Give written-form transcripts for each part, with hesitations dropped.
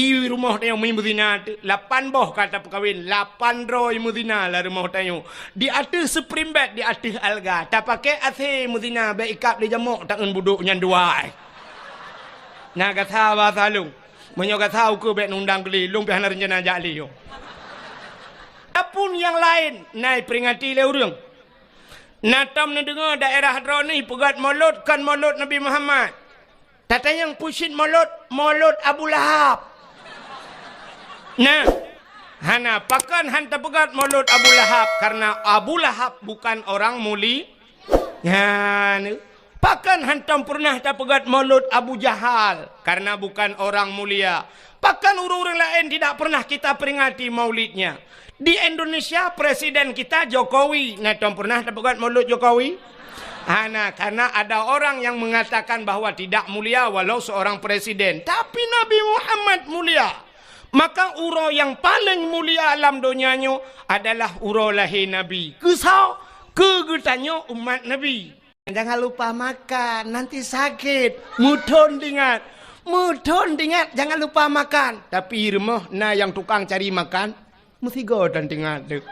I rumah tayo may mudina 8 boh kata perkahwin 800 mudina lah rumah tayo di atas seprimbat di atas alga tak pakai ase mudina be ikap di jamuk tak buduk nyandua nah kata bahasa lu menyo kata uku be nundang keli lung pi hana rencana jali yo apun yang lain nai peringati le urang natam na dengar daerah Hadrani pegat maulud kan maulud Nabi Muhammad tata yang pusit maulud Abu Lahab. Nah, hana pakan hanta pegat maulud Abu Lahab karena Abu Lahab bukan orang muli. Ya, pakan hantam pernah tak pegat maulud Abu Jahal karena bukan orang mulia. Pakan orang-orang lain tidak pernah kita peringati maulidnya. Di Indonesia presiden kita Jokowi, natam pernah tak pegat maulud Jokowi? Hana karena ada orang yang mengatakan bahwa tidak mulia walau seorang presiden, tapi Nabi Muhammad mulia. Maka uro yang paling mulia alam dunianya adalah uro lahir Nabi. Kesau kegetannya umat Nabi. Jangan lupa makan, nanti sakit. Mudon dingat, jangan lupa makan. Tapi rumah na yang tukang cari makan mesti godan dingat dek.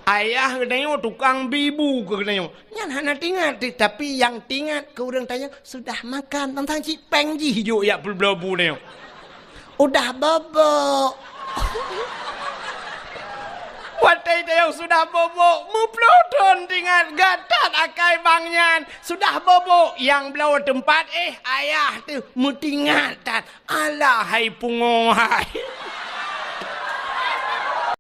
Ayah katanya tukang bibu katanya. Nyan hana tingat tapi yang tingat ke orang tanya sudah makan tentang cipeng ji hijau ya belbelabu nih. Udah bobo. Watai tayo sudah bobo muplodon tingat gatat akai bangnya sudah bobo yang belau tempat ayah tu mutingatan alah hai pungohai.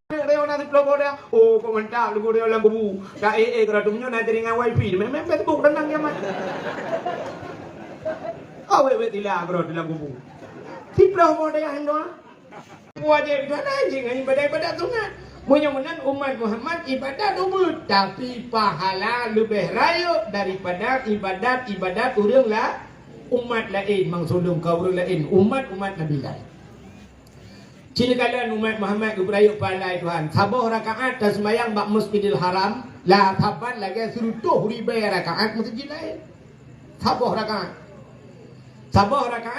Dia nanti pelopor dia. Oh, komentar lu dia orang kubu. Dah keratumnya nanti dengan wifi. Memang Facebook tenang dia mat. Oh, weh tilah kerot dalam kubu. Ti pelopor dia hendak. Wajib dia anjing ini ibadah tu kan. Menyomenan umat Muhammad ibadat umur tapi pahala lebih raya daripada ibadat orang lah umat lain mangsulung kau orang lain umat Nabi lain. Cina kalian umat Muhammad ke berayuk palai Tuhan. Sabuh rakaat dan sembahyang bak Masjidil Haram. Lah taban lagi serutuh ribu rakaat masjid lain. Sabuh rakaat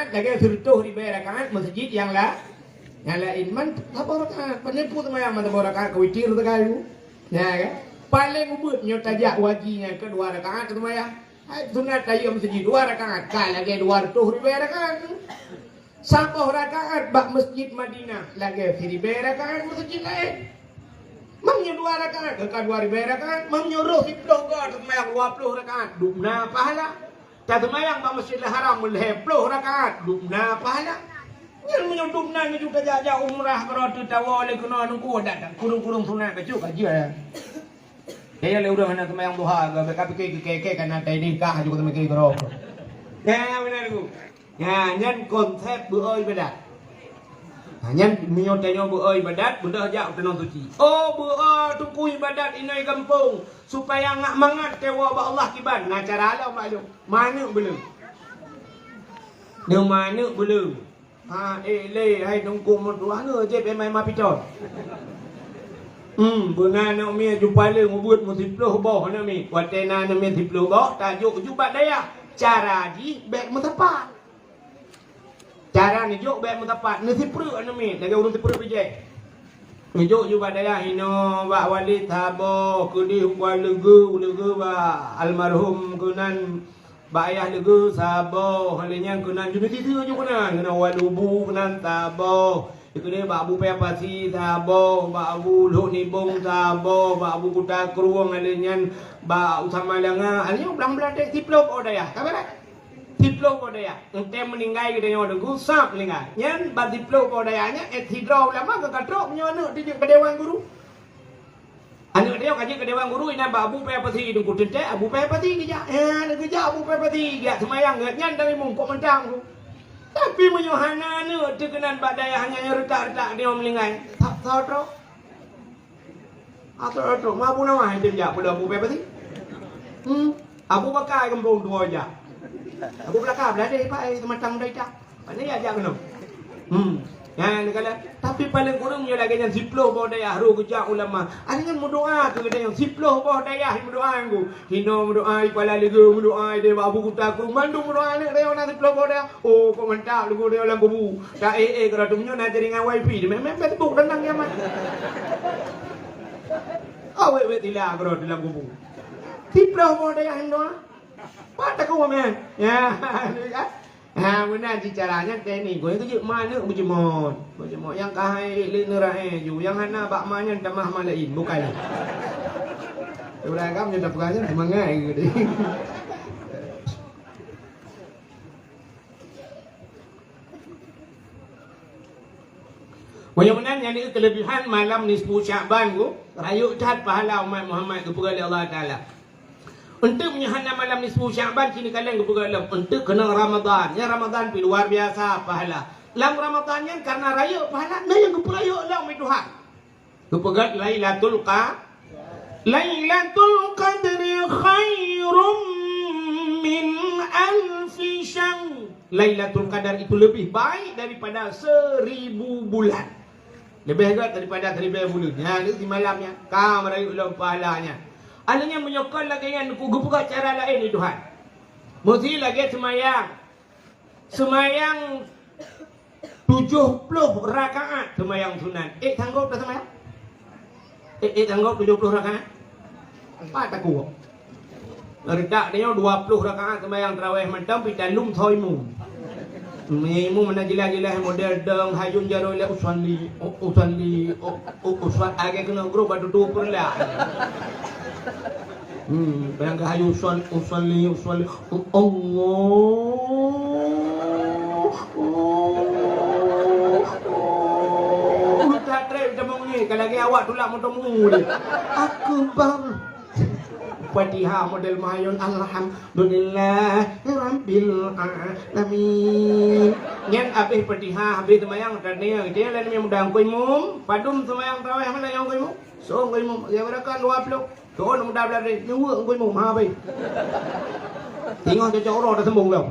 lagi serutuh ribu rakaat masjid yang lain. Man sabuh rakaat. Penipu sembahyang man sabuh rakaat kewitir terkayu. Ya kan? Paling ubutnya tajak wajinya kedua rakaat sembahyang. Sunat tayo masjid 2 rakaat. Kal lagi 200 ribu rakaat. 10 rakaat bak masjid Madinah lagi 1000 rakaat masjid lain. Mamnya 2 rakaat ke 2000 rakaat, mamnya roh 10 god semayang 20 rakaat, dubna pahala. Tak semayang bak Masjidil Haram 10 rakaat, dubna pahala. Yang menyudubna ni juga jajah umrah kerana tawale kena nunggu datang kurung-kurung sunat ke juga dia. Dia le urang nak semayang duha ke keke kana tai nikah juga temui kero. Ya benar tu. Ya, nyan konsep beoi badat. Nyan minyotanyo beoi badat, budak jak tenang suci. Oh, beoi tukui badat inai kampung supaya ngak mangat tewa ba Allah kiban. Nah cara ala maklum. Mana belum? Dia mana belum? Ha, le hai nunggu mutuah ne je pe mai mapiton. Benar nak mi jumpa le ngubut mu 10 boh na mi. Watena na mi 10 boh tajuk jubat daya. Cara ji bek metepat. Cara ni jok baik mutapat nasi perut anu mi lagi urang perut bijak ni jok juga daya hino ba wali tabo kudi wa legu ba almarhum kunan ba ayah legu sabo halenya kunan jadi tu je kunan kena walubu kunan tabo ikune ba abu pe pasi tabo ba abu lo ni bong tabo ba abu kuta kruang halenya ba usama langa halenya belang-belang dek tiplok odaya kabar diplom bodaya, ente meninggal kita nyodo gusap meninggal. Nyan bat diplom bodayanya, hidro lama ke katrok nyodo di kedewan guru. Anak dia kaji kedewan guru ina babu pe pati hidung kutente, abu pe pati dia. Kerja abu pe pati dia semayang nyan dari mungkok mentang tu. Tapi menyohana nu terkenan badaya hanya nyerta-rta dia meninggal. Tak tahu tu. Atau mabu nama hidup dia pada abu pe pati. Abu Bakar kampung dua aja. Aku belakang berada pak teman-teman dah tak. Mana ya jangan no. Ya negara tapi Tapi paling kurang punya lagi yang 10 bawah daya haru kejak ulama. Ada yang berdoa tu kata yang 10 bawah daya berdoa aku. Hino berdoa kepala lega berdoa dia babu kuta aku mandu berdoa ni dia orang 10 bawah daya. Oh kau mantap lu dia orang kubu. Tak kalau tu punya nak jaringan wifi dia memang Facebook tenang ya mat. Awak tilah kalau dalam kubu. 10 bawah daya hino. Pada kau men. Ya. Benar caranya kayak ni. Gue kerja mana berjemot. Berjemot yang kahai lina ju. Yang hana bak manya tamah malain bukan. Orang kamu nyata perannya semangat gitu. Mudah-mudahan yang ini kelebihan malam nisfu Sya'ban ku rayuk cat pahala umat Muhammad kepada Allah Taala. Untuk menyahana malam nisfu Sya'ban sini kalian kepada untuk kena Ramadan. Ya Ramadan pi luar biasa pahala. Lam Ramadan yang karena raya pahala nah yang keperayuk lah umat Tuhan. Kepada Lailatul Qadri khairum min alfi syahr. Lailatul Qadar itu lebih baik daripada 1000 bulan. Lebih hebat daripada 1000 bulan. Ya, itu di malamnya. Kau merayu ulang pahalanya. Alanya menyokong lagi yang buka cara lain ni Tuhan. Mesti lagi semayang 70 rakaat semayang sunat. Sanggup tak semayang? Sanggup 70 rakaat? Apa tak kuat? Redak dia 20 rakaat semayang tarawih malam pitalum thoimu. Mu mana jelas-jelas model deng hayun jaro le usalli agak kena gro batu tu perlah. Bayang ke hayu usalli Allah. Tak trek demong ni kalau lagi awak tulak motomu dia. Akbar. Fatihah model mahayun alhamdulillah rabbil alamin. Nyen habis Fatihah habis semayang tania dia lain yang mudah koi mum padum semayang tarawih mana yang koi mum so koi mum ya mereka 20 tu mudah belar ni nyu koi mum ha bai tengok cocok ora dah sembung dah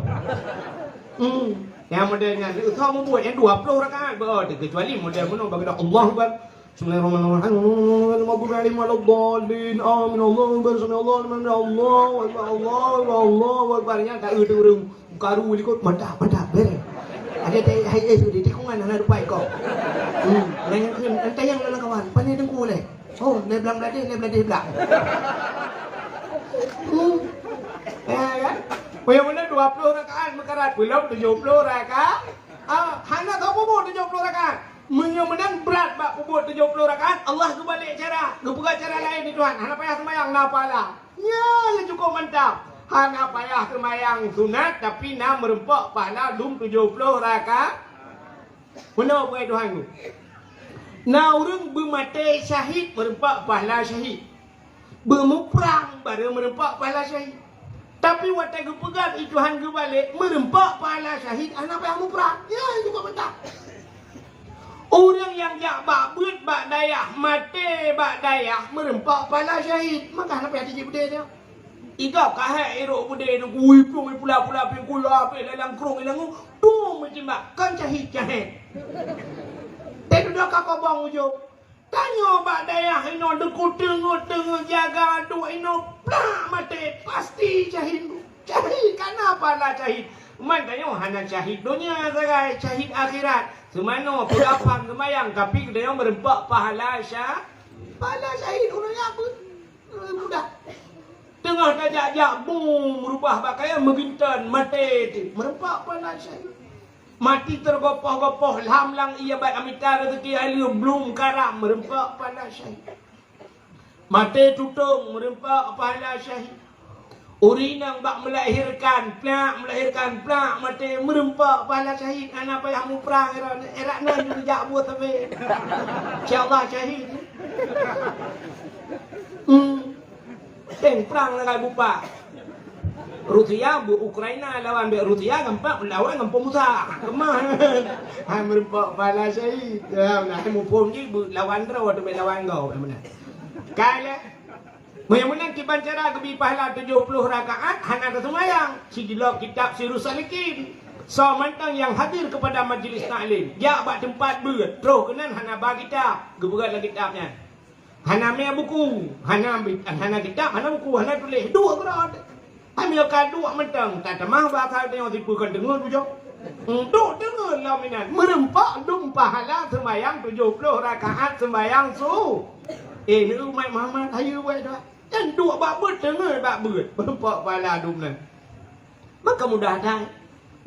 yang modelnya itu kau membuat yang 20 rakaat berada kecuali model mana bagi Allahu Akbar. Bismillahirrahmanirrahim. Maghfur alaihim waladdallin. Amin. Allahu akbar. Allahu akbar. Allahu akbar. Nya tak urung karu likut mantap ber. Ada hai sudah tikungan anak rupai kau. Yangขึ้น entah yang lalang kawan. Pandai dengku leh. Oh, le belang beladih belang. Ya kan? Punya 20 rakaat mekarat belum 70 rakaat. Hana tahu pun 70 rakaat. Menang berat bak pubut 70 rakaat. Allah tu balik cara. Lu buka cara lain ni Tuhan. Hana payah semayang na pala. Ya, yang cukup mantap. Hana payah semayang sunat tapi nak merempak pahala lum 70 rakaat. Benar bukan Tuhan tu. Na urang bermati syahid merempak pahala syahid. Bermuprang baru merempak pahala syahid. Tapi waktu ke pegang Tuhan ke balik merempak pahala syahid. Hana payah muprang. Ya, cukup mantap. Orang yang jak bak beut bak dayah, mati bak dayah, merempak pala syahid. Maka nak payah tinggi budaya dia. Igap kahai erok budaya tu, kui pung pula-pula ping kula pe dalam krung ilang tu macam bak kan syahid. Tapi dah kakak bang ujung. Tanya bak dayah ino dekut tengok jaga dua ino plak mati pasti syahid. Syahid kenapa lah syahid? Man tanya hanya syahid dunia sagai syahid akhirat. Semana pegapang semayang tapi dia merempak pahala syahid orang apa? Mudah. Tengah tajak boom merubah pakaian membintan mati merempak pahala syahid. Mati tergopoh-gopoh lamlang ia baik amita rezeki ahli belum karam merempak pahala syahid. Mati tutung merempak pahala syahid. Urinang bak melahirkan plak mati merempak pahala syahid. Anak payah mu perang erak nan juga buat tapi insyaallah syahid. Perang dengan bupa. Rusia bu Ukraina lawan be Rusia gampang lawan dengan pemusa. Kemana? Hai merempak pahala syahid. Ya nah mu pun ni lawan draw tu be lawan kau mana. Kala Menang kiban cara kebi pahala 70 rakaat hana semayang. Si dilok kitab Sirus Salikin. So mantang yang hadir kepada majlis taklim, ya bak tempat ber, terus kenan hana bagi kitab, geberat lagi kitabnya. Hana me buku, hana kitab, hana buku, hana tulis, dua gerak. Ambil dua mantang, tak mah bakal tengok tipu kan dengar tu jo. Duk dengar lah minan, merempak dum pahala sembahyang 70 rakaat sembahyang su. Ni umat Muhammad ayu buat dah. Dan dua bak ber dengar bak ber, merempak pahala dum nan. Maka mudah dah.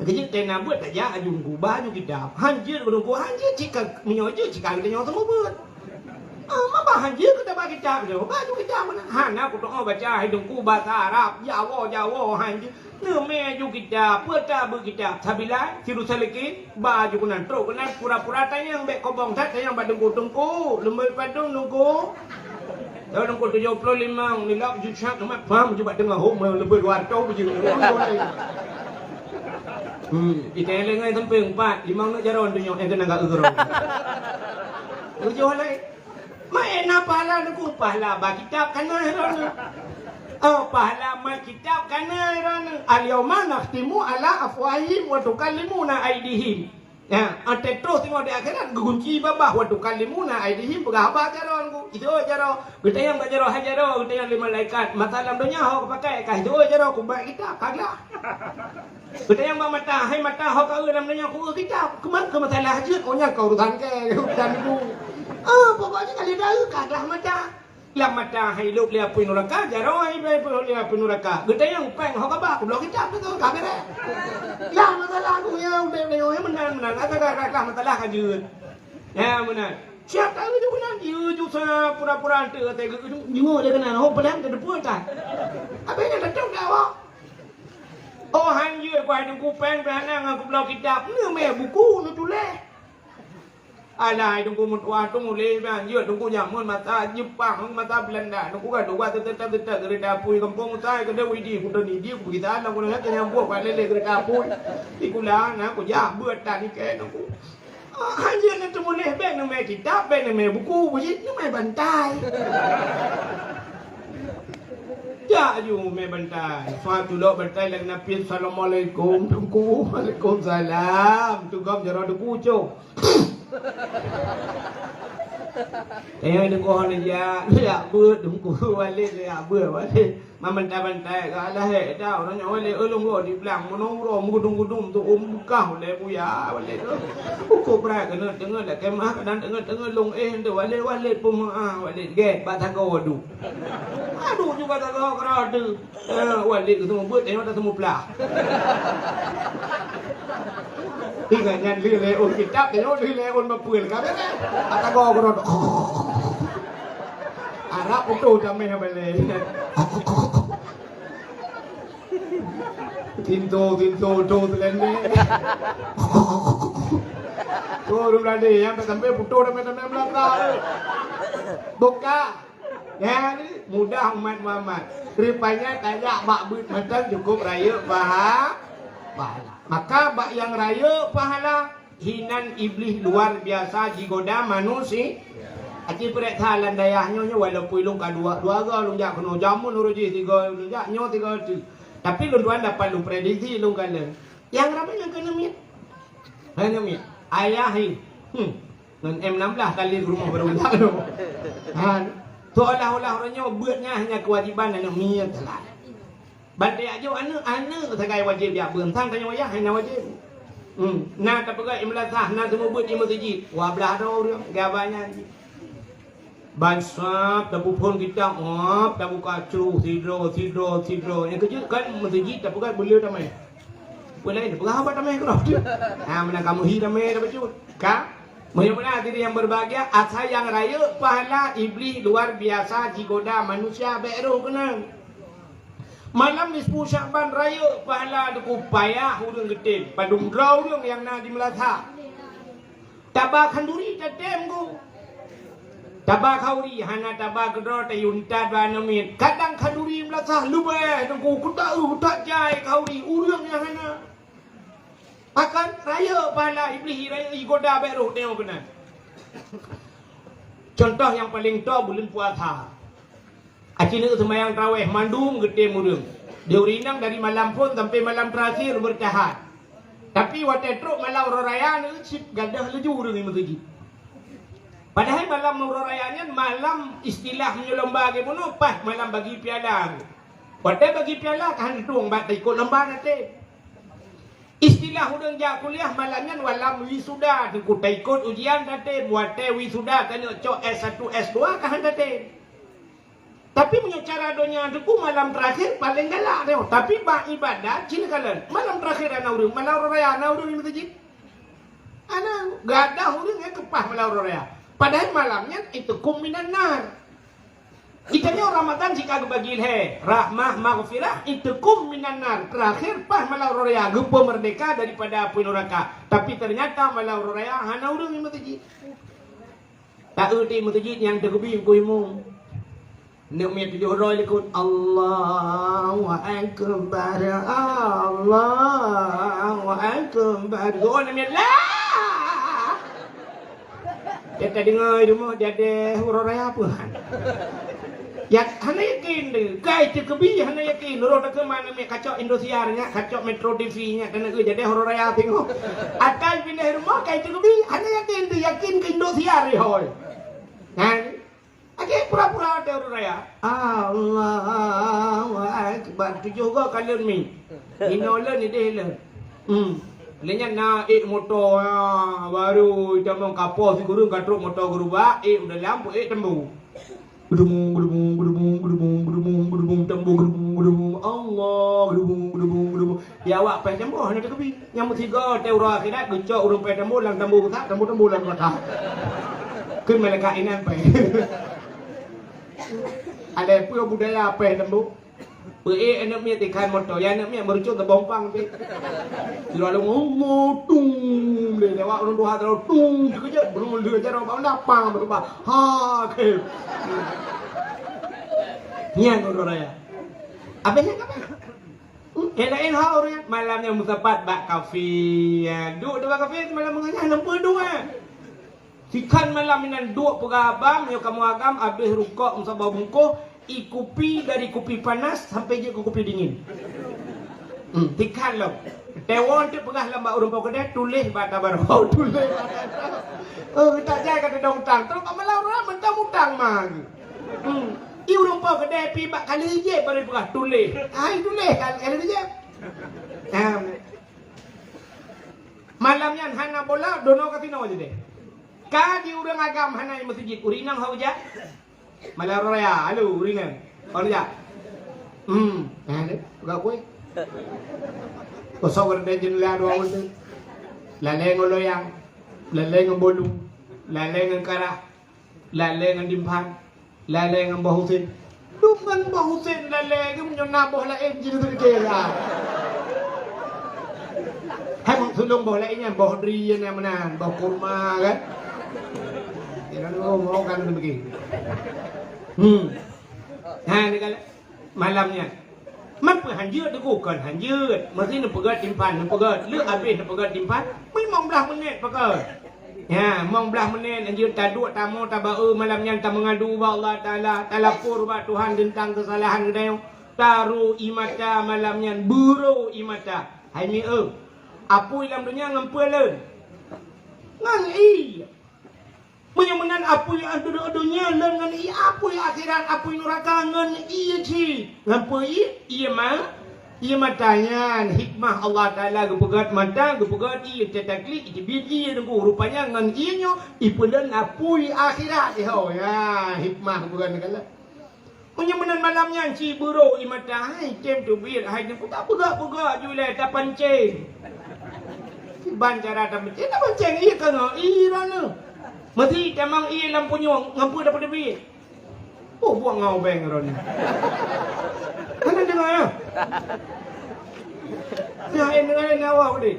Kerja tena buat tak ya ajung ku baju kita. Hanjir belum ku hanjir jika menyojo jika kita nyawa semua buat. Mama hanjir kita bagi kita je. Baju kita mana? Hana aku doa baca hidung ku bahasa Arab. Jawa hanjir. Neme ju kita, peta bu kita. Sabila siru salikin baju kunan tro kunan pura-pura tayang bek kobong tat tayang badung tungku. Lembel padung nungku. Kalau nungku 75 nilap ju chat mak faham ju bak tengah hom lebih 200 biji. Kita yang lain sampai 4, 5 nak jaron tu yang kena agak gerong. Ujuh lain. Mai na pahala aku pahala ba kitab kana heron. Pahala ma kitab kana heron. Al-yawma nakhtimu ala afwahihim wa tukallimuna aydihim. Ya, ante terus tengok di akhirat gunci babah wa tukallimuna aydihim berapa jaron ku. Itu jaro. Kita yang bajaro hajaro, kita yang 5 malaikat. Masalah dunia hok pakai kah itu jaro ku ba kitab kagak. Kita yang mata, hai mata hok kau namanya aku kita kemana ke masalah hajat kau yang kau urusan ke urusan ibu. Pokoknya kali dah kagak mata. Lah mata hai luk lihat pun neraka jaro hai bai pun lihat pun neraka. Kita yang peng hok apa aku blok kita tu kagak dah. Lah masalah aku yang udah menang kagak masalah hajat. Ya benar. Siapa tahu tu benar dia ju pura-pura ante kata ju dia kena hok pelan ke depan tak. Apa yang dah tahu dah. Oh hanjir ku hidung ku pen behanang aku blok kitab. Ni me buku nu tulis. Alah hidung ku mutua tu mulai hanjir hidung ku nyamun mata Jepang mata Belanda. Aku kan dua tetap kereta apui kampung saya kena widi ku ni dia ku kita anak ku nak nyambuk lele kereta apui. Ikulah aku jah buat tak ni ke aku. Hanjir ni tu mulai ben nu me kitab ben me buku biji ni me bantai. Ya you me bantai. Suatu lo bantai lagi Nabi Assalamualaikum. Tunggu. Waalaikumsalam. Tunggu jaro debu cok. Yang dengar ni ya ber tunggu balik ya ber balik. Bantai kalau hek dah orang balik elong lo di belang menongro mudung-mudung tu buka le buya balik tu. Ukur berat kena dengar dak kemah dan dengar long tu balik pun balik get batago wadu. Aduh juga tak kau kerada. Balik tu semua buat tengok tak semua pelah. Tinggal nyan leon kitab tengok leon berpuil kan. Batago kerada. Arab itu jamai balik. Tinto telene. Tuh belanda yang sampai putu sampai belakang. Buka. Ya ni mudah umat Muhammad. Rupanya tanya bak but macam cukup raya pahala. Maka bak yang raya pahala hinan iblis luar biasa jigoda manusia. Aci perek thalan dayahnya walaupun lung dua ga lung jak kena jamun uruji 3 lung jak nyo 3 tu. Tapi lung tuan dapat lung prediksi lung kala. Yang berapa yang kena mit? Hanya mit. Ayah hi. Ngan M16 kali ke rumah baru tak tu. Seolah-olah orangnya buatnya hanya kewajiban dan mit salah. Badai aja ana sebagai wajib ya bentang tanya wayah hanya wajib. Nah tapi kan imlatah nah semua buat di masjid. Wah belah orang gabanya. Bansap, tabu pun kita tabu kacu, tidur. Yang kecil kan masjid, tabu kan boleh ramai. Boleh, berapa ramai kalau tu? Mana kamu hidup ramai dapat cut? Kak, mana diri yang berbahagia, asal yang raya, pahala iblis luar biasa, jigoda manusia beru kena. Malam 10 Syakban raya, pahala duku payah hurung getil, padung draw yang nak di Melaka. Tabak kanduri tetem ku. Tabak kauri hana tabak kedor te yunta banamit kadang kaduri melasah lubai tunggu ku tak jai kauri urang yang hana akan raya pahala iblis raya igoda beru tengok kena. Contoh yang paling tua bulan puasa. Acina sembahyang tarawih mandum gede murung. Dia urinang dari malam pun sampai malam terakhir bertahan. Tapi waktu teruk malam raya ni cip gadah leju dengan masjid. Padahal malam rayanya malam istilah lomba ke pun pas malam bagi piala. Waktu bagi piala kan tuang bat ikut lomba nanti. Istilah udang jak kuliah malamnya malam wisuda ikut ujian nanti. Waktu wisuda kan cok S1 S2 kan nanti. Tapi punya cara donya aku malam terakhir paling galak dia. Tapi bak ibadah silakan. Malam terakhir ana urang, malam raya ana urang di masjid. Ana gadah urang yang kepah malam raya. Padahal malamnya itu kuminan nar. Itanya Ramadan jika bagi rahmah maghfirah itu kuminan nar. Terakhir pas malam raya gempa merdeka daripada api neraka. Tapi ternyata malam raya ana urang di masjid. Tak erti masjid yang terkebing kuimu. Nak punya 700 lekut Allahu Akbar Allahu Akbar. Doa nak punya lah. Dia tak dengar di rumah dia ada huruf raya apa. Ya, hana yakin dia. Kai terkebi hana yakin. Nurut ke mana punya kacau Indosiar nya, kacau Metro TV nya kena ke jadi huruf raya tengok. Atai pindah rumah kai terkebi hana yakin dia yakin ke Indosiar dia hoi. Kan? Okey, pura-pura ada orang raya. Allahu Akbar. Tu juga kalian mi. Inolah ni dia lah. Lenya naik motor baru jamong kapal si guru katruk motor guru ba udah lampu tembu. Gedung tembu Allah gedung. Ya awak pai tembu hanya kepi. Yang tiga teura akhirat gecok urang pai tembu lang tembu tak tembu lang kata. Kun malaikat inan pai. Ada pun budaya apa yang tembuk. Pergi anak mia tekan motor, ya anak mia merucut ke bompang tu. Lalu ngomong tung, dia lewat orang dua terus tung, kerja belum dia cara orang lapang berubah. Ha, ke. Nian orang raya. Apa yang apa? Lain hal orang malamnya musabat bak kafe. Duk dua kafe malam menganyah nampak dua. Sikan malam minan duk pegabam yo kamu agam habis rukuk musabah bungkuh ikupi dari kopi panas sampai je ke kopi dingin. Tikan lo. Tewon tu pegah lamba urang pau kedai tulis bata barau tulis. Tak jai kata dong tang terus malam orang mentang-mentang mang. I urang pau kedai pi bak kali je baru pegah tulis. Ai tulis kali je. Malamnya hana bola dono kasino je deh. Kadi urang agam hana di masjid urinang hau ja. Malam raya, halo urinang. Ono ja. Ada enggak kowe. Kosong gerde jenela dua orang. Laleng loyang, laleng bolu, laleng karah, laleng dimpan, laleng bahusin. Bukan bahusin laleng menyona boh lain jitu kira. Hai mong sulung boh lainnya boh dri yang mana, boh kurma kan. Jangan ngomong kan begini. Nah ni kalau malamnya, mak hanjut tu kan hanjut. Mesti nak pegat timpan, nak pegat. Lek habis nak pegat timpan, memang belah menit pegat. Ya, memang belah menit hanjut taduk tamu tabau malamnya tak mengadu ba Allah Taala, talapur ba Tuhan tentang kesalahan dia. Taru imata malamnya buru imata. Hai mi apa dalam dunia ngampeleun. Ngan Menyamunan apa yang ada dunia dengan apa yang akhirat apa yang neraka dengan iya ci. Ngapa iya mah? Iya matanya hikmah Allah Taala gepegat mata gepegat iya tetakli itu biji dengan rupanya dengan iya nyo ipundan apa yang akhirat dia ya hikmah bukan kala. Menyamunan malamnya ci buru imata hai tem tu bir hai ni tak pegak julai tak pancing. Ban cara tak pancing iya kan iya lah. Mesti memang ia lampu nyong ngampu dapat lebih. Oh buang ngau beng ron. Mana dengar ya? Ya dengar awak ni.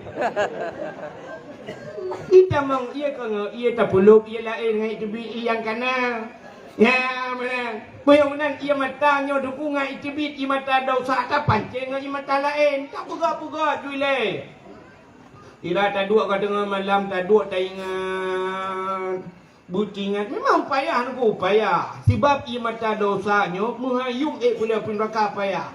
Kita memang ia kan ia tak peluk ia lain ngai tebi yang kana. Ya mana? Bayang ia matanya dukungan itibit ia mata dosa tak pancing ia mata lain. Tak pegak-pegak juile. Ira tak dua kau dengar malam tak dua tak ingat butingan memang payah aku payah sebab ia mata dosanya menghayung boleh pun raka payah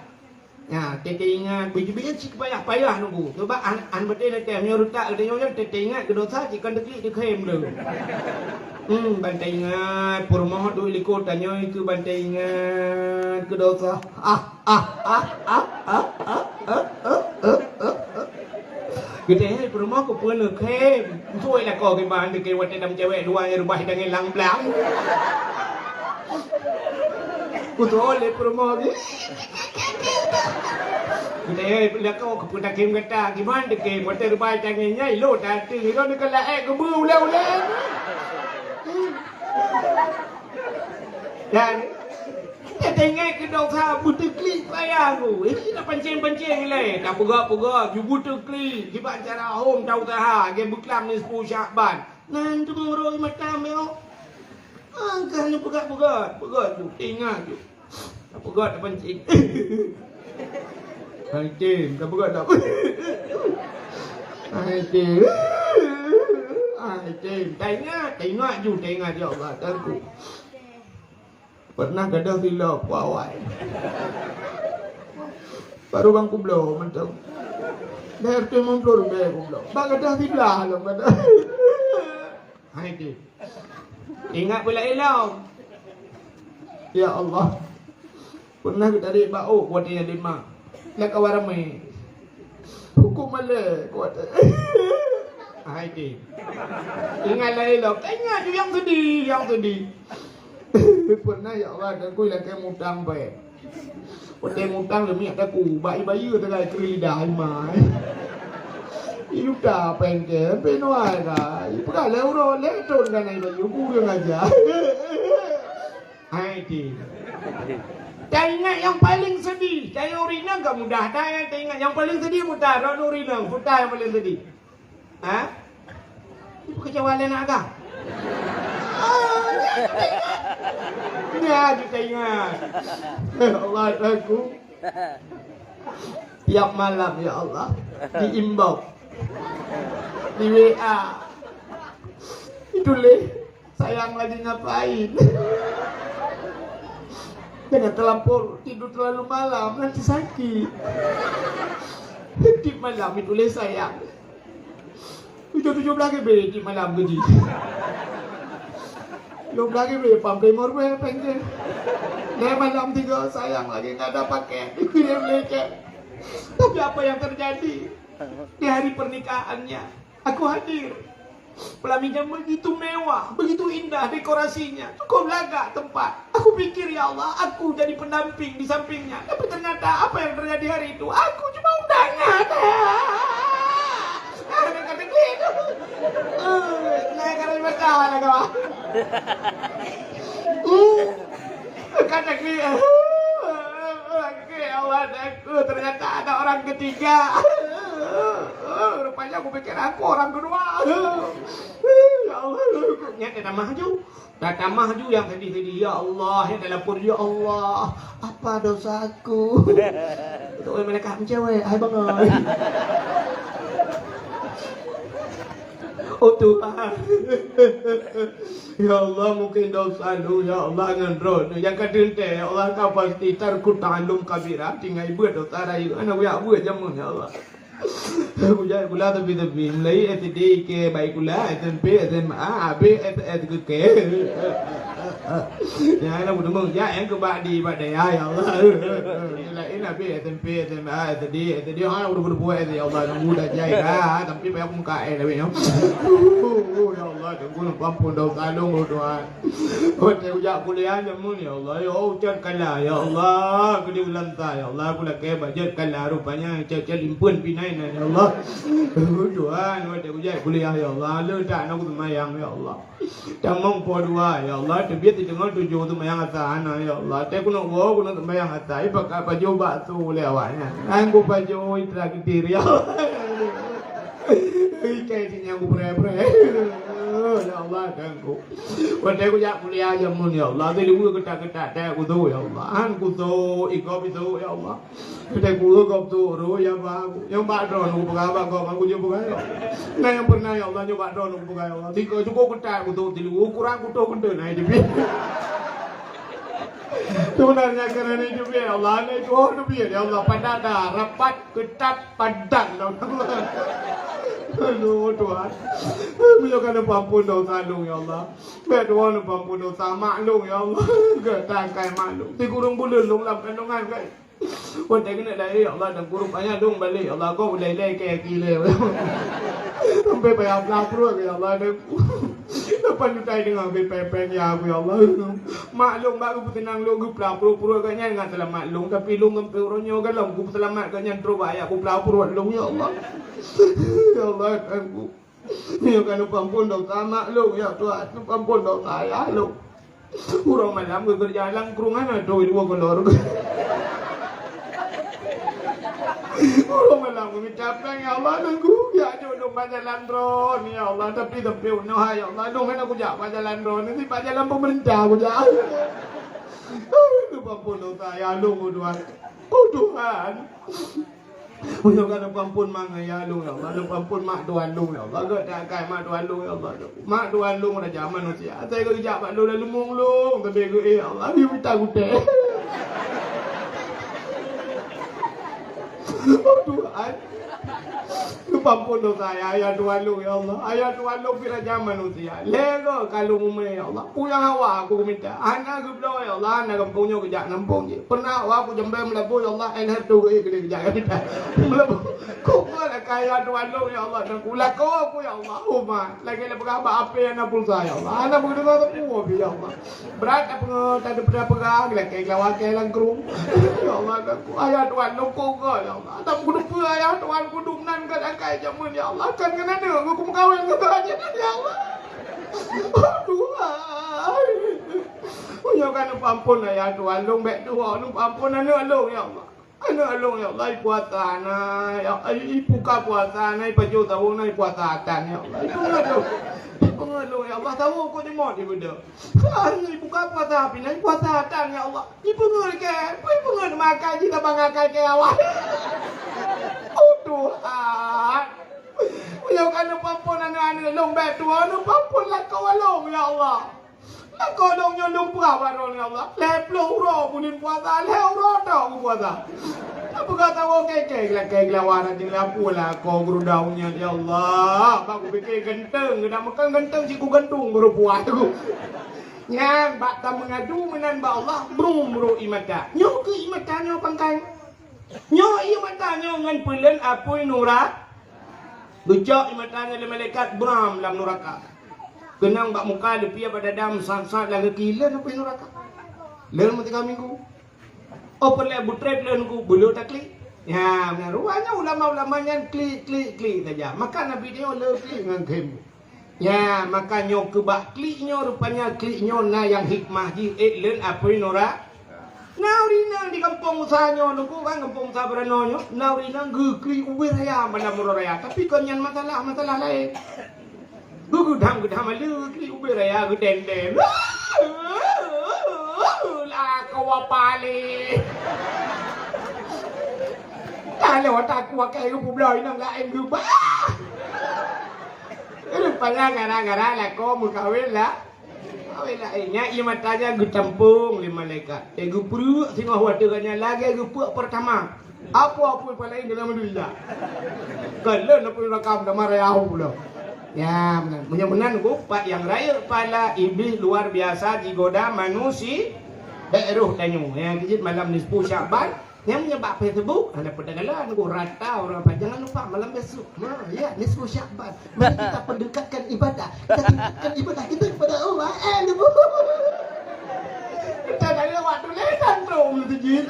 Ya, tete ingat, biji-biji cik payah nunggu. Coba an berde na tem nyo rutak de nyo tete ingat ke dosa cik kan dekli de khem le. Bantai ingat purmoh du liko tanyo itu bantai ingat ke dosa. Kita ni purmoh ko pun le khem. Thôi là có cái bàn de ke wat dam cewek dua yang rumah dengan lang blang. Kutu le purmoh ni. Kita lihat kau keputar game kata gimana dek game motor baik tangannya ilo tadi ilo ni kalau ke ulah dan kita tengok ke dosa butuh klik payah tu ini nak pancing le tak pegak butuh klik kita cara home tahu taha game buklam ni 10 Syaban nanti mengurus macam yo angkanya pegak tu ingat tu tak pegak tak pancing Hai Tim, tak buat tak. Hai Tim, tengok ya Allah tanku. Pernah gadah silap awal. Baru bang kublo mantap. Dah tu memplor be kublo. Bang gadah silap lo gadah. Hai Tim. Ingat pula elau. Ya Allah. Pernah kita tarik bau buat dia 5. Nak kawarame. Hukum malah kuat. Hai Tim. Ingatlah elok. Ingat tu yang sedih. Pernah ya Allah dan ku lah ke mutang bae. Putih mutang demi ada ku bayi-bayi tegai kerida mai. Iu dah pengke penuai kai. Bukan euro le ton kan ai bayi ku yang aja. Hai Tim. Tak ingat yang paling sedih. Saya urina enggak mudah. Tak ingat yang paling sedih mudah. Ron urina. Putar yang paling sedih. Ha? Itu kecewalan nak agak? Ya, kita ingat. Ya Allah, aku. Tiap malam, ya Allah. Diimbau. Di WA. Itu leh. Sayang lagi ngapain? Jangan terlampau tidur terlalu malam, nanti sakit. Di malam itu le sayang. 17 be di malam gaji. 12 be pampai morwe pengen. Le malam 3 sayang lagi enggak ada pakai. Dikirim lecet. Tapi apa yang terjadi? Di hari pernikahannya, aku hadir. Pelaminya begitu mewah, begitu indah dekorasinya. Cukup laga tempat. Aku pikir ya Allah, aku jadi pendamping di sampingnya. Tapi ternyata apa yang terjadi hari itu? Aku cuma undangan. Kata gitu. Saya karena berkawan lah kawan. Kata gitu. Allah aku ternyata ada orang ketiga. Rupanya aku pikir aku orang kedua. Ya Allah, nyata dah maju. Dah maju yang sedih-sedih. Ya Allah, yang dalam pur ya Allah. Apa dosaku? Itu mereka cewek, hai bangai. Oh Tuhan. Ya Allah, mungkin dosa lu ya Allah ngendron. Yang kedua ya Allah kau pasti terkutalum kabira tinggal buat dosa rayu. Anak buat jamun ya Allah. Aku jadi kula tapi mulai SD ke baik kula SMP SMA AB ke ya anak udah mau ya yang kebadi pada ya Allah ini AB SMP SMA SD anak udah berbuat ya Allah yang mudah jaya tapi banyak muka tapi ya Allah tunggu ampun dosa lu Tuhan hotel ujak kuliah jamun ya Allah ya ucap kalah ya Allah aku diulantar ya Allah aku lagi budget kalah rupanya cek limpun pinai ya Allah Tuhan hotel ujak kuliah ya Allah lu tak nak semayang ya Allah tamang po dua ya Allah terbiat di tengah tujuh tu mayang atas anak ya Allah tak kuno wo kuno mayang atas ipak baju batu lewatnya aku baju itra ketir ya Allah kayak ini aku pre ya Allah aku waktu aku jak kuliah jamun ya Allah tadi aku ketak tak aku tu ya Allah aku tu ikop itu ya Allah kita aku kop tu ro ya bagu yang bak drone aku pegawai aku jumpa ya nah yang pernah ya Allah nyoba drone aku pegawai Allah tiga cukup ketak aku tu tilu ukuran aku tu kena naik di Sebenarnya kerana hidup ya Allah, ini itu hidup ya Allah, pada rapat, ketat, padat lah. Aduh Tuhan, menyokan pampun dosa lu ya Allah. Biar Tuhan pampun dosa maklum ya Allah. Ketangkai maklum. Di kurung bulan lu dalam kandungan kan. Wantai kena dah ya Allah dan kurung banyak dong balik ya Allah. Kau boleh kayak gila. Sampai bayar pelapur ya Allah. Lepas tu saya dengar pepeng ya aku ya Allah. Maklum baru tenang lu gue pelapur kan ngan salah maklum tapi lu ngemperonyo kan lu gue selamat kan nyan terus bayar aku pelapur lu ya Allah. Ya Allah aku. Ya kan pampun dosa maklum ya Tuhan. Pampun dosa ya lu. Kurang malam gue kerja lang kurungan ada dua kolor. Kurang malam gue capek ya Allah nunggu ya jodoh jalan drone ya Allah tapi no ya Allah dong kan aku jak jalan drone nanti jalan pemerintah aku jak. Itu pampun dosa ya lu Tuhan. Oh Tuhan. Menyokan pampun manga ya lu ya Allah, pampun mak tuan lu ya Allah, gak tak kai mak tuan lu ya Allah. Mak tuan lu mana zaman manusia. Saya ke jak mak lu lalu mung lu, tapi ke ya Allah, dia minta gute. Oh Tuhan. Pampun dosa ayah tuan lu ya Allah. Ayah tuan lu pira zaman manusia. Lego kalau mume ya Allah. Punya hawa aku minta. Anak geblo ya Allah, anak kampungnya kejak nampung je. Pernah aku jembe melabu ya Allah, elah tu ke kejak minta. Melabu. Kau lah kaya tuan lu ya Allah. Dan kula kau aku ya Allah. Uma. Lagi le berapa apa yang nak pulsa ya Allah. Anak begitu kau tu ya Allah. Berat apa tak ada pernah pegang lagi lawak lang kerung. Ya Allah aku. Ayah tuan lu kau ya Allah. Tak kudu ayah tuan kudu nan kan jamun ya Allah kan kena ada aku kawin ke aja ya Allah. Oh Tuhan. Menyokan pampun ya Tuhan long bek dua lu pampun anak long ya Allah. Anak long ya Allah puasa na ya ibu ka puasa na baju tahu na puasa tan ya Allah. Itu ngado. Pengeluh ya Allah tahu aku ni mau dibudak. Hari ibu ka puasa pinai puasa tan ya Allah. Ibu ngel ke, ibu ngel makan kita bangakai ke awak. Oh Tuhan. Menyokan pampun anak-anak long bek dua nu pampun lah kau long ya Allah. Lah kau long nyolong berapa ron ya Allah. Leplo ro punin puasa, ro dah puasa. Apa kata kau kek lawaran jeung pula kau gerudaunya ya Allah. Baku pikir genteng, dah makan genteng ciku gantung baru puas aku. Nyang bak ta mengadu menan ba Allah bro imata. Nyo ke imata nyo pangkai. Nyo imata nyo ngan peuleun apoi nurat. Gejak imatanya le malaikat Bram dalam neraka. Kenang bak muka depi pada dam sang-sang lang kila apa neraka. Leun mati minggu. Oh perle butrep leun ku bulu tak klik. Ya, benar ruanya ulama-ulamanya klik saja. Maka Nabi dia le klik ngan kem. Ya, maka nyo ke bak kliknya rupanya kliknya na yang hikmah ji leun apa neraka. Naurina di kampung usahanya nunggu kan kampung usaha beranonyo. Naurina gugri uwe raya mana murah raya. Tapi konyan masalah lain. Gudam malu gugri uwe raya gudenden. Lah kau apa le? Kalau tak kuat kayak gue belai nang lain gue bah. Rupanya gara-gara lah kau mau kawin lah. Nya ia matanya gu tampung lima malaikat. Gu perut singah wadagannya lagi gu puak pertama. Apa paling dalam dunia. Kalau nak pun rakam dah marah aku pula. Ya benar. Benar-benar gu pak yang raya kepala iblis luar biasa digoda manusia. Daerah tanyu. Yang dijit malam nisfu Syaban. Yang menyebab Facebook ada perdagangan gu rata orang apa. Jangan lupa malam besok. Ya nisfu Syaban. Mari kita pendekatkan ibadah. Kita pendekatkan ibadah kita kepada Allah. Kita dari waktu lesan dong dijit.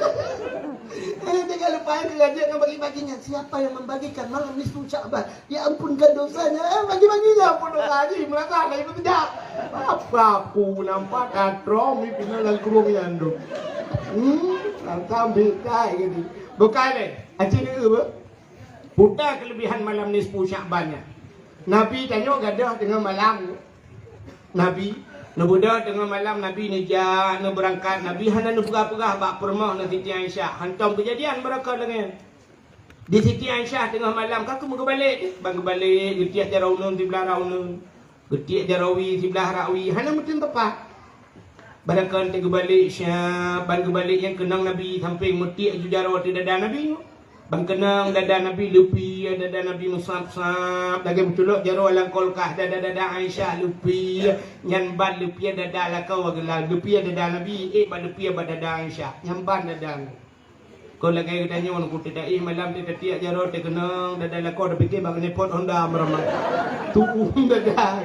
Jangan lupa kerja yang bagi-baginya. Siapa yang membagikan malam nisfu Syaban? Ya ampunkan dosanya. Bagi-baginya ampun dosanya. Merasa ada itu tidak. Apa aku nampak katrom di pinggir kurung yang dong. Sambil kai gitu. Bukan deh. Acik ni apa? Putar kelebihan malam nisfu Syabannya. Nabi tanya gadah dengan malam. Nabi Nabuda tengah malam Nabi ni jak nak berangkat. Nabi hana nak perah-perah bak permah nak Siti Aisyah. Hantam kejadian mereka dengan di Siti Aisyah tengah malam kau mau balik. Bang balik getiak jaraunun di belah raunun. Getiak jarawi di belah rawi. Hana mungkin tepat. Balakan tiga balik syab, ban balik yang kenang Nabi samping mutiak jujaro ti dada Nabi. Bang kenang dada Nabi lupi, dada Nabi musab-sab, lagi bertuluk jaro alang kolkah dada Aisyah lupi, nyan ban lupi dada la kau agala, lupi dada Nabi, ban lupi dada Aisyah, nyan ban dada. Kau lagi tanya orang ku tidak malam ti tiak jaro ti kenang dada la kau dah fikir bang ni pot Honda meramai. Tu dada.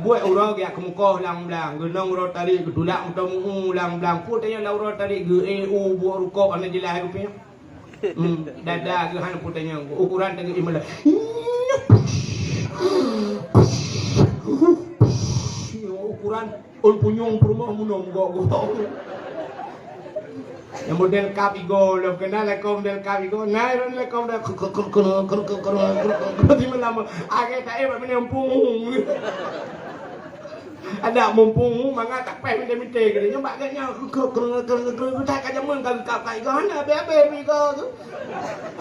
Buat orang yang kemukoh lang-lang, genang orang tarik gedulak mutamu lang-lang, pun tanya lah orang tarik ge buat rukuk ana jelas aku punya. Dada ge han pun tanya ukuran tengok imalah. Ukuran ul punyung rumah munong gok. Yang model kapigo, lo kenal lekom model kapigo, naik lekom dah di malam, agak tak hebat menyambung. Ada mumpung, mangga tak payah minta gitu, nyoba agaknya tak kaja mun kau kapigo, mana bebe pigo tu.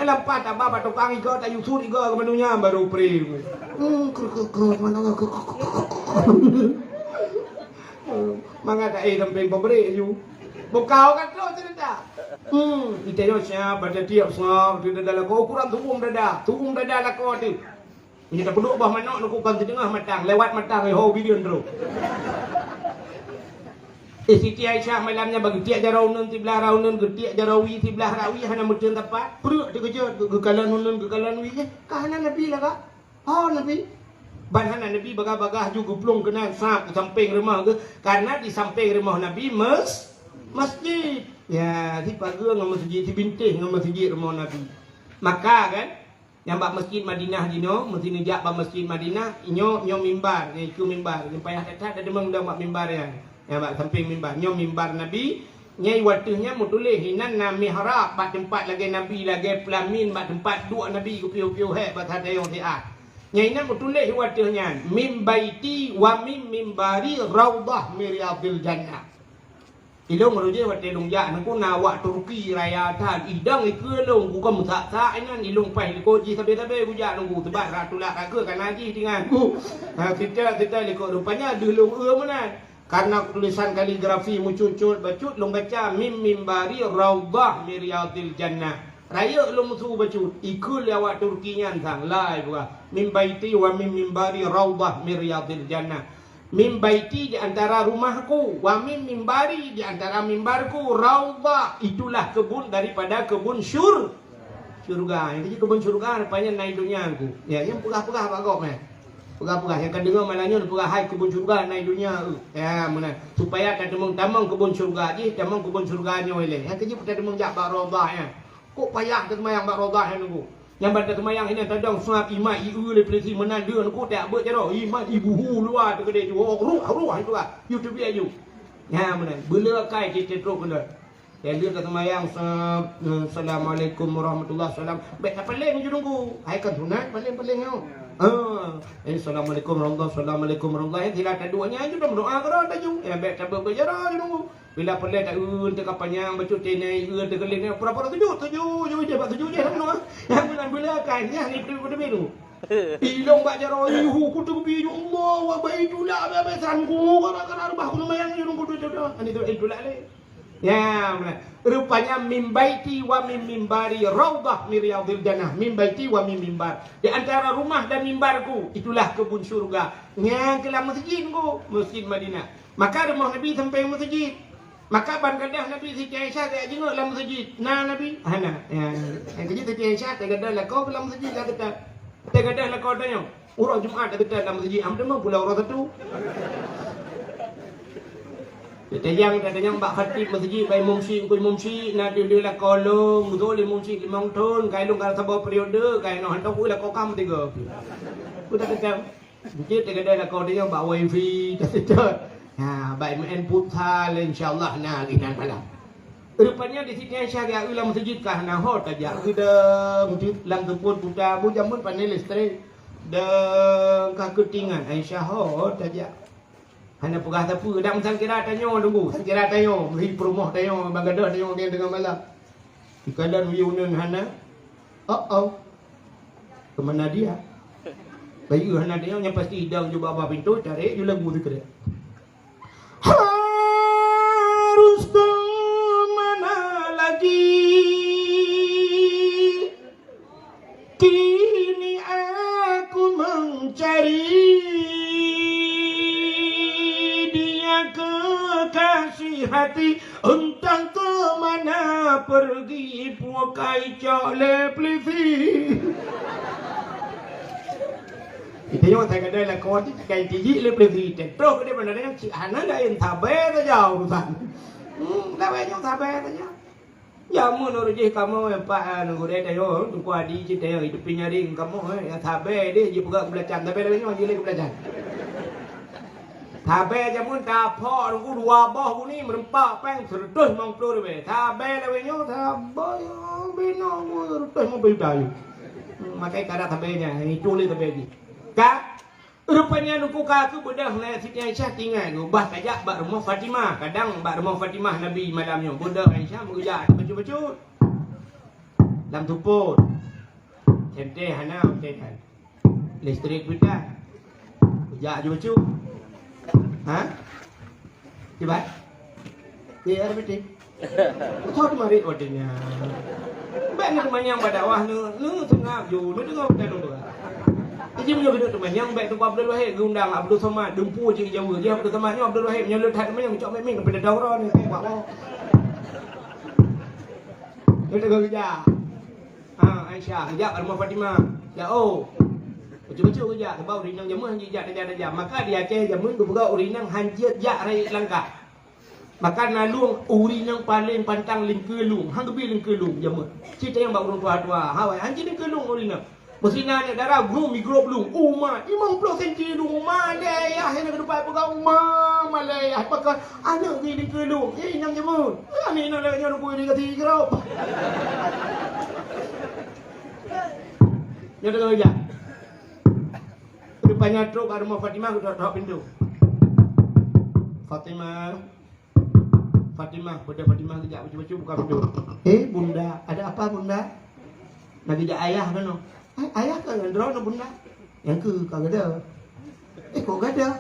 Lampat tak apa tukang igo, tak yusur igo kemenunya baru pri. Mangga tak sampai pemberi you. Bukau kan tu cerita. Kita yo siapa pada tiap sahab di dalam kau ukuran tukum dada lah kau tu. Ini tak perlu bah manok nukukan di tengah matang, lewat matang ho video terus. Siti Aisyah malamnya bagi tiak jarau nun tiblah raunun tiak jarawi tiblah rawi hana mutun tepat. Perut dikejut gekalan nun gekalan wi kahana Nabi lah kak. Oh Nabi. Ban hana Nabi bagah-bagah juga plong kena sap samping rumah ke karena di samping rumah Nabi masjid. Ya, di pagar dengan masjid, di bintih dengan masjid rumah Nabi. Maka kan, yang bak masjid Madinah dino, mesti nejak bak masjid Madinah, nyo mimbar, itu mimbar. Yang payah tak ada demang dah bak mimbar yang bak samping mimbar, nyo mimbar Nabi. Nyai watuhnya mutulih hinan na mihrab, bak tempat lagi Nabi lagi pelamin, bak tempat dua Nabi kupiu-piu he bak ada yang siat. Nyai nan mutulih watuhnya, mim baiti wa mim mimbari raudah miriyadil jannah. Ilong merujuk waktu ilong jak nak nawak Turki raya tan idang ikut ilong bukan musak inan ilong pai likoji sabe-sabe bujak nunggu tebat ratulak raga kan haji dengan ku. Kita likut rupanya delong menan. Karena tulisan kaligrafi mucucut bacut long baca mim mimbari raudah miriyadil jannah. Raya long musuh bacut ikut lewat Turki nyan sang lai buka. Mim baiti wa mim mimbari raudah miriyadil jannah. Mim baiti di antara rumahku, wa mim mimbari di antara mimbarku, raudhah itulah kebun daripada kebun syurga. Yang kecil kebun syurga rupanya naik dunia aku. Ya, yang pegah-pegah Pak Gop pegah-pegah yang kan dengar malahnya pegah hai kebun syurga naik dunia. Ya, mana supaya tak temung kebun syurga je, temung kebun syurganya oleh. Yang kecil kita temung jak bak raudhah ya. Kok payah kita mayang bak raudhah nunggu. Yang pada kemayang ini tadang suap imat iu le pelisi menan dia aku tak ber jaro imat ibu hu luar tu kedai tu ruh itu ah YouTube dia you ya menan bela kai kita terus kena dan dia kata kemayang assalamualaikum warahmatullahi wabarakatuh baik tak paling je nunggu hai kan sunat paling kau assalamualaikum warahmatullahi tidak ada duanya je dah berdoa kau dah ju ya baik tak ber jaro je nunggu bila pelai tak te kapanyang bacut tenai te kelin pura-pura tujuh je bak tujuh je semua yang bulan kan yang ni pada melu ilong bak jaro yuhu kutu bi Allah wa baitullah ba sanku kana bah kun mayang ju nunggu tu ani tu itulah le ya rupanya mim baiti wa mim mimbari raudhah miriyadil jannah mim baiti wa mim mimbar di antara rumah dan mimbarku itulah kebun syurga yang kelam masjidku masjid Madinah maka rumah Nabi sampai masjid. Maka ban gadah Nabi Siti Aisyah tak jenguk dalam masjid. Nah Nabi, ana. Yang kerja Siti Aisyah tak gadah lah kau dalam masjid tak kata. Tak gadah lah kau tanya. Urang Jumaat tak kata dalam masjid. Am demang pula urang satu. Kita yang bak khatib masjid bai mumsi na dia lah kolong betul mumsi 5 tahun kai long kalau sabar periode kai no hantar lah kau kam 3. Ku tak kata. Masjid tak gadah lah kau dia bak wifi tak kata. Ha, baik main putar insya-Allah nah linan malam. Rupanya di sini Aisyah dia ulang masjid kah nah hot aja. Udah masjid lang tempun putar bu jamun panel listrik. Dan kah ketingan Aisyah hot aja. Hana pegah tapu dak sang kira tanyo tunggu. Kira tanyo beri perumah tanyo bagadah tanyo dia dengan malam. Di keadaan reunion hana. Kemana dia? Bayu hana dia yang pasti hidang juga bawah pintu cari dia lagu tu kira. kekasih hati, entah ke mana pergi puakai cole plisi. Kita yang saya kata lah kau tu kain tinggi le plisi. Terus dia mana dia cik anak dah yang tabe tu jauh urusan. Dah yang tabe tu jauh. Ya mun orje kamu pak anu gure tayo tu ku adi cik tayo hidup pinyaring kamu ya tabe dia je pegang belacan tabe dia nyo je le belacan. Tabe je mun ta pho ku dua boh ku ni merempak peng terus mong plu be. Tabe le nyo tabe bino mu terus mong be tayo. Makai kada tabe nya itu le tabe ni. Ka rupanya nuku kaku bedah na Siti Aisyah tinggal tu bah tajak bak rumah Fatimah, kadang bak rumah Fatimah Nabi malamnya budak Aisyah mengejar baju-baju dalam tuput cente hana tekan listrik kita kerja baju ha tiba dia betul kau mari ordernya banyak manyang badawah nu tengah ju nu tengah dalam tu. Jadi punya benda tu yang baik tu Abdul Wahid undang Abdul Somad dempu je Jawa dia Abdul Somad ni Abdul Wahid menyalur hat memang cok memang kepada daurah ni buat apa. Kita kerja. Aisyah kerja rumah Fatimah. Ya betul-betul kerja sebab urinang jamu hanji jak jam. Maka di Aceh jamu tu buka urinang hanji jak rai langkah. Maka nalung urinang paling pantang lingkelung, hang gebi lingkelung jamu. Cerita yang bak urang tua-tua. Hawai hanji lingkelung urinang. Mesinnya darah belum mikro belum umat 50 cm rumah Malaya yang kedepan pegang rumah Malaya pakai anak ni kelung nyam jemur ni nak lagi nak boleh kati kerap yang dengar aja depannya truk kat rumah Fatimah aku tak pintu Fatimah pada Fatimah kejap baca-baca buka pintu bunda ada apa bunda nak kejap ayah kan no ayah kan ngendro na bunda yang ke kagada kok gada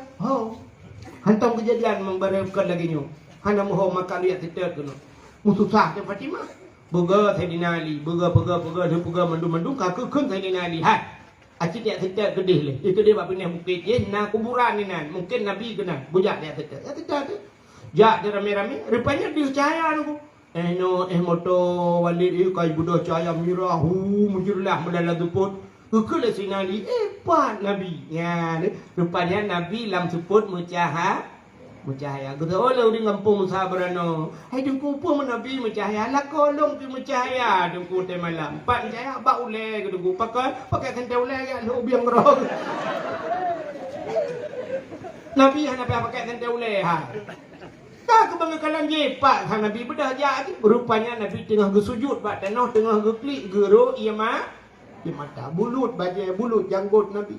hantam kejadian membarengkan lagi nyo hana moho makan lihat tetet kono mususah ke Fatimah boga Saidina Ali boga mendung kakeun Saidina Ali acik dia tetet gedeh le itu dia bab pindah bukit je na kuburan ni nan mungkin nabi kena bujak dia tetet jak dia rame-rame rupanya dicahaya aku moto walid kai budak cahaya mirah mujurlah melala tuput kekele sinali pak nabi ya rupanya nabi lam tuput mucahaya gitu lo di ngampung sabarano hai dengku pun nabi mucahaya la kolong tu mucahaya dengku te malam pak cahaya ba ule gitu pakai kente ule ya lo biang rong nabi hana pakai kente ule kebanggakan je pak Nabi bedah je rupanya Nabi tengah gesujud pak tanah tengah geklik gero ia mata bulut baje bulut janggut Nabi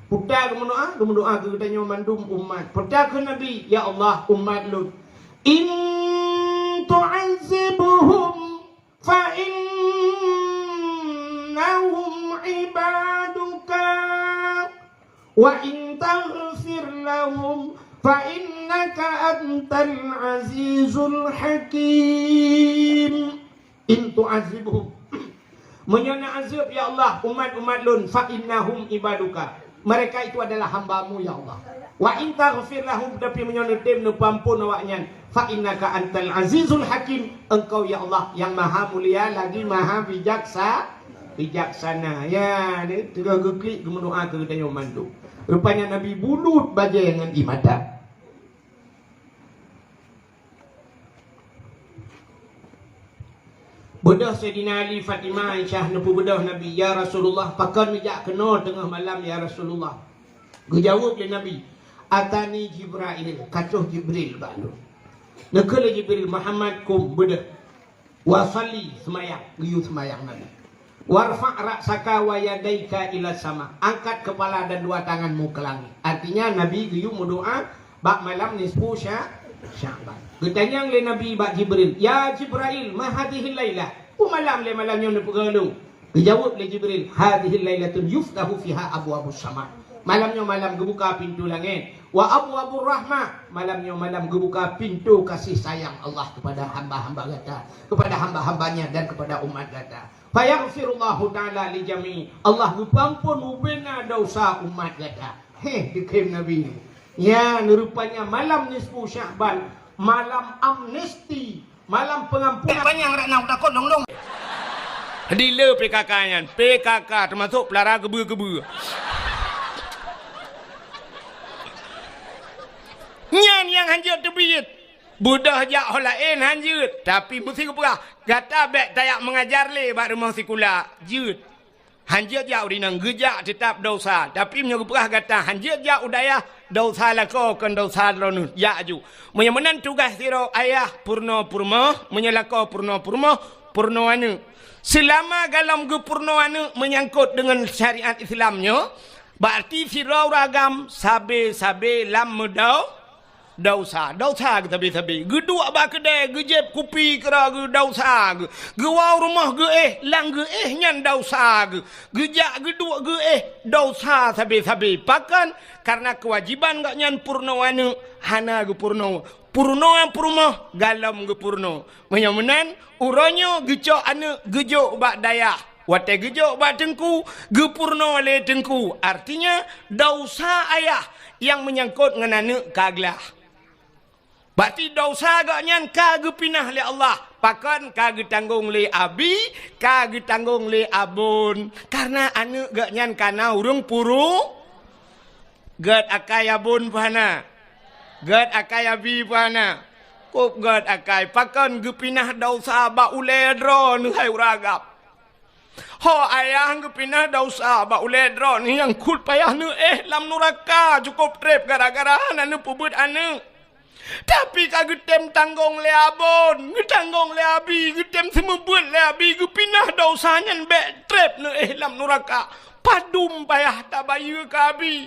putar kemendoa ke tanya mandum umat putar ke Nabi ya Allah umat lut in tu'azibuhum fa innahum ibaduka wa in taghfir lahum فإنك أنت العزيز الحكيم إن تعذبهم menyana azab ya Allah umat-umat lun fa innahum ibaduka mereka itu adalah hambamu ya Allah wa in taghfir lahum tapi menyana tim nu pampun awaknya fa innaka antal azizul hakim engkau ya Allah yang maha mulia lagi maha bijaksana ya dia tengah geklik berdoa ke tanya mandu rupanya Nabi bulut baja dengan ibadah. Bedah Sayyidina Ali Fatimah Aisyah nepu bedah Nabi ya Rasulullah pakan mijak kena tengah malam ya Rasulullah. Gejawab dia Nabi atani Jibril katuh Jibril balu. Nakala Jibril Muhammad kum bedah wa salli semayang giyu semayang Nabi. Warfa' ra'saka wa yadaika ila sama. Angkat kepala dan dua tanganmu ke langit. Artinya Nabi giyu berdoa bak malam nisfu Sya'ban. Ketanya le Nabi bak Jibril, "Ya Jibril, ma hadhihi lailah?" Malam le malamnya ne pegalung. Dijawab le Jibril, "Hadhihi lailatun yuftahu fiha abwabus sama." Malamnya malam gebuka pintu langit. Wa abwabur rahmah. Malamnya malam gebuka pintu kasih sayang Allah kepada hamba-hamba gata, kepada hamba-hambanya dan kepada umat gata. Fayaghfirullahu ta'ala li jami'. Allah ngampun ubena dosa umat gata. Dikim Nabi. Ya, rupanya malam nisfu Sya'ban, malam amnesti, malam pengampunan. Panjang rak nak takut dong. Dila PKK nyan, PKK termasuk pelara gebu-gebu. Nyan yang hanjut terbiyut. Budak jak holain hanjut, tapi mesti keperah. Gata bek tayak mengajar le bak rumah sekolah. Jut. Hanjut jak udinang gejak tetap dosa, tapi menyo keperah gata hanjut jak udaya dosa lako kan dosa lonu ya ju. Menyemenan tugas siro ayah purno purmo, menyelako purno purmo, purno anu. Selama dalam gepurno anu menyangkut dengan syariat Islamnya, berarti siro ragam sabe-sabe lam medau dosa ke tabi-tabi. Gedua bak kedai, gejep kupi kera ge dosa ge. Gewau rumah ge lang ge nyan dosa ge. Gejak gedua ge dosa tabi-tabi. Pakan karena kewajiban gak nyan purno anu hana ge purno. Purno yang purmo galam ge purno. Menyamenan uronyo gecok anu gejok bak daya. Wate gejok bak tengku, ge purno le tengku. Artinya dosa ayah yang menyangkut dengan anu kaglah. Berarti dosa agaknya kagak pinah le Allah. Pakan kagak tanggung le abi, kagak tanggung le abun. Karena anu agaknya kana urung puru. Gad akai abun pahana. Gad akai abi pahana. Kop gad akai. Pakan gepinah dosa ba ule dron hai uragap. Ho ayah gepinah dosa ba ule dron yang kul payah nu lam nuraka cukup trip gara-gara anu pubut anu. Tapi kagetem tanggung le abon, tanggung le abi, getem semebut le abi, gepinah dosanya be trap ne lam neraka. Padum payah tabayu ka abi.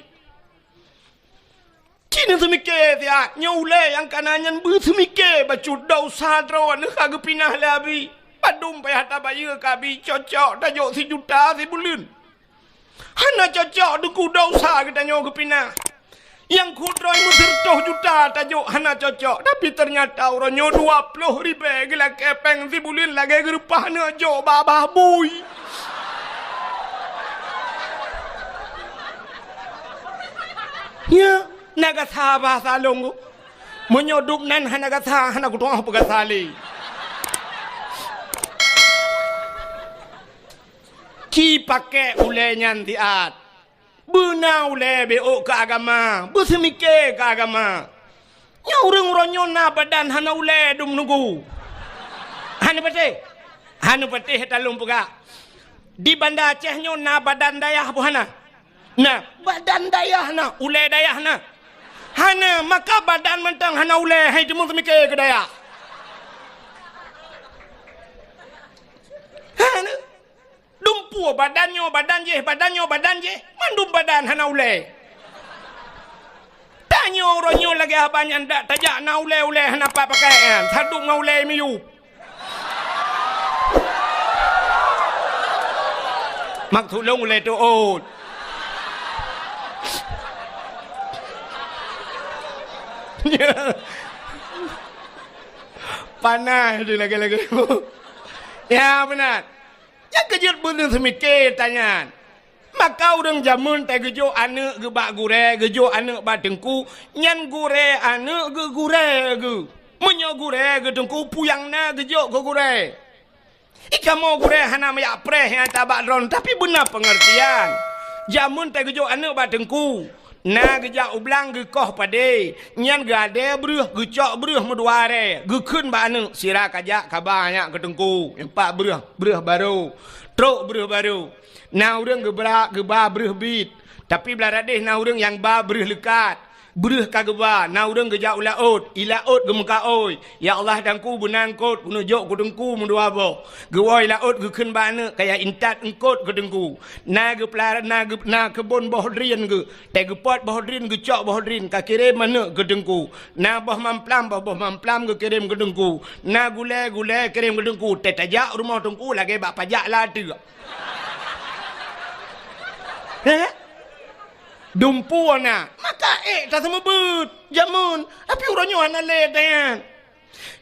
Kini semike dia, nyaule yang kanannya bu semike bacu dosa drawan ne kagepinah le abi. Padum payah tabayu ka abi, cocok tajuk 1 juta 1 bulan. Hana cocok duku dosa kita nyaw gepinah. Yang kudroi mudirtoh juta tajuk hana cocok. Tapi ternyata orangnya 20 ribu gila kepeng si bulin lagi gerupah na jo babah bui. Ya, naga sabah salong menyoduk nan hana gasa hana kutuang pegasali. Ki pakai ulenyan tiat. Benau le beo ke agama, bersemike ke agama. Nya urang-urangnya na badan hana ule dum nunggu. Hanu pate talung puga. Di Banda Aceh nyo na badan dayah buhana. Nah, badan dayah na, ule dayah na. Hana maka badan mentang hana ule hai demu semike ke dayah. Hana dumpu badannya badan je mandum badan hana ule. Tanya orangnya lagi abanya ndak tajak na ule hana apa pakaian sadung ule miu. Mak tulung ule tu ot. Panas dia lagi. Ya benar. Yang kejut bener semike tanya. Maka orang jamun tak gejo ane ge bak gure, gejo ane bak tengku, nyan gure ane ge gure ge. Menyo gure ge tengku puyang na gejo ge gure. Ika mau gure hana mayak preh yang tabak dron, tapi benar pengertian. Jamun tak gejo ane bak tengku. Na gejak ublang ge koh pade, nyan gade beruh gecok beruh meduare, ge kun ba ane sira kajak kabanya ke tengku. Empat beruh baru. Truk beruh baru. Na urang geba beruh bit. Tapi beladeh na urang yang ba beruh lekat. Beruh kageba, na urang gejak ulaut, ilaut gemeka oi. Ya Allah dangku benangkut kunujok ku dengku mendua bo. Gewoi laut ge kun ba ane kaya intat engkut ke dengku. Na ge pelara na kebun bohdrin ge. Te ge pot bohdrin ge cok bohdrin ka kirim ane ke dengku. Na boh mamplam ge kirim ke dengku. Na gule kirim ke dengku. Te tajak rumah dengku lagi bak pajak lah tu. Dumpu na maka tak semebut jamun tapi orangnya ana le tayan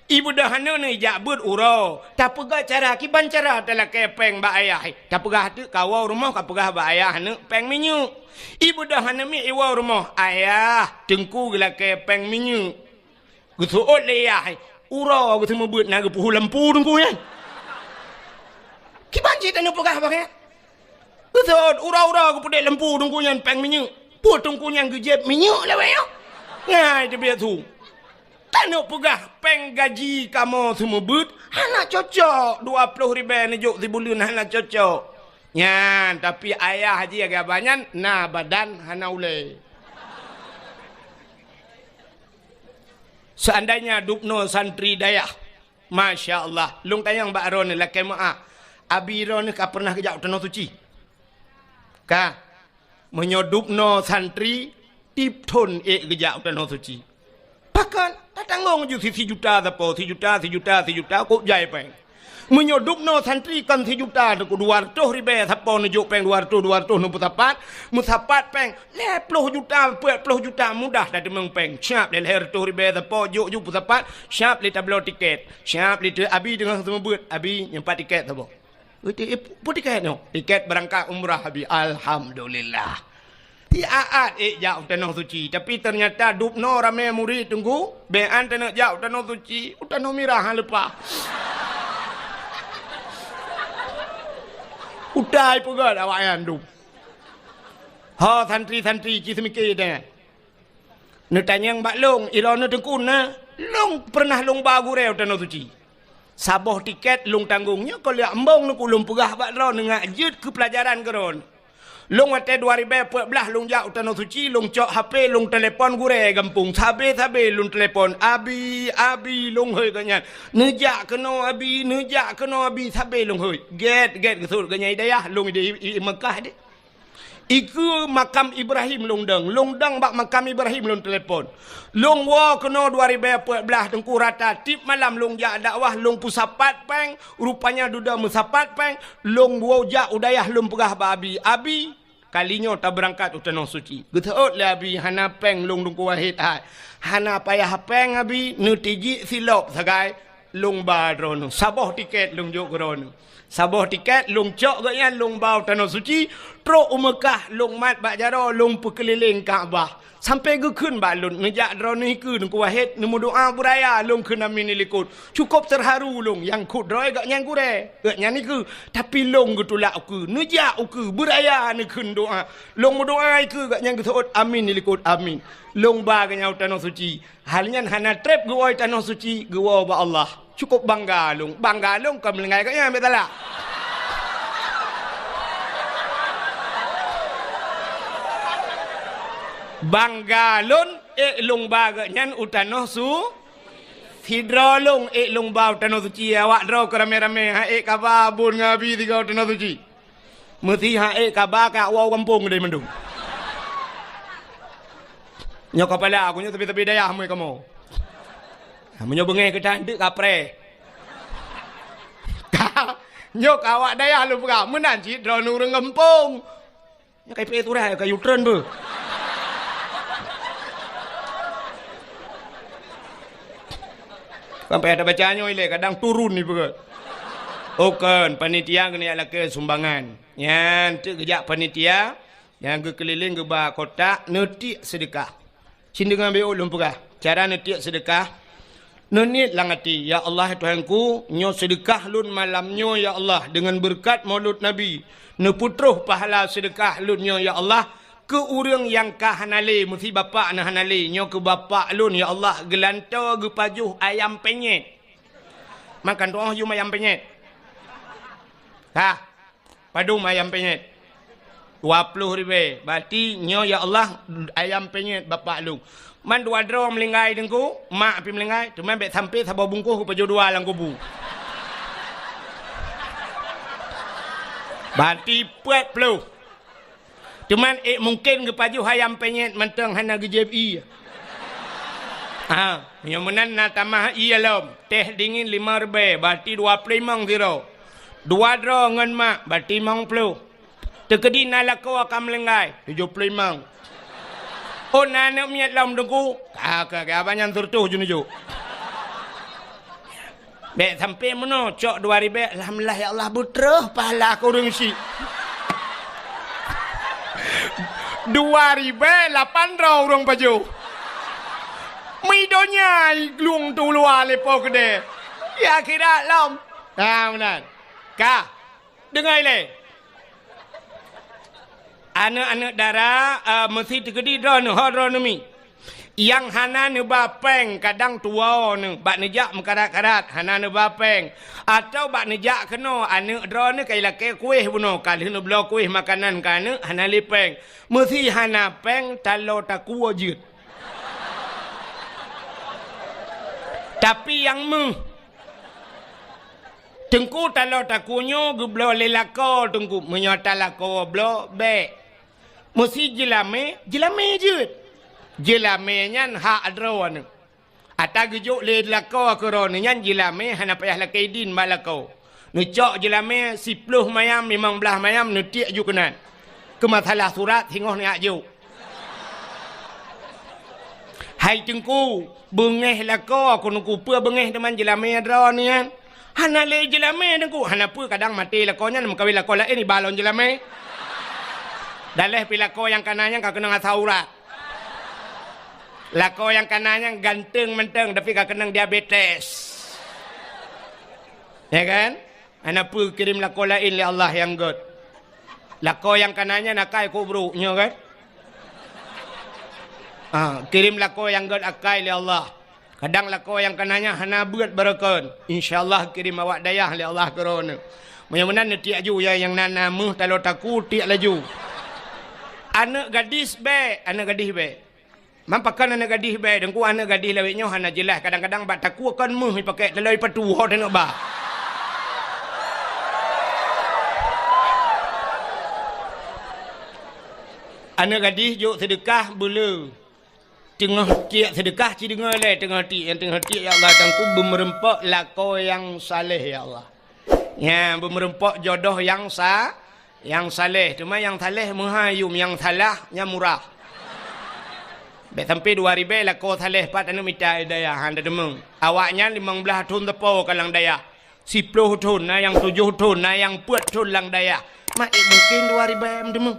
Ibu dah hana ni jabut uro. Tak pegah cara kiban cara telah kepeng ba ayah. Tak pegah tu kawau rumah ka pegah ba ayah hana peng minyu. Ibu dah hana mi iwa rumah. Ayah tengku gela kepeng minyu. Gutuot le ayah. Uro gutu mebut na gupu lampu tengku ya. Kiban cita nu pegah ba ke? Gutuot uro gupu dek lampu tengku yan peng minyu. Pu tengku yang gejep minyu la we yo. Ngai dia biar tu. Tak nak pegah peng gaji kamu semua but. Hana cocok 20 ribu ni juk di bulan hana cocok. Nyan tapi ayah haji agak banyak na badan hana ule. Seandainya dupno santri dayah. Masya Allah. Lung tayang Mbak Ron ni lakai ma'a. Abi Ron ni ka pernah kejap tanah suci. Ka menyodupno santri tip ton kejap tanah suci. Pakan tak tanggung je 1 juta tapo 1 juta kok jai peng. Menyodupno santri kan 1 juta ku 200 ribu tapo nujuk peng 200 nu putapat musapat peng 50 juta 40 juta mudah dah demeng peng. Siap le 100 ribu tapo juk putapat siap le tablo tiket. Siap le abi dengan semua buat abi nyempat tiket tapo. Tiket no. Tiket berangkat umrah abi alhamdulillah. Tiaat jauh tanah suci. Tapi ternyata dupno ramai murid tunggu. Bean tanah jauh tanah suci. Tanah mirah lepas. Udai pegak awak yang dup. Ha santri-santri kismikir dah. Netanya yang bak long. Ilana tengkun na. Long pernah long bagu reu tanah suci. Saboh tiket long tanggungnya. Kalau ambong nak ulung pegah bak ron. Ngajut ke pelajaran keron. Long ate 2014 long jauh tanah suci long cok HP long telefon gure gampung sabe long telefon abi long hoi kanyan nejak kena abi sabe long hoi get kesut kanyai dayah long di Mekah de iku makam Ibrahim long dang bak makam Ibrahim long telefon long wa kena 2014 tengku rata tip malam long jak dakwah long pusapat peng rupanya duda musapat peng long wa jak udayah long pegah babi abi kalinya tak berangkat tanah suci getot le abi hana peng long dungku wahid hai hana payah peng abi nu tiji silop sagai long ba rono saboh tiket long jok rono saboh tiket long cok ganya long bau tanah suci tro Mekah long mat bak jaro long perkeliling Kaabah sampai ge keun balun ngejak rono iku dungku wahid nemu doa buraya long keun amin likut cukup terharu long yang kut roy gak nyang gure gak nyani ku tapi long getulak ku nejak ku buraya ni keun doa long doa iku gak nyang getot amin likut amin long ba ganya tanah suci halnya hana trip ge oi tanah suci ge wa ba Allah cukup bangga long ka melengai gak nyang betala Banggalon long baga nyan utanoh su hidrolong long bau tanoh suci awak dro ke rame-rame ha kababun ngabi tiga tanoh suci mesti ha kabaka wow kampung dari mendung nyok kepala aku nyok tepi-tepi dayah mu kamu menyo bengai ke cantik kapre nyok awak dayah lu pegak menan ci dro nurung kampung nyok kai pe turah kayu tren be sampai ada bacanya ile kadang turun ni begat. Okan panitia kena ala ke sumbangan. Yan tu kejak panitia yang ke keliling ke bah kotak netik sedekah. Sindengan be ulun pegah. Cara netik sedekah. Nenit langati ya Allah Tuhanku nyo sedekah lun malamnyo ya Allah dengan berkat Maulud Nabi. Ne putruh pahala sedekah lunyo ya Allah. Ke urang yang ka hanale mesti bapak na hanale nyo ke bapak lun ya Allah gelanta ge pajuh ayam penyet makan doa you ayam penyet ha padum ayam penyet 20 ribu berarti nyo ya Allah ayam penyet bapak lu man dua dro melingai dengku mak pi melingai cuma bet sampai sabo bungkus ku pajuh dua lang kubu berarti 40 cuman mungkin ke paju hayam penyet mentang hana GJBI. Yang menan na tamah iya lom. Teh dingin 5 ribu, berarti 25 zero. 2 dro ngan mak, berarti 50. Tekedi na lako akan melengai, 75. Oh nana miat lom dengku. Banyak tertuh junu. Bek sampai mana cok 2,000. Alhamdulillah ya Allah butrah pahala aku urang si. 2,800 urang baju. Midonya glung tu luar lepo kede. Ya kira lam. Benar. Ka. Dengar le. Anak-anak darah mesti tegedi drone horonomi. Yang hana ne bapeng kadang tua ne bak nejak mekarat-karat hana ne bapeng atau bak nejak kena anak drone kai lake kuih buno kali ne belo kuih makanan kana hana lipeng mesti hana peng talo taku wajud. Tapi yang tengku talo takunyo geblo lelako tengku menyota lako blo be mesti jelame jud. Jelame nyan hak adron. Ata gejuk le lako akron nyan jelame hana payah lakai din malako. Nu cok jelame 10 mayam 15 mayam nu tiak ju kenan. Ke masalah surat hingoh ni aju. Hai tengku bengeh lako aku nuku pe bengeh teman jelame adron ni kan. Hana le jelame tengku hana pe kadang mati lako nyan mengkawin lako lain ni balon jelame. Daleh pilako yang kanannya kau kena ngasurat. Lako yang kanannya ganteng menteng tapi kau kena diabetes. Ya kan? Anak pun kirim lako lain le Allah yang god. Lako yang kanannya nakai kubruknya kan? Kirim lako yang god akai le Allah. Kadang lako yang kanannya hana buat berekon. InsyaAllah kirim awak dayah le Allah kerana. Mudah-mudahan tiak ju yang nana muh talo taku tiak laju. Anak gadis be, anak gadis be. Mampakan anak gadis be, dengku anak gadis lewetnya hana jelas. Kadang-kadang bak taku akan muh pakai telai patu ho tengok ba. Anak gadis juk sedekah bulu. Tengah tiak sedekah ci dengar le tengah tiak ya Allah tengku bermerempak lako yang saleh ya Allah. Ya bermerempak jodoh yang saleh. Cuma yang saleh muhayum, yang salah yang murah. Bek sampai 2,000 lah kau saleh pat anu minta daya handa demeng. Awaknya 15 tahun tepo kalang daya. 10 tahun na yang 7 tahun na yang 4 tahun lang daya. Mak mungkin 2,000 demeng.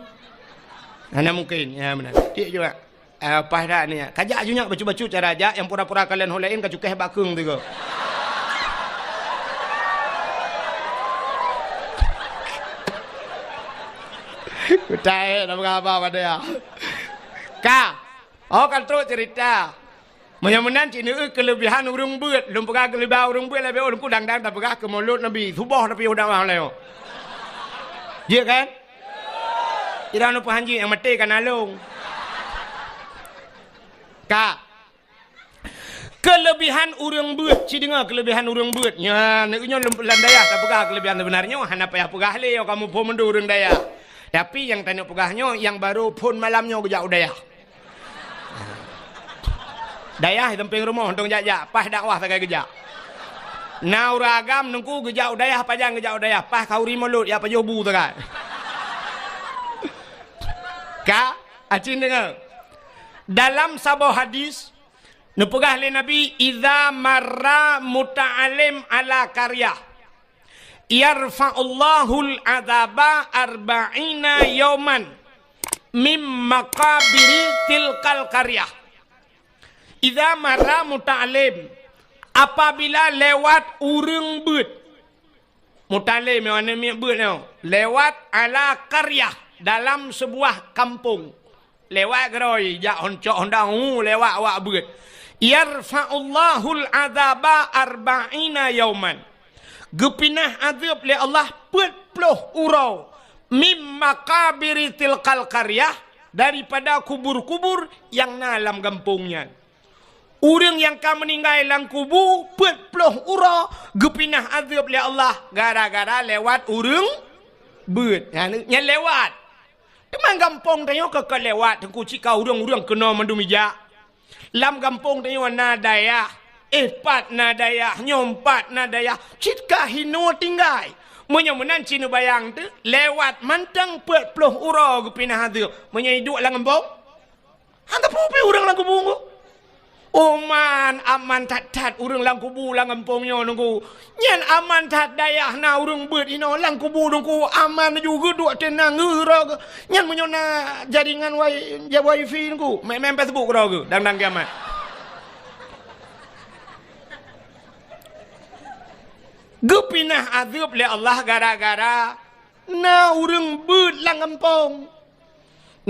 Hana mungkin ya benar. Dia juga apa dah ni. Kajak ajunya bacu-bacu cara aja yang pura-pura kalian holain kacukeh bakung tu. Kutai nak apa pada ya. Ka. Oh kan terus cerita. Mudah-mudahan cina kelebihan urang beut, lum pegah kelebihan urang beut lebih urang kudang-dang tak pegah ke mulut Nabi. Subah tapi udah mahal leo. Ya kan? Ira nu pahanji yang mati kan alung. Ka. Kelebihan urang beut, ci dengar kelebihan urang beut. Nya neknya landaya tak pegah kelebihan sebenarnya hana payah pegah leo kamu pun mendu urang daya. Tapi yang tanya pegahnya yang baru pun malamnya gejak udaya. Dayah temping rumah untuk jajak pas dakwah tak gejak. Nauragam nungku gejak udaya pajang gejak udaya pas kau rimulut ya pajobu tak kan. Ka acin dengar. Dalam sebuah hadis nepegah oleh Nabi idza marra muta'alim ala qaryah yarfa'ullahul adzaba 40 yauman mim maqabiri tilkal qaryah. Idza marra muta'alim apabila lewat urang beut. Muta'alim mana mi beut no? Lewat ala qaryah dalam sebuah kampung. Lewat geroi jak honcok hondang lewat awak beut. Yarfa'ullahul adzaba 40 yauman. Gepinah azab li Allah 40 urau mim maqabiri tilkal qaryah daripada kubur-kubur yang dalam kampungnya. Orang yang kau meninggal dalam kubur 40 urau gepinah azab li Allah gara-gara lewat urang beut. Nya lewat. Teman kampung tanya ke lewat tengku cika urang-urang kena mendumija. Lam kampung tanya nadaya. Pat nadaya, nyompat nadaya. Cika hino tinggal. Menyamunan cina bayang tu lewat mantang 40 urau gepinah azab. Menyai duk lang kampung. Hangga pupi urang lang kubur. Oman aman tat urang lang kubu lang kampungnya nunggu. Nyan aman tat dayah na urang beut ino lang kubu nunggu aman juga duk tenang ngeura. Nyan menyona jaringan wifi nunggu. Main Facebook ro ke dang kiamat. Gepinah azab le Allah gara-gara na urang beut lang kampung.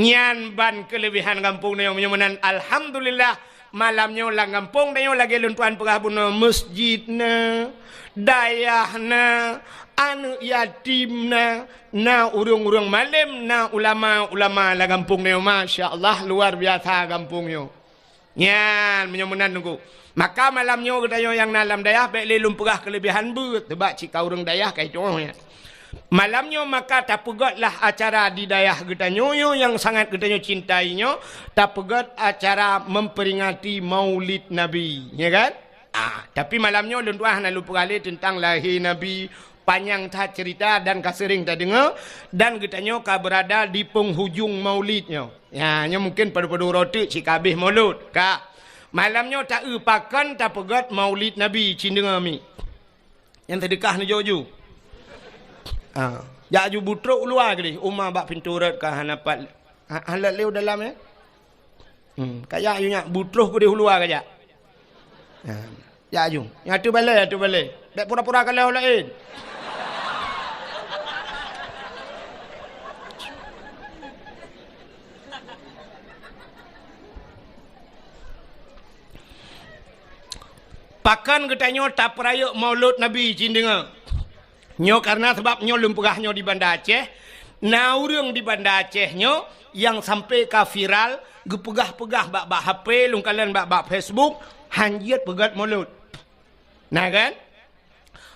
Nyan ban kelebihan kampung na yang menan alhamdulillah. Malamnya lang kampung dayo lagi luntuan pegabun masjid na dayah na anu yatim na urung-urung malam na ulama lang kampung dayo masya Allah luar biasa kampung yo. Nyan menyomunan nunggu. Maka malamnya dayo yang nalam dayah baik lelum pegah kelebihan but tebak cika urung dayah kayak contohnya. Malamnya maka tak pegatlah acara di dayah getanyo yang sangat getanyo cintainya, tak pegat acara memperingati Maulid Nabi, ya kan? Tapi malamnya luntuah nak lupa kali tentang lahir Nabi, panjang tak cerita dan kasering tak dengar, dan getanyo ka berada di penghujung Maulidnya. Ya, nya mungkin pada roti cik habis Maulud, ka. Malamnya tak upakan tak pegat Maulid Nabi cindengar mi. Yang terdekah ni jojo. Ya ju butruk luar ke umah bak pintu rat ka hanapat halat leu dalam ya. Kaya yu nyak butruk ke di luar ke ja. Ya ju. Ya tu balai. Bek pura-pura kalau lain. Pakan ketanyo tak perayuk Maulud Nabi cindengar. Nyo karena sebab nyo lumpurahnya di Banda Aceh, na urang di Banda Aceh nyo yang sampai ka viral, gepegah-pegah bak HP, lungkalan bak Facebook, hanjiat pegat Maulud. Nah kan?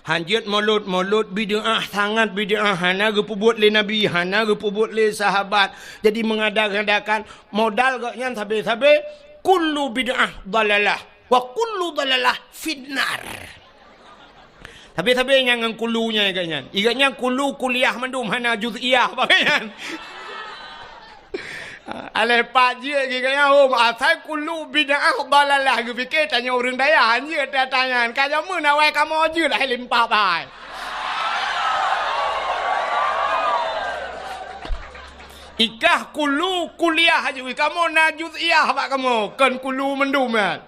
Hanjiat Maulud bid'ah sangat bid'ah, hana gepubuat le Nabi, hana gepubuat le sahabat. Jadi mengadakan modal gak nyan sabe-sabe kullu bid'ah dalalah wa kullu dalalah finnar. Tapi yang kulunya igaknya. Igaknya kulu kuliah mendum hana juz'iyah bagaian. Alai paji igaknya asal kulu bid'ah dalalah ge fikir tanya orang daya hanya tanya kaya mun awai kamu aja dah limpah bai. Ikah kulu kuliah aja kamu na juz'iyah bak kamu kan kulu mendum kan.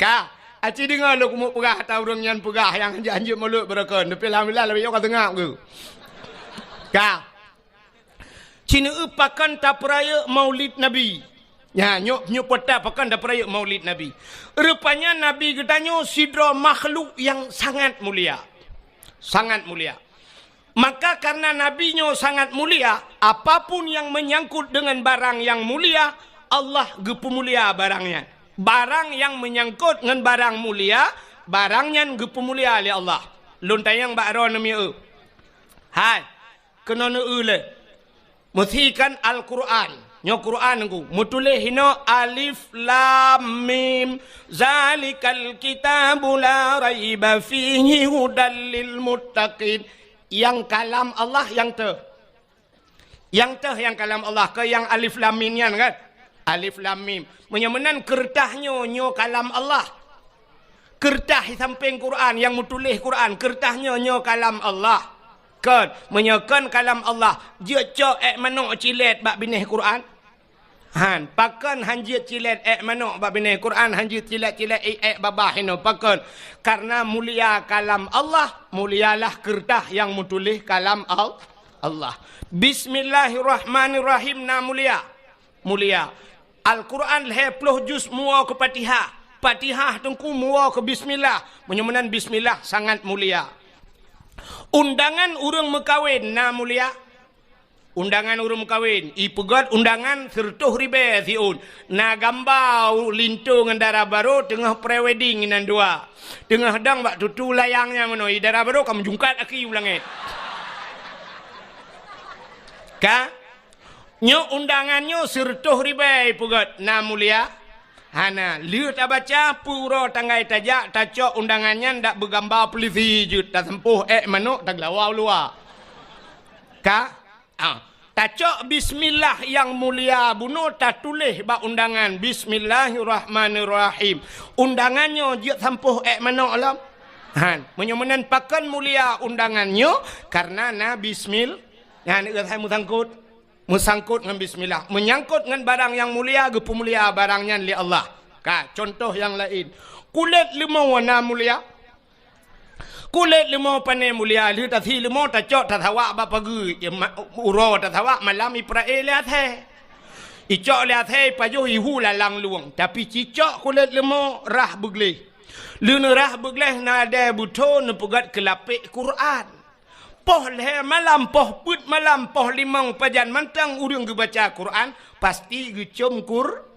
Ka Aci dengar lu kumuk pegah atau orang yang pegah yang janji mulut berakon. Tapi alhamdulillah lebih jauh tengah ke. Kah. Cina upakan tak peraya Maulid Nabi. Ya, nyok peta pakan tak peraya Maulid Nabi. Rupanya Nabi katanya sidra makhluk yang sangat mulia. Sangat mulia. Maka karena Nabi-nya sangat mulia, apapun yang menyangkut dengan barang yang mulia, Allah gepemulia barangnya. Barang yang menyangkut dengan barang mulia, barangnya gepemulia oleh Allah. Luntayang bakro nami Hai, kena le. Musikan Al-Quran. Nyo Quran ku mutulih hino alif lam mim zalikal kitabu la raiba fihi hudal lil muttaqin. Yang kalam Allah yang kalam Allah ke yang alif lam mim kan? Alif lam mim. Menyemenan kertahnya nyo kalam Allah. Kertah samping Quran yang mutulih Quran, kertahnya nyo kalam Allah. Kan menyekan kalam Allah. Dia cok manuk cilet bak binih Quran. Han pakan hanjit cilet manuk bak binih Quran, hanjit cilet babah hino pakan. Karena mulia kalam Allah, mulialah kertah yang mutulih kalam Allah. Bismillahirrahmanirrahim na mulia. Mulia. Al-Quran 10 juz mua ke Fatihah. Fatihah tengku mua ke bismillah. Menyemenan bismillah sangat mulia. Undangan urang mekawin na mulia. Undangan urang mekawin. Ipegat undangan 100,000 siun. Na gambau lintu ngendara baru tengah pre-wedding inan dua. Tengah dang bak tutu layangnya menoi. Dara baru kamu jungkat aki ulangit. Ka? Nyo undangannya 100,000 pegat na mulia. Hana lihat baca pura tanggai tajak tacok undangannya ndak bergambar polisi je tak sempuh manuk tak lawau luar. Ka? Tacok bismillah yang mulia bunuh tak tulis bak undangan bismillahirrahmanirrahim. Undangannya dia sampuh mana alam. Han, menyemenan pakan mulia undangannya karena na bismillah. Yang saya musangkut. Musangkut dengan bismillah. Menyangkut dengan barang yang mulia, gepu mulia barangnya li Allah. Contoh yang lain. Kulit limau warna mulia. Kulit limau panai mulia. Lihat tadi limau tak cok tak tawa apa pagi. Uro tak tawa malam Israel lihat he. Icok lihat he pajuh ihu lalang luang. Tapi cicok kulit limau rah begleh. Luna rah begleh na ada buto nepugat kelapik Quran. Poh leh malam, poh put malam, poh limang pajan mantang urang baca Quran. Pasti gecom Quran.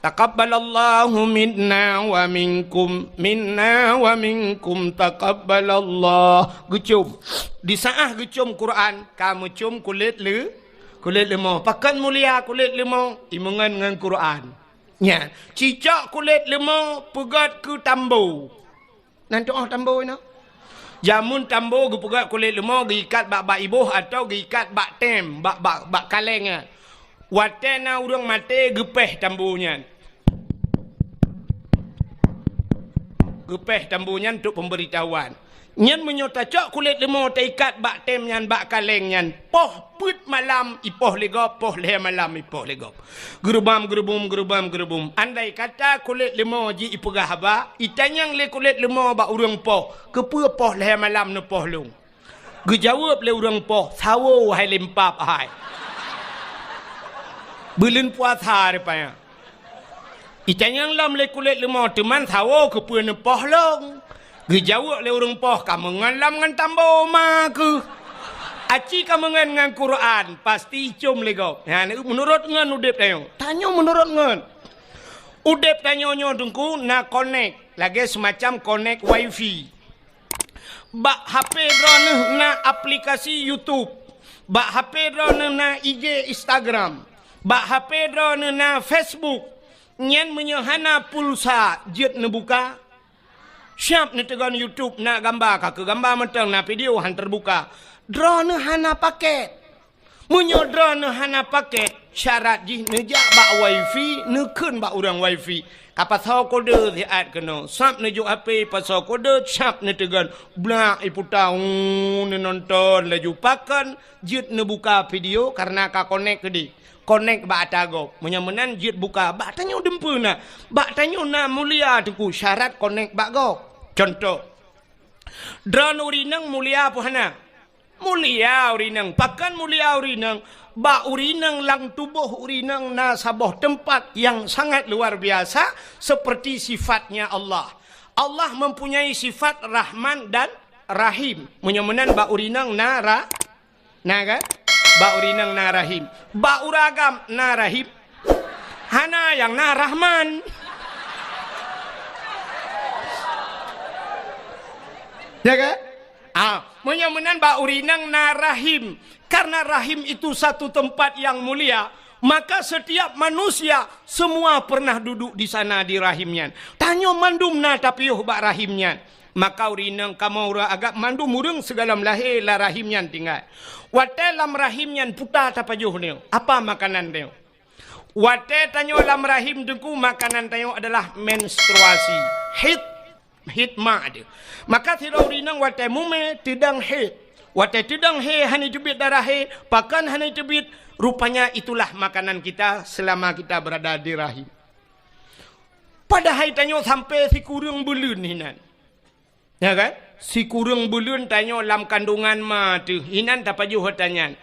Taqabbalallahu minna wa minkum taqabbalallah. Gecum. Di saat gecum Quran, kamu cum kulit lemau. Pakan mulia kulit lemau imungan dengan Quran. Ya, cicak kulit lemau pegat ke tambo. Nanti tambo ini. Jamun tambo gu pegat kulit lemau giikat bak ibuh atau giikat bak tem, bak kaleng. Watena urang mate gepeh tambonya. Gepeh tambunya untuk pemberitahuan. Nyan menyota cok kulit lemau taikat bak tem nyan bak kaleng nyan. Poh put malam ipoh legop, poh leh malam ipoh legop. Gerubam. Andai kata kulit lemau ji ipegah haba, itanyang le kulit lemau bak urang poh. Kepu poh leh malam ne poh lung. Gejawab le urang poh, sawo hai lempap hai. Belun puasa rupanya. Itanyang lam le kulit lemau teman sawo kepu ne poh long. Gejawab le urang poh kamu ngalam ngan tambo maku. Aci kamu ngan Quran pasti cum legop. Ha menurut ngan udep tayo. Tanyo menurut ngan. Udep tanyonyo dengku na connect. Lagi semacam connect wifi. Bak HP drone na aplikasi YouTube. Bak HP drone na IG Instagram. Bak HP drone na Facebook. Nyen menyehana pulsa jet ne buka. Siap ne tegan YouTube nak gambar ke gambar mentang na video han terbuka. Drone hana paket. Munyo drone hana paket. Syarat jih ne jak bak wifi ne keun bak urang wifi. Kapasal kode siat kena. Sap ne juk HP pasal kode sap ne tegan blak iputa ne nonton laju pakan jet ne buka video karena ka connect ke di. Connect bak atagop. Menyamenan jet buka. Bak tanya dempu na. Bak tanya na mulia tuku. Syarat connect bak gop. Contoh. Drone urinang mulia apa hana? Mulia urinang. Pakan mulia urinang. Bak urinang lang tubuh urinang na sabuh tempat yang sangat luar biasa. Seperti sifatnya Allah. Allah mempunyai sifat Rahman dan Rahim. Menyamenan bak urinang na kan? Ba urinang na rahim. Ba uragam na rahim. Hana yang na rahman. Ya kan? Menyamenan ba urinang na rahim. Karena rahim itu satu tempat yang mulia. Maka setiap manusia semua pernah duduk di sana di rahimnya. Tanyo mandum na tapi ba rahimnya. Maka urinang kamu agak mandum murung segala lahir lah rahimnya tinggal. Wate lam rahimnya puta tapajuh ni. Apa makanan dia? Wate tanyo lam rahim dengku makanan tayo adalah menstruasi. Hitma dia. Maka tira urinang wate mume tidang hit. Wate tidang he hani tebit darah he. Pakan hani tebit. Rupanya itulah makanan kita selama kita berada di rahim. Padahal tanyo sampai si kurung bulun hinan. Ya kan? Si kurung bulun tanyo lam kandungan ma tu. Hinan tapaju hotanyan.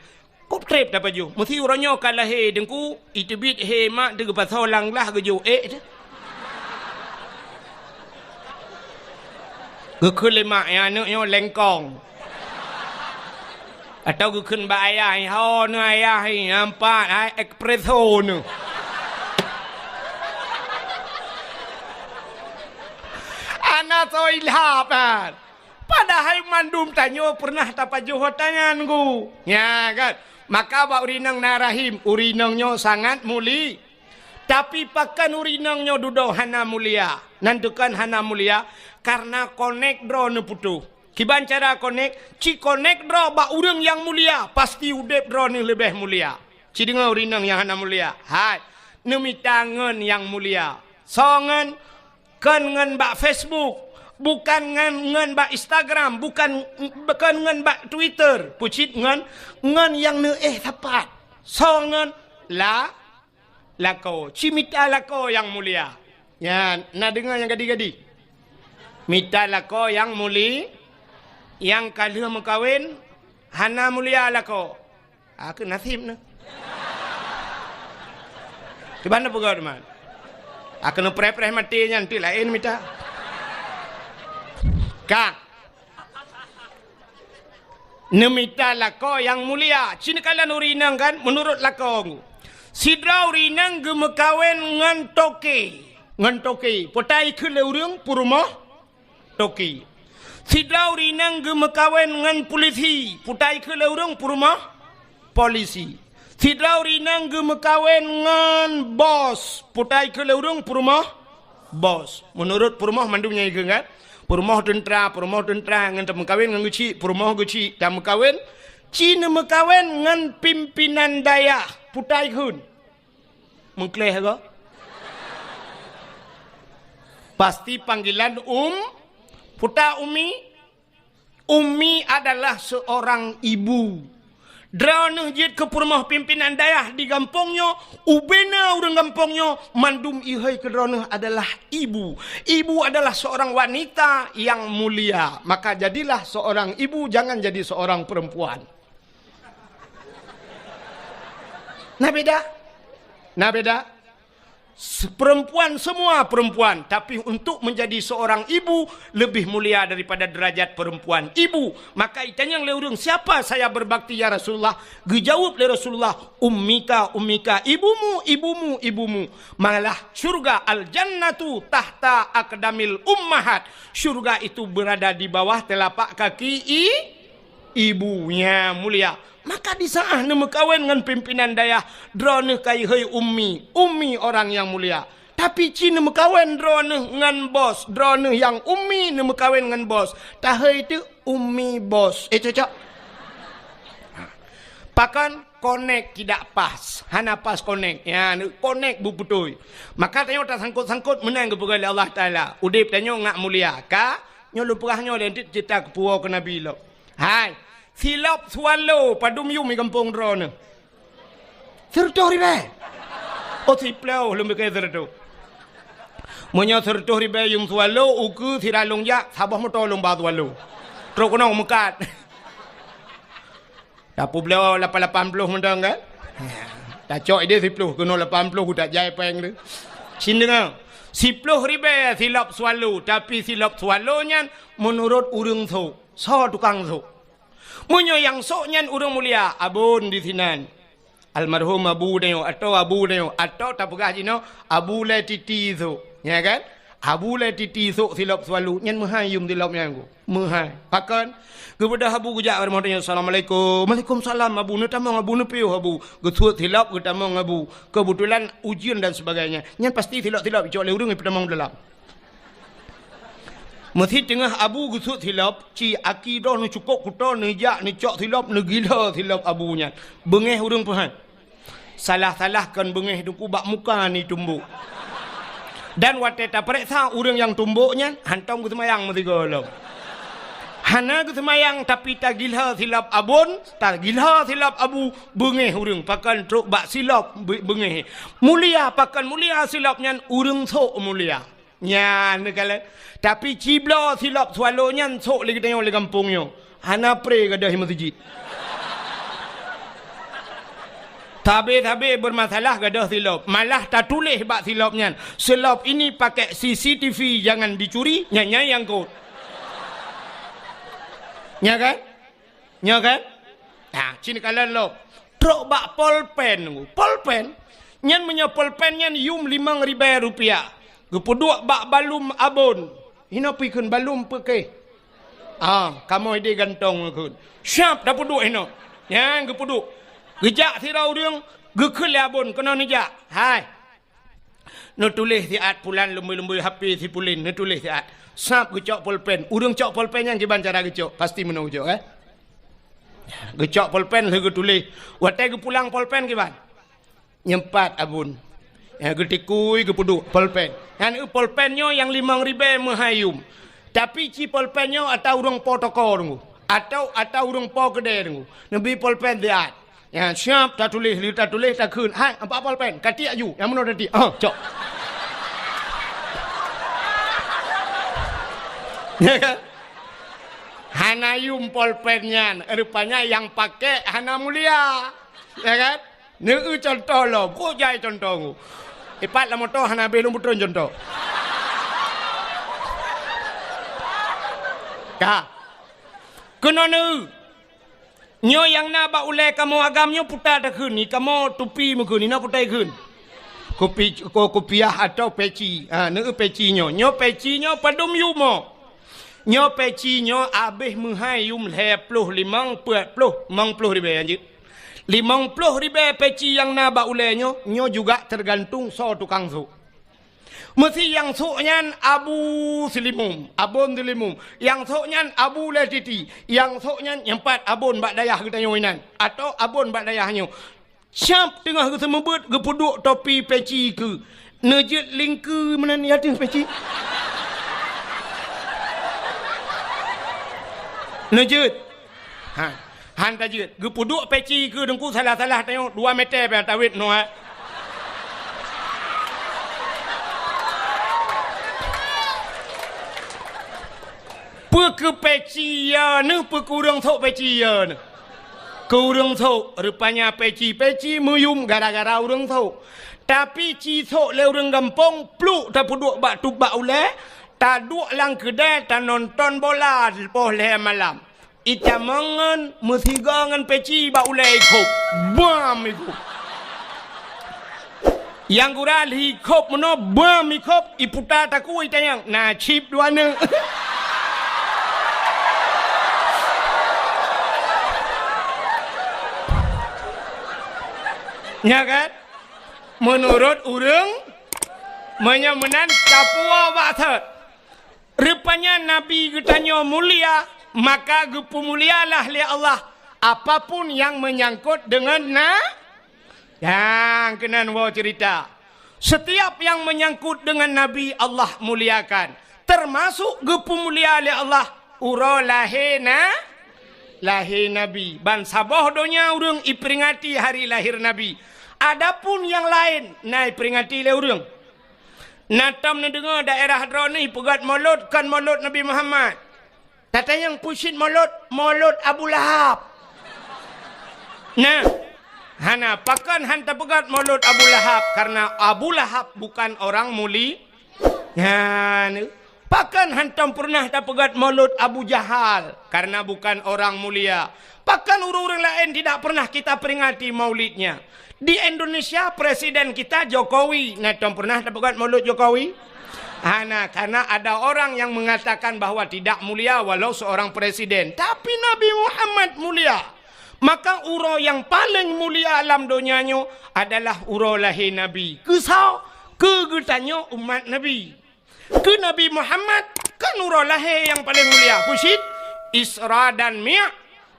Kop trep tapaju. Mesti uranyo kalah he dengku itebit he mak de pasal lang lah geju tu. Gekun lemak ya anaknya lengkong. Atau gekun ba ayah ho nu ayah nampak ai espresso nu. Anak so ilham kan. Padahal mandum tanyo pernah tapaju hotangan ku. Ya kan. Maka ba urinang narahim, urinangnya sangat muli. Tapi pakan urinangnya duduk hana mulia. Nantukan hana mulia karena konek drone putu. Kiban cara connect, ci connect draw ba urang yang mulia, pasti udep draw ni lebih mulia. Ci dengar urinang yang hana mulia. Hai, nemi tangan yang mulia. Songan kan ngan ba Facebook, bukan ngan ba Instagram, bukan ngan ba Twitter, pucit ngan yang ne tepat. Songan lako, ci mita lako yang mulia. Ya, nak dengar yang gadi-gadi. Mita lako yang mulia. Yang kalau mengkawin hana mulia lako. Aku nasib na. Cuba nak pegang teman. Aku nak pre-pre mati nanti lain minta. Kak. Nemita lako yang mulia. Cina kalian urinang kan menurut lako. Sidra urinang gemekawin ngan toke. Ngan toke. Potai ke leurung purumah toke. Sidra urinang gemekawin ngan polisi. Putai ke leurung purumah polisi. Sidra urinang gemekawin ngan bos. Putai ke leurung purumah bos. Menurut purumah mandunya itu kan. Purumah tentera ngan tak mekawin ngan guci. Purumah guci tak mekawin. Cina mekawin ngan pimpinan daya. Putai kun. Mengkleh ke? Pasti panggilan Puta Umi adalah seorang ibu. Drana jid ke rumah pimpinan dayah di kampungnya, ubena orang kampungnya, mandum ihai ke drana adalah ibu. Ibu adalah seorang wanita yang mulia. Maka jadilah seorang ibu, jangan jadi seorang perempuan. Nah beda. Perempuan semua perempuan, tapi untuk menjadi seorang ibu lebih mulia daripada derajat perempuan ibu. Maka itanya yang leurung, siapa saya berbakti ya Rasulullah? Gejawab le Rasulullah, ummika ibumu. Malah syurga al-jannatu tahta aqdamil ummahat. Syurga itu berada di bawah telapak kaki ibunya mulia. Maka di saat nama kawin dengan pimpinan dayah, drone kai hei ummi orang yang mulia. Tapi cina nama kawin drone dengan bos, drone yang ummi nama kawin dengan bos. Tahai itu ummi bos. Cocok. Pakan connect tidak pas, hana pas connect. Ya, connect bu betul. Maka tanya tak sangkut menang kepada Allah Taala. Udip tanya ngak mulia, ka? Nyo lupurahnya lentit cerita kepuau ke Nabi lo. Hai. Silap swallow padum yum di kampung drone. Sertuh ribe. Oh siplau lumbe ke sertuh. Monya sertuh ribe yum swallow uku siralung ya sabah motor lomba swallow. Terus kena mekat. Dapu beliau 80 mendang kan? Tak cok dia 10 kena 80 ku tak jai peng tu. Sin dengar. 10 ribe silap swallow, tapi silap swallownya menurut urang sok. So tukang sok. Munyo yang soknya urang mulia abun di sinan. Almarhum abu neo atau tak pegah jino abu le titi so. Ya kan? Abu le titi so silap swalu nyan mahayum dilap nyangu. Mahai. Pakan kepada abu gujak bermodanya assalamualaikum. Waalaikumsalam abu nu tamang abu nu piu abu. Gesuat silap ke tamang abu. Kebetulan ujian dan sebagainya. Nyan pasti silap-silap cok le urang pada mang dalam. Masih tengah abu gusut silap, ci akidah ni cukup kuta ni jak ni cok silap ni gila silap abunya. Bengeh urang Tuhan. Salah-salahkan bengeh duku bak muka ni tumbuk. Dan wateta periksa urang yang tumbuknya hantam ke semayang mesti golong. Hana ke semayang tapi tak gila silap abun, tak gila silap abu bengeh urang pakan truk bak silap bengeh. Mulia pakan mulia silapnya urang sok mulia. Nya negala tapi cibla silap swallonya sok lagi tengok le kampungnya. Hana pre gadah masjid. Tabe bermasalah gadah silap. Malah tak tulis bak silapnya. Silap ini pakai CCTV jangan dicuri, nya yang kot. Nya kan? Nah, cini kalian lo. Truk bak polpen. Polpen. Nyan punya polpen nyan yum 5.000 rupiah. Gepuduk bak balum abon. Hina pikun balum peke. Kamu ide gantong kun. Syap dah puduk hina. Yang gepuduk. Gejak sirau dia gekele abon kena nejak. Hai. No tulis siat pulan lembu-lembu HP si pulin no tulis siat. Sap gecok pulpen. Urang cok pulpen yang gimana cara gecok? Pasti menau gecok Gecok pulpen lagi tulis. Watai ke pulang pulpen gimana? Nyempat abun. Getikui ke puduk pulpen. Yang pulpennya yang 5.000 mahayum. Tapi ci pulpennya atau urang potoko tunggu. Atau urang po gede tunggu. Nabi pulpen dia. Yang siap tak tulis tak kun. Hai apa pulpen? Kati aju. Yang mana tadi? Cok. Ya kan? Hanayum pulpennya rupanya yang pakai Hana Mulia. Ya kan? Neu contoh lo, kok jai contoh. Ipat lah motor Hana belum betul contoh. Ka. Kena neu. Nyo yang na ba ulai kamu agamnya putar dah kun ni kamu tupi mu kun ni na putai kun. Kopiah atau peci. Neu peci nyo peci nyo padum yumo. Nyo peci nyo abih menghayum 50 ribu anjir. 50 ribu peci yang na ba ulai nyo juga tergantung so tukang su. Mesti yang soknya Abu Silimum, Abun Silimum. Yang soknya Abu Latiti. Yang soknya empat abun bak dayah kita nyoinan. Atau abun bak dayahnya. Siap tengah ke semebut ke puduk topi peci ke. Nejit lingku mana ni hati peci. Nejit. Han tajit. Ke puduk peci ke dengku salah-salah tengok 2 meter pe tawit no. Ke peci ya ni kurang thok peci ya ni. Kurang thok rupanya peci muyum gara-gara urang thok. Tapi ci thok le urang gampong pluk ta puduk bak tu bak ule ta duk lang kedai ta nonton bola poh le malam. Ita mangan mesti gangan peci bak ule ikop. Bam ikop. Yang gural ikop meno bam ikop iputa taku itayang na chip duana. Ya kan? Menurut urang menyamenan kapua waktu. Rupanya Nabi getanya mulia, maka gepu mulialah li Allah. Apapun yang menyangkut dengan yang kenan wa cerita. Setiap yang menyangkut dengan Nabi Allah muliakan. Termasuk gepu mulia li Allah. Uro lahina lahir Nabi. Ban sabah donya urang iperingati hari lahir Nabi. Adapun yang lain, naik peringati le urang. Natam ni dengar daerah Hadra ni pegat maulud kan maulud Nabi Muhammad. Tata yang pusit maulud Abu Lahab. Nah, hana pakan hanta pegat maulud Abu Lahab karena Abu Lahab bukan orang muli. Ya, pakan hantam pernah tak pegat maulud Abu Jahal karena bukan orang mulia. Pakan urang-urang lain tidak pernah kita peringati maulidnya. Di Indonesia presiden kita Jokowi. Natom pernah dapat maulud Jokowi? Karena ada orang yang mengatakan bahwa tidak mulia walau seorang presiden. Tapi Nabi Muhammad mulia. Maka uro yang paling mulia alam dunianya adalah uro lahir Nabi. Kesau kegetannya umat Nabi. Ke Nabi Muhammad kan uro lahir yang paling mulia. Pusit Isra dan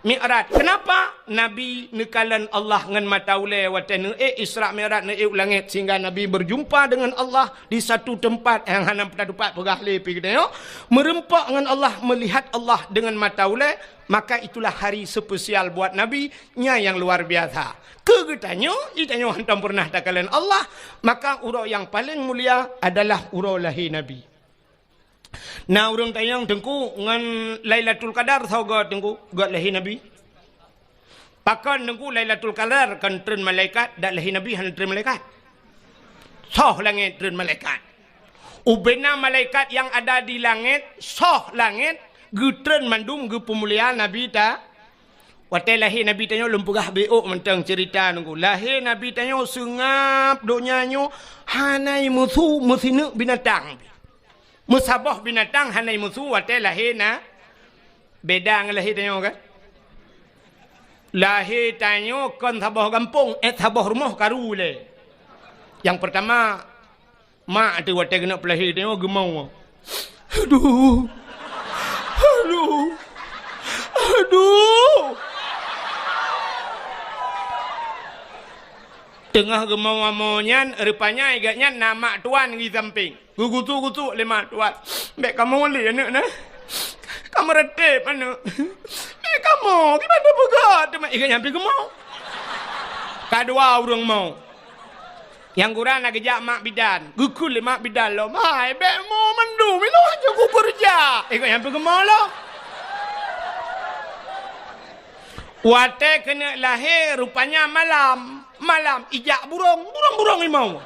Mi'raj. Kenapa? Nabi nekalan Allah ngan mata ule watene Isra Mi'raj ne langit sehingga Nabi berjumpa dengan Allah di satu tempat yang hanam padadupat pegahli pigdeo merempak dengan Allah, melihat Allah dengan mata ule, maka itulah hari spesial buat Nabi nya yang luar biasa. Kegetanyo itanya hantam pernah takalan Allah, maka uro yang paling mulia adalah uro lahir Nabi. Nah urang tayang tengku ngan Lailatul Qadar tahu gak tengku gak lahir Nabi. Pakan tengku Lailatul Qadar kan tren malaikat dak lahir Nabi han tren malaikat. Soh langit tren malaikat. Ubena malaikat yang ada di langit soh langit getren mandum ge pemuliaan Nabi ta. Watai lahir Nabi tanyo lempugah beok mentang cerita tengku. Lahir Nabi tanyo sengap donyanyo hanai musuh musine binatang. Musabah binatang hanai musuh watai lahir na beda dengan lahir tanyo kan. Lahir tanyo kan sabah kampung sabah rumah karu le. Yang pertama mak tu watai kena lahir tanyo gemau. Aduh. Aduh. Aduh. Tengah gemau-gemaunya, rupanya agaknya nama tuan di samping. Gugutu-gutu lima tuan. Mek kamu boleh anak nah. Kamu retip anak. Mek kamu, gimana begat? Mek agaknya sampai gemau. Kedua orang mau. Yang kurang nak kejak mak bidan. Gukul mak bidan lo. Hai, mek mau mandu. Milo aja aku kerja. Agaknya sampai gemau lo. Wate kena lahir rupanya malam. Malam ijak burung limau.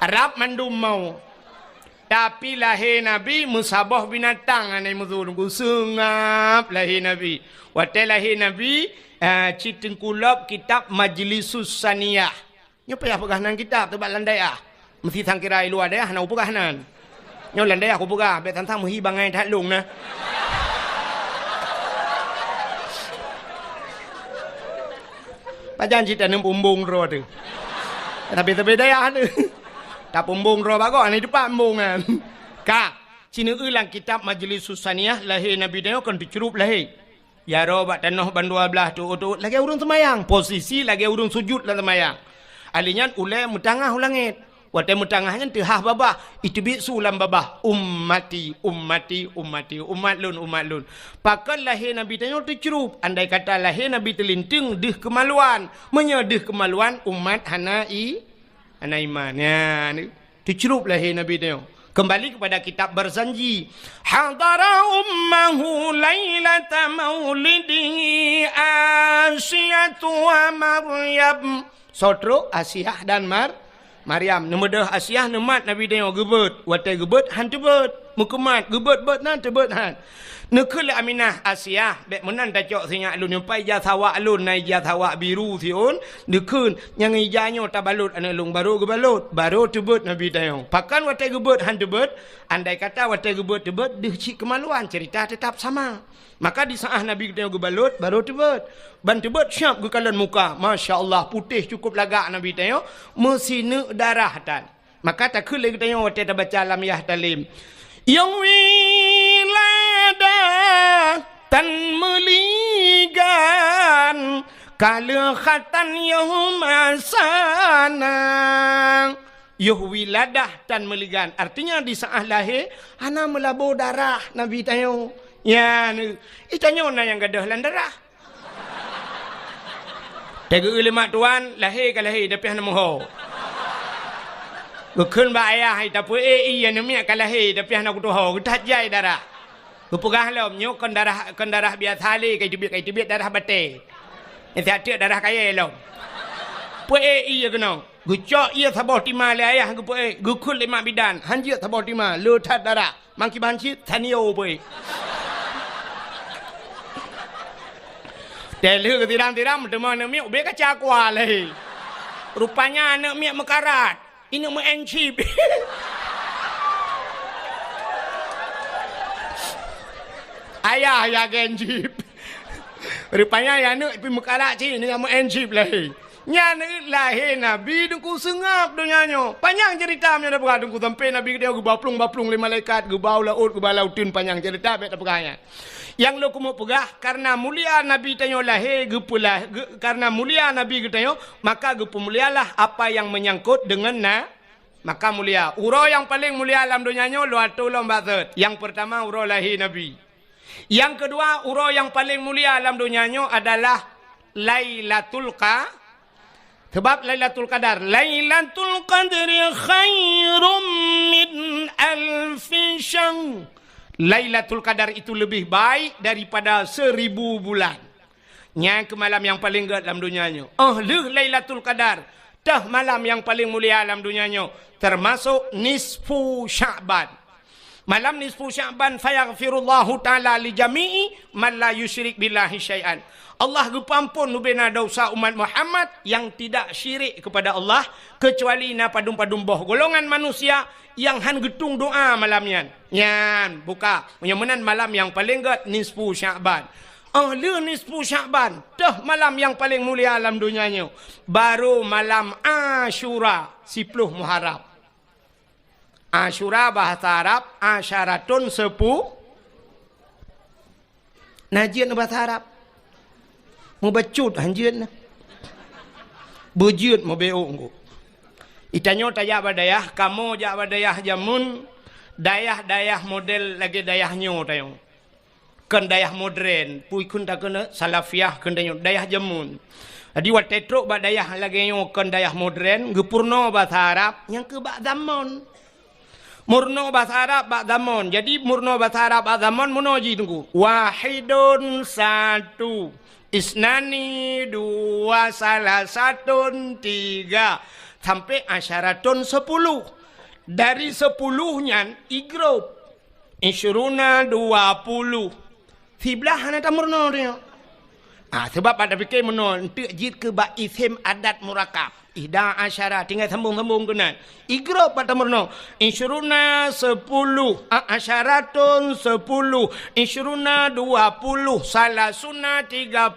Arab mandum mau. Tapi lahir Nabi musabah binatang anai muzurku sengap lahir Nabi. Wate lahir Nabi citeng kulab kitab Majlisus Saniyah. Nyo payah pegahanan kitab tebak landai ah. Mesti sangkirai luar dah nak pegahanan. Nyo landai aku pegah bet tantang muhi bangai tak lung nah. Pajan cita nem pumbung ro tu. Tapi daya tu. Tak pumbung ro bago ni depan pumbung kan. Ka, cina ulang kitab Majlisus Saniyah lahir Nabi dia kan dicerup lahir. Ya ro bak tanah ban 12 tu lagi urung semayang. Posisi lagi urung sujud lah semayang. Alinya ulai mutangah ulangit. Watai mutangahnya tehah babah. Itu bisu lam babah. Ummati. Umat lun. Pakan lahir Nabi tanya tercerup. Andai kata lahir Nabi terlinting dih kemaluan. Menyedih kemaluan umat hana iman. Ya, tercerup lahir Nabi tanya. Kembali kepada kitab Barzanji. Hadara ummahu laylata maulidihi Asiyatu wa Maryam. Sotro Asiyah dan Maryam. Nemedah Asiyah nemat Nabi dia gebet. Watai gebet han tebet. Mukemat gebet bet nan tebet han. Nekul Aminah Asiyah bek menan tacok sinyak alun nyampai jathawa alun nai jathawa biru siun. Nekun yang ijanyo tabalut analung baru gebalut. Baru tebet Nabi dia. Pakan watai gebet han tebet. Andai kata watai gebet tebet deh cik kemaluan cerita tetap sama. Maka di saat Nabi kita gebalut baru tebet. Ban tebet syap gekalan muka. Masya Allah putih cukup lagak Nabi tanya. Mesina darah tan. Maka tak kena kita tanya waktu kita baca alam yah talim. Yang wiladah tan meligan. Kala khatan yahum asana. Yuh wiladah tan meligan. Artinya di saat lahir. Hana melabur darah Nabi tanya. Ya, itanya orang yang gadah landarah. Tega ulama tuan lahir ke lahir tapi hana moho. Gukun ba ayah tapi iya nemiak ke lahir tapi hana kutuho kutat jai darah. Gupugah lom nyok kon darah biasa li kai tibit darah bate. Ini hati darah kaya lom. Pue iya kena. Gucok iya sabah tima le ayah gukun lima bidan. Hanjir sabah tima lutat darah. Mangki banci tanio pue. Delu ke tiram-tiram teman nak miak ubek kaca kuah lagi. Rupanya anak miak mekarat. Ini mau encip. Ayah ya encip. Rupanya ya anak pi mekarat cik ni mau encip lagi. Nya lahir Nabi dengku sengap dunianya. Panjang cerita nya dah berada dengku sampai Nabi dia gebaplung-baplung lima malaikat gebau laut gebalautin panjang cerita bet pegahnya. Yang lo kumu pegah karena mulia Nabi tanya lahir gepulah karena mulia Nabi tanya maka gepemulialah apa yang menyangkut dengan maka mulia. Uro yang paling mulia dalam dunianya lo atu lo bazat. Yang pertama uro lahir Nabi. Yang kedua uro yang paling mulia dalam dunianya adalah Lailatul Qadar. Sebab Lailatul Qadar. Lailatul Qadri khairum min alfi syahr. Lailatul Qadar itu lebih baik daripada 1000 bulan. Yang ke malam yang paling gede dalam dunianya. Lailatul Qadar. Tah malam yang paling mulia dalam dunianya. Termasuk nisfu Sya'ban. Malam nisfu Sya'ban fayaghfirullahu ta'ala li jami'i man la yusyrik billahi syai'an. Allah gepampun nubena dosa umat Muhammad yang tidak syirik kepada Allah kecuali na padum-padum boh golongan manusia yang han getung doa malamnya. Nyan buka menyamanan malam yang paling gede nisfu Sya'ban. Nisfu Sya'ban dah malam yang paling mulia alam dunianya. Baru malam Asyura 10 Muharram. Asyura bahasa Arab asyaratun 10. Najian bahasa Arab. Mau bacut hanjian. Bujut mau beung. Itanyo taya badayah kamu ja badayah jamun dayah model lagi dayahnya tayo. Kan dayah modern, pui kun tak kena salafiah kan dayah jamun. Adi wat tetruk ba dayah lagi nyo kan dayah modern, gepurno bahasa Arab yang ke bak zaman. Murno bahasa Arab bak zaman. Jadi murno bahasa Arab bak zaman munoji tunggu. Wahidun satu, isnani dua, salah satun tiga, sampai asyaratun 10. Dari 10-nya igrop. Isyuruna 20. Fiblah hana tamurno dia. Sebab pada fikir menon untuk jid ke bak isim adat murakab. Ihda asyara tinggal sambung-sambung kena. Igrop pada murno. Isyuruna 10, asyaratun 10, isyuruna 20, salasuna 30,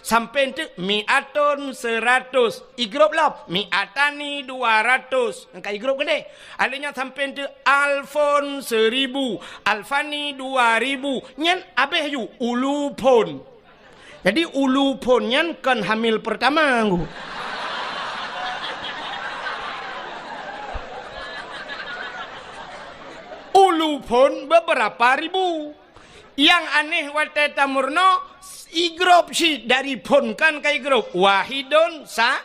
sampai itu mi'atun 100. Igrop lah. Mi'atani 200. Angka igrop gede. Alihnya sampai itu alfon 1000, alfani 2000. Nyan abeh yu ulupon. Jadi ulupon nyan kan hamil pertama aku. Ulu pun beberapa ribu. Yang aneh wate tamurno igrop si dari pun kan ke igrop wahidun sa.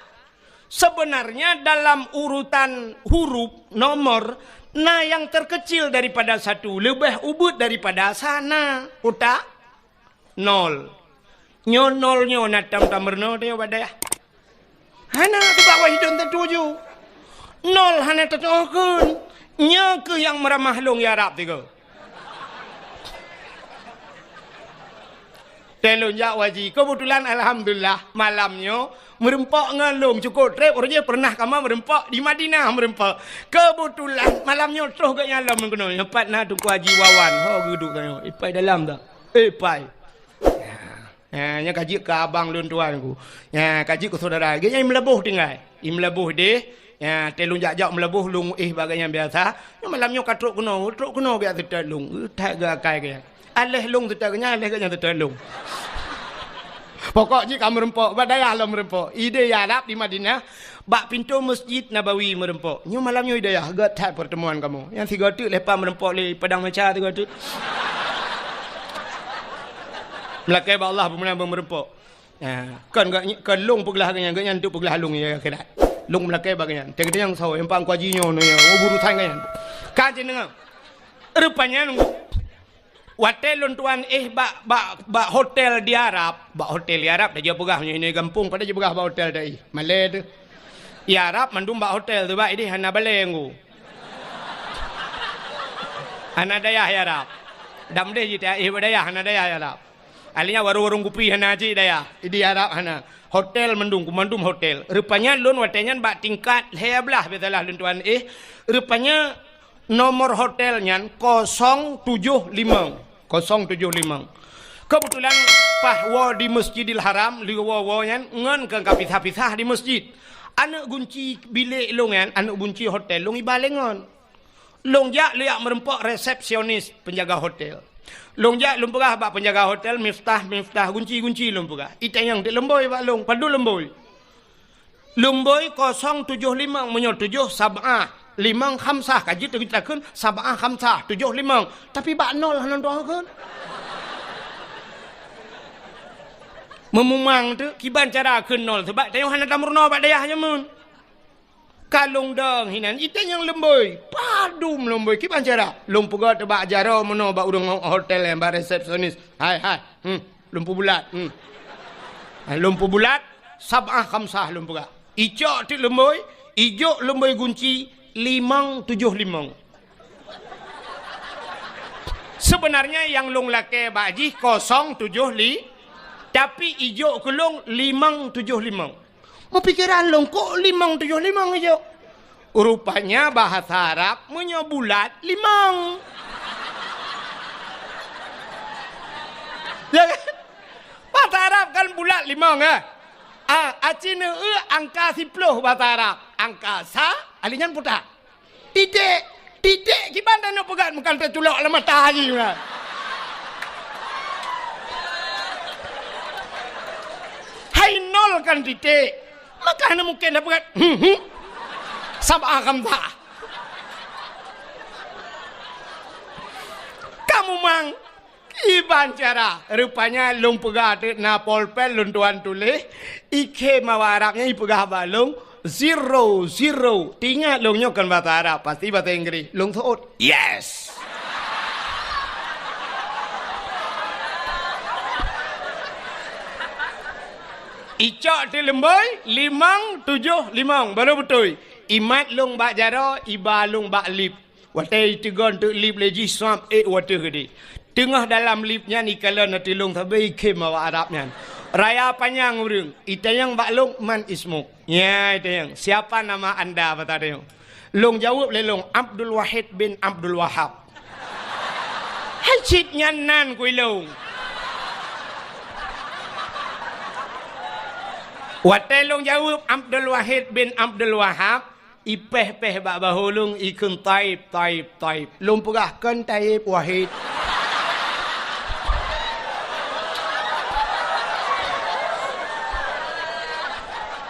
Sebenarnya dalam urutan huruf nomor nah yang terkecil daripada satu lebih ubud daripada sana uta nol. Nyo nol nyo natang tamurno dia badaya. Hana tu bawa wahidun tertuju. Nol hana tertuju. Nya ke yang meramah long ya Arab tiga. Telon jak waji. Kebetulan alhamdulillah malamnya merempak ngalung cukup trip orangnya pernah kama merempak di Madinah merempak. Kebetulan malamnya terus gak nyalam mengkono. Empat nah tu waji wawan. Ho duduk tanya. Ipai dalam tak? Ipai. Nya kaji ke abang lun tuan ku. Ya kaji ke saudara. Dia melebuh tinggal. Melebuh deh. Ya, telung jak-jak melebuh lung bagainya biasa. Malamnya katruk kena biar tertelung. Tak gakai ke. Alih lung tertelungnya, alih kena tertelung. Pokoknya kamu rempok, badaya lah merempok. Ide ya Arab di Madinah, bak pintu Masjid Nabawi merempok. Nyo malamnya ide ya, agak tak pertemuan kamu. Yang tiga tu lepas merempok le padang meca tiga tu. Melakai ba Allah pemenang merempok. Ya, kan lung pegelah kan yang untuk pegelah lung ya kira. Lung melakai bagian. Tengok yang sawo yang pang kuajinya no ya. Buru tangan. Kaji dengar. Rupanya nunggu. Hotel tuan bak hotel di Arab. Bak hotel di Arab dah dia pegah ini kampung pada dia pegah bak hotel dah. Malay tu. Di Arab mandum bak hotel tu bak ini hana balenggu. Hana daya ya Arab. Dam deh jita daya hana daya ya Arab. Alinya warung-warung kupi hana aji daya. Di Arab hana. Hotel mandum hotel. Rupanya lun watenya bak tingkat heblah betalah lun tuan rupanya nomor hotelnya 075. 075. Kebetulan pahwa di Masjidil Haram liwa-wanya ngan ke pisah-pisah di masjid. Anak kunci bilik lungan, anak kunci hotel lung ibalengon. Lung jak liak merempok resepsionis penjaga hotel. Long jak lum pegah bak penjaga hotel miftah kunci lum pegah. Ita yang di lemboi bak long padu lemboi. Lemboi 075 menyo 7 sab'ah 5 khamsah kaji tu kita kun sab'ah khamsah 75 tapi bak nol hanan doa kun. Memumang tu kiban cara kun nol sebab tayo hanan damurno bak dayah nyamun. Kalung dong hinan ita yang lemboi padum lemboi kiban cara lumpu got bak jaro meno bak urang hotel yang bak resepsionis hai lumpu bulat lumpu bulat sab'ah khamsah lumpu gak ijo ti lemboi ijo lemboi kunci 575 sebenarnya yang lung lake baji 075 tapi ijo kelung 575 mau pikiran long kok 575 aja. Rupanya bahasa Arab punya bulat 5. Ya kan? Bahasa Arab kan bulat 5 kan? Acina angka 10 bahasa Arab. Angka sa alinyan putar. Titik Titik gimana nak pegat bukan terculok lah matahari lah. Hai nol kan titik. Makanya mungkin dah pegat. Sabah kamta. Kamu mang iban cara rupanya lung pegat na polpen lung tuan tulis ike mawaraknya ipegah balung 0 0 tinggal lungnya kan bahasa Arab pasti bahasa Inggris lung thot yes. Icak di lembai, 5 7 5 baru betul. Imat lung bak jara, iba lung bak lip. Watai tegon tu lip leji swam water gede. Tengah dalam lipnya ni kalau nanti lung tabai kem awak Arabnya. Raya panjang urang. Itayang bak lung man ismuk. Ya itayang. Siapa nama anda kata dia? Lung jawab le lung Abdul Wahid bin Abdul Wahab. Hajit nyanan kuy lung. Watelong jawab Abdul Wahid bin Abdul Wahab ipeh-peh bak bahulung ikun taib. Lung pegahkan taib Wahid.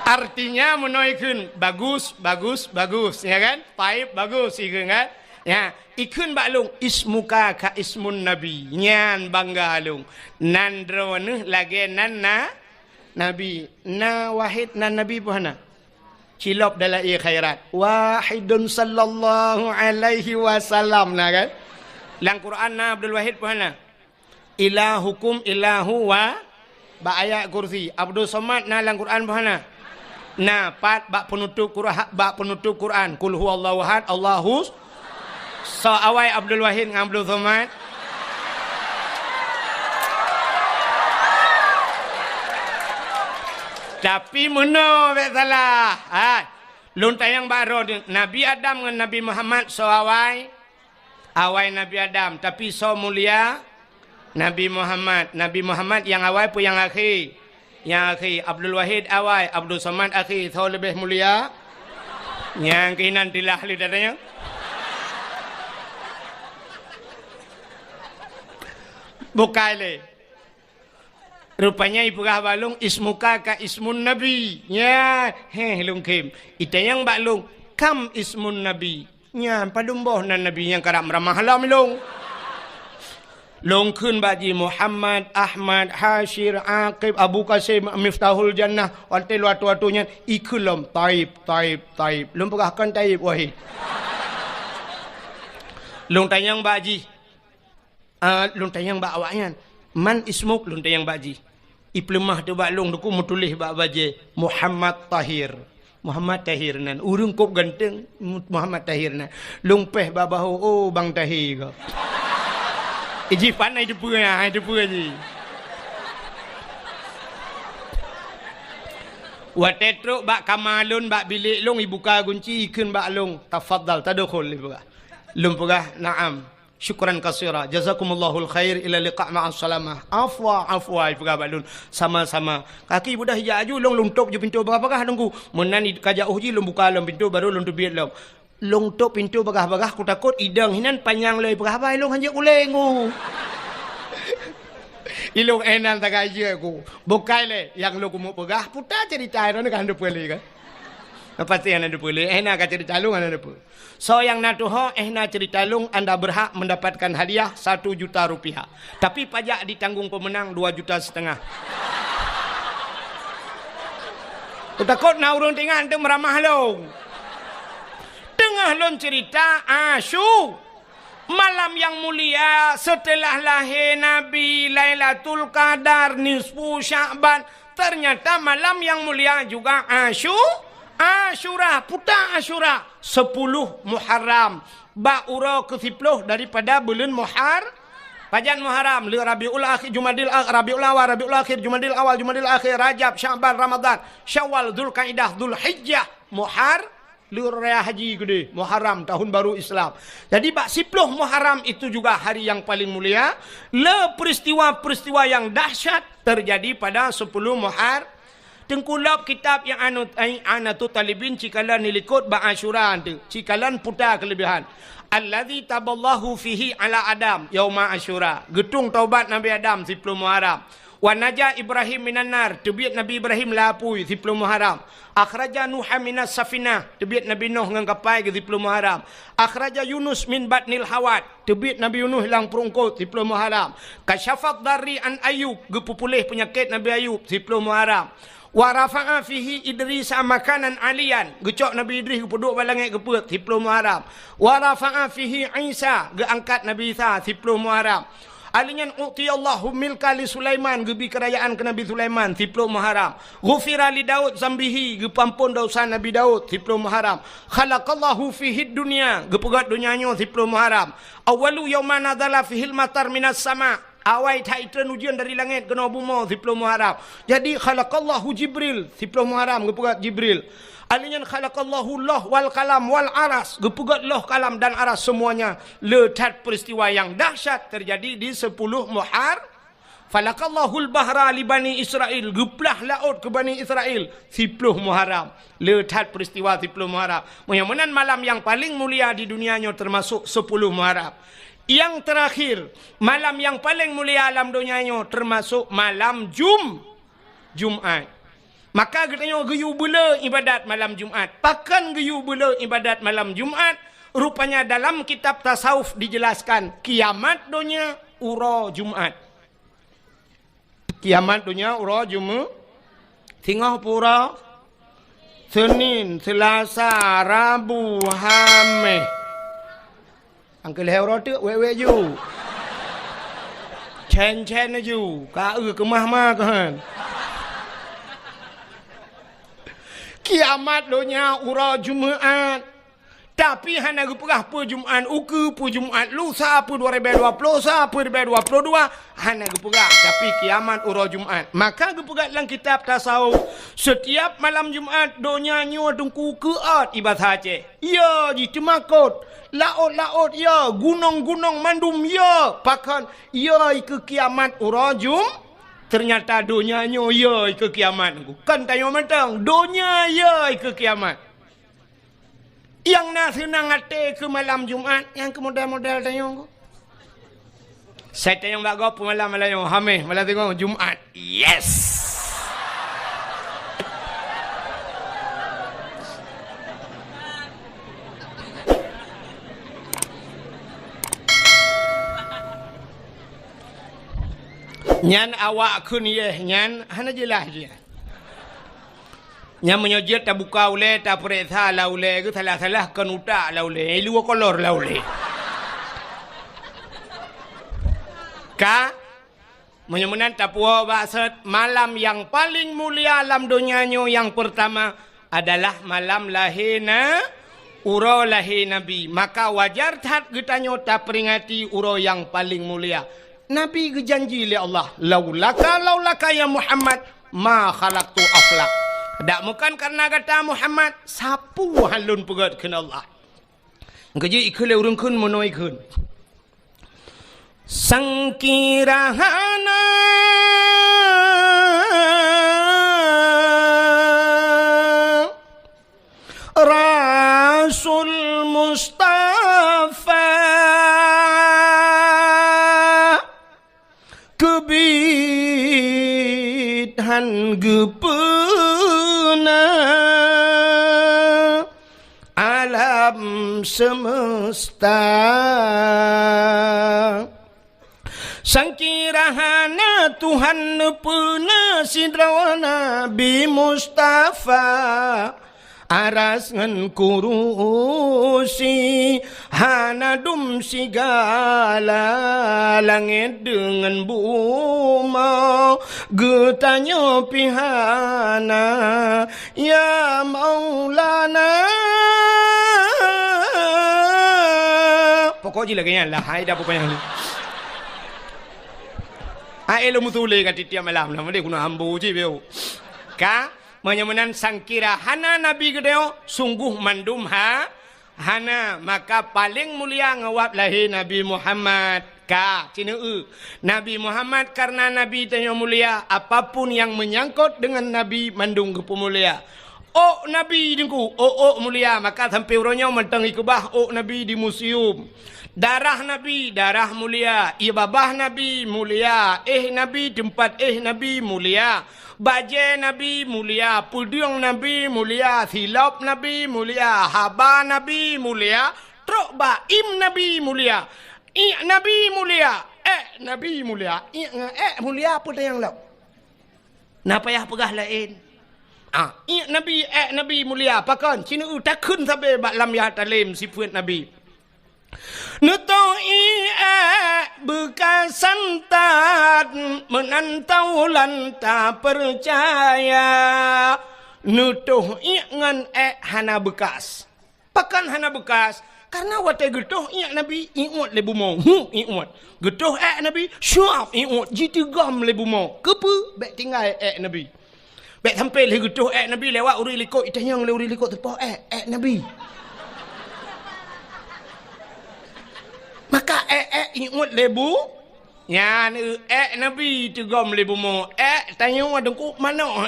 Artinya menoikun bagus ya kan? Taib bagus ikun kan? Ya, ikun bak lung ismuka ka ismun nabi. Nyan bangga lung. Nandro ne lagi nanna Nabi na wahid na Nabi puhana cilop dalam khairat wahidun sallallahu alaihi wasallam na kan lang Quran na Abdul Wahid puhana ilahukum ilahu wa ba ayat kursi Abdul Somad na lang Quran puhana na pat bak penutup Quran kul huwallahu ahad Allahus so awai Abdul Wahid dengan Abdul Somad. Tapi mana tak salah. Lun tayang baro Nabi Adam dengan Nabi Muhammad so awai Nabi Adam tapi so mulia Nabi Muhammad. Nabi Muhammad yang awai pun yang akhir. Yang akhir Abdul Wahid awai, Abdul Somad akhir. So lebih mulia. Yang kinan tilah li dadanya. Bukai le. Rupanya ibu kah balung ismuka ka ismun nabi. Ya, lung kim. Itayang balung kam ismun nabi. Ya, padumboh nan nabi yang karam ramah halam lung. Lung kun baji Muhammad, Ahmad, Hashir, Aqib, Abu Qasim, Miftahul Jannah, waltil watu-watunya ikulum taib. Lung pegahkan taib wahid. Lung tayang baji. Lung tayang bak awaknya. Man ismuk lung tayang baji. Iplemah tu bak long duku mutulih bak baje Muhammad Tahir nan urung kop ganteng Muhammad Tahir nan long peh bak bahu oh bang Tahir ko iji panai depu ji watetro bak kamalun bak bilik long ibuka kunci ikun bak long tafaddal tadkhul ibuka long pegah na'am. Syukran kasira. Jazakumallahul khair ila liqa' ma'as salamah. Afwa pegah balun sama-sama. Kaki budak hijau long luntup je pintu bagah nunggu. Menan kajauh ji long buka long pintu baru long tubit long. Long tok pintu bagah ku takut idang hinan panjang lei pegah bai long hanjak ulengu. Ilong enan tak aja aku. Bukai le yang lo kumu pegah putar cerita ro kan depu le kan. Pasti anda depu le enak cerita long anda depu. So yang natuho ehna cerita lung anda berhak mendapatkan hadiah 1 juta rupiah. Tapi pajak ditanggung pemenang 2,5 juta. Takut na urang tengah tu meramah long. Tengah lon cerita Asyu. Malam yang mulia setelah lahir Nabi Lailatul Qadar nisfu Sya'ban. Ternyata malam yang mulia juga Asyura, putar Asyura 10 Muharram. Ba'ura ke-10 daripada bulan Pajan Muharram, Rabiul Akhir, Jumadil Akhir, Rabiul Awal, Rabiul Akhir, Jumadil Awal, Jumadil Akhir, Rajab, Sya'ban, Ramadan, Syawal, Dzulqa'dah, Dzulhijjah, Raya Haji gede, Muharram tahun baru Islam. Jadi 10 Muharram itu juga hari yang paling mulia. Peristiwa-peristiwa yang dahsyat terjadi pada 10 Muharram. Tengkulap kitab yang anatu talibin cikalan nilikut ba Asyura tu. Cikalan putar kelebihan. Allazi taballahu fihi ala Adam yauma Asyura. Getung taubat Nabi Adam 10 Muharram. Wa naja Ibrahim minan nar, tebiat Nabi Ibrahim lapui 10 Muharram. Akhraja Nuh minas safinah, tebiat Nabi Nuh ngan kapal ke 10 Muharram. Akhraja Yunus min batnil hawat, tebiat Nabi Yunus hilang perungkut 10 Muharram. Kasyafat dari an Ayub, gepupulih penyakit Nabi Ayub 10 Muharram. Wa rafa'a fihi Idris makanan alian, gecok Nabi Idris gepuduk balangit geput 10 Muharram. Wa rafa'a fihi Isa, geangkat Nabi Isa 10 Muharram. Alinyan u'tiyallahu milka li Sulaiman, gebi kerajaan ke Nabi Sulaiman 10 Muharram. Ghufira li Daud zambihi, gepampun dosa Nabi Daud 10 Muharram. Khalaqallahu fihi dunia, gepegat dunianya 10 Muharram. Awalu yawma nadala fihil matar minas sama, awai taitran ujian dari langit kena bumi 10 Muharram. Jadi khalaqallahu Jibril 10 Muharram, gepegat Jibril. Alinyan khalaqallahu loh wal kalam wal aras, gepegat loh kalam dan aras semuanya. Letat peristiwa yang dahsyat terjadi di 10 Muharram. Falaqallahul bahra li Bani Israel, geplah laut ke Bani Israel 10 Muharram. Letat peristiwa 10 Muharram. Mudah-mudahan malam yang paling mulia di dunianya termasuk 10 Muharram. Yang terakhir, malam yang paling mulia alam dunianya termasuk malam Jumat. Maka katanya geyu bela ibadat malam Jumat. Pakan geyu bela ibadat malam Jumat. Rupanya dalam kitab tasawuf dijelaskan kiamat dunia ura Jumat. Kiamat dunia ura Jumat. Singapura, Senin, Selasa, Rabu, Khamis. Angkel hero tu we ju. Chen ju. Ka kemah mah kan. Kiamat dunia ura Jumaat. Tapi hana gepegah pu Jumaat uku pu Jumaat lusa pu 2020 sa pu 2022 hana gepegah. Tapi kiamat ura Jumaat. Maka gepegah dalam kitab tasawuf setiap malam Jumaat dunia nyo tungku keat ibadah Aceh. Ya ji temakut. Laut ya, gunung mandum ya. Pakan ya ke kiamat ura Jumaat. Ternyata dunianya ya ke kiamat. Kan tanya matang, dunia ya ke kiamat. Yang nak senang hati ke malam Jumaat, yang ke model-model tanya aku. Saya tanya mbak kau malam-malam yang hamil, malam tengok Jumaat. Yes! Nyan awak kun ye nyan hana jelas dia. Nyan menyojit tak buka ule tak periksa la ule ke salah-salah kan utak la ule lu kolor la ule. Ka menyemenan tak puas maksud malam yang paling mulia alam dunianya yang pertama adalah malam lahirna uro lahir Nabi. Maka wajar tak getanya tak peringati uro yang paling mulia. Nabi berjanji oleh Allah, laulaka ya Muhammad ma khalaqtu aflak. Tak bukan karena kata Muhammad sapu halun pegat kena Allah. Keji ikhle urang kun monoi kun. Sangkirahana Rasul Mustafa kebidhan gepena alam semesta sangkirahana Tuhan puna sidrawana Nabi Mustafa aras ngan kurusi hanadum sigala langit dengan buma getanya pihana ya Maulana pokok je lah kayaknya lah hai dah pokoknya ni hai lo mutule kat tiap malam lah mesti guna ambu je beo ka menyemenan sangkira hana Nabi gedeo sungguh mandum hana maka paling mulia ngawap lahir Nabi Muhammad ka cina Nabi Muhammad karena Nabi tanya mulia apapun yang menyangkut dengan Nabi mandung ke pemulia Oh Nabi dengku, oh mulia, maka sampai orangnya mentang ikubah oh Nabi di museum. Darah Nabi, darah mulia. Ibabah Nabi mulia. Nabi tempat Nabi mulia. Bajai Nabi mulia. Pudung Nabi mulia. Silap Nabi mulia. Haba Nabi mulia. Trok baim Nabi mulia. Nabi mulia. Nabi mulia. Mulia apa dah yang lap? Napa payah pegah lain? Nabi mulia pakan cina tak kun sampai bak lam ya talim sifat Nabi nutoi bekas santat menantau lanta percaya nutuh ngan hana bekas pakan hana bekas karena watai getuh Nabi iut lebu mau iut getuh Nabi syuab iut jitigam lebu mau kepu bek tinggal Nabi. Baik sampai lagi tu Nabi lewat uri likut itanyang le uri likut terpau Nabi. Maka ingat lebu nyan Nabi tegam lebu mo tanya adengku mana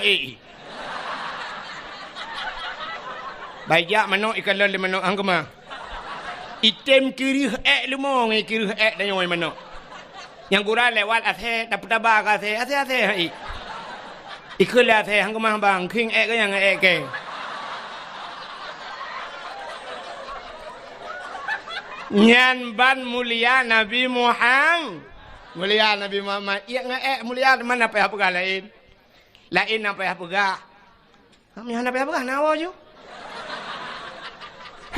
Baik mana ikan le mana angkema. Item kiri lumo ngai kiri tanya mana. Yang gura lewat athe dapat tabak athe Ikulah saya hang kemah bang, king ke yang ke. Nyan ban mulia Nabi Muhammad, mulia Nabi Muhammad. Iya mulia mana apa yang lain? Lain apa yang pegah? Kami hana apa yang pegah nawa jo.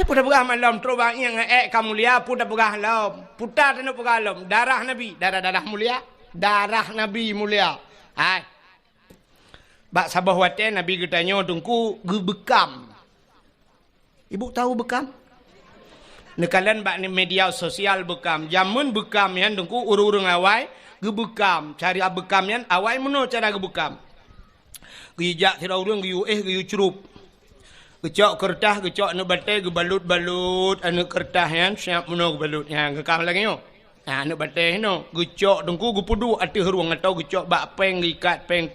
Puda pegah malam terubah yang kamu mulia puda pegah lam, puta tenu pegah lam. Darah Nabi, darah mulia, darah Nabi mulia. Hai. Bak sabah wate Nabi getanya tungku gebekam. Ibu tahu bekam? Nekalan bak ni media sosial bekam. Jamun bekam yan tungku urung awai gebekam. Cari bekam yan awai meno cara gebekam. Gijak tira urung giyu curup. Gecok kertas gecok anu batai gebalut-balut anu kertas yan siap meno gebalut yang gekam lagi yo. Anu batai no gecok dengku gupudu ati ruang atau gecok bak peng ikat peng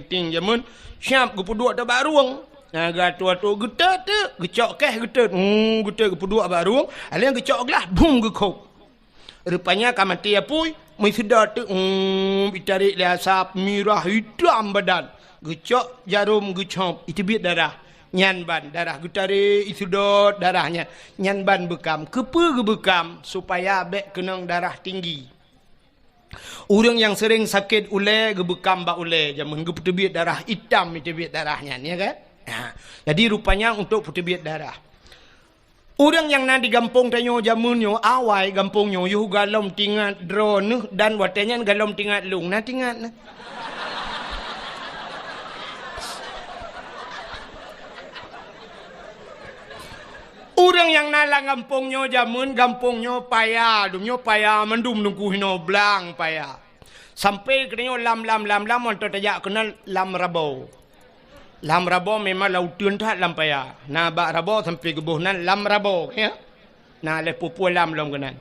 ting jamun siap gupudu atau bak ruang gatu getet gecok getet getet gupudu bak ruang alian gecok gelas bum gekop rupanya kamati apui mai sedar tu ditarik le asap mirah hitam badan gecok jarum gecop itu biat darah nyan ban darah gutare isudot darahnya nyan ban bekam kepe gebekam supaya bek kenang darah tinggi orang yang sering sakit ule gebekam bak ule jamun geputebit darah hitam itebit darahnya ya kan jadi rupanya untuk putebit darah orang yang na di gampung tanyo jamunyo awai gampungnya yuh galom tingat drone dan watenya galom tingat lung na tingat na orang yang nalang gampungnya jamun gampungnya payah dumnya payah mendum nungku hino blang payah sampai kenyo lam untuk tajak kenal lam rabo memang lautan tak lam payah na bak rabo sampai gebuh nan lam rabo ya na le pupu lam kenan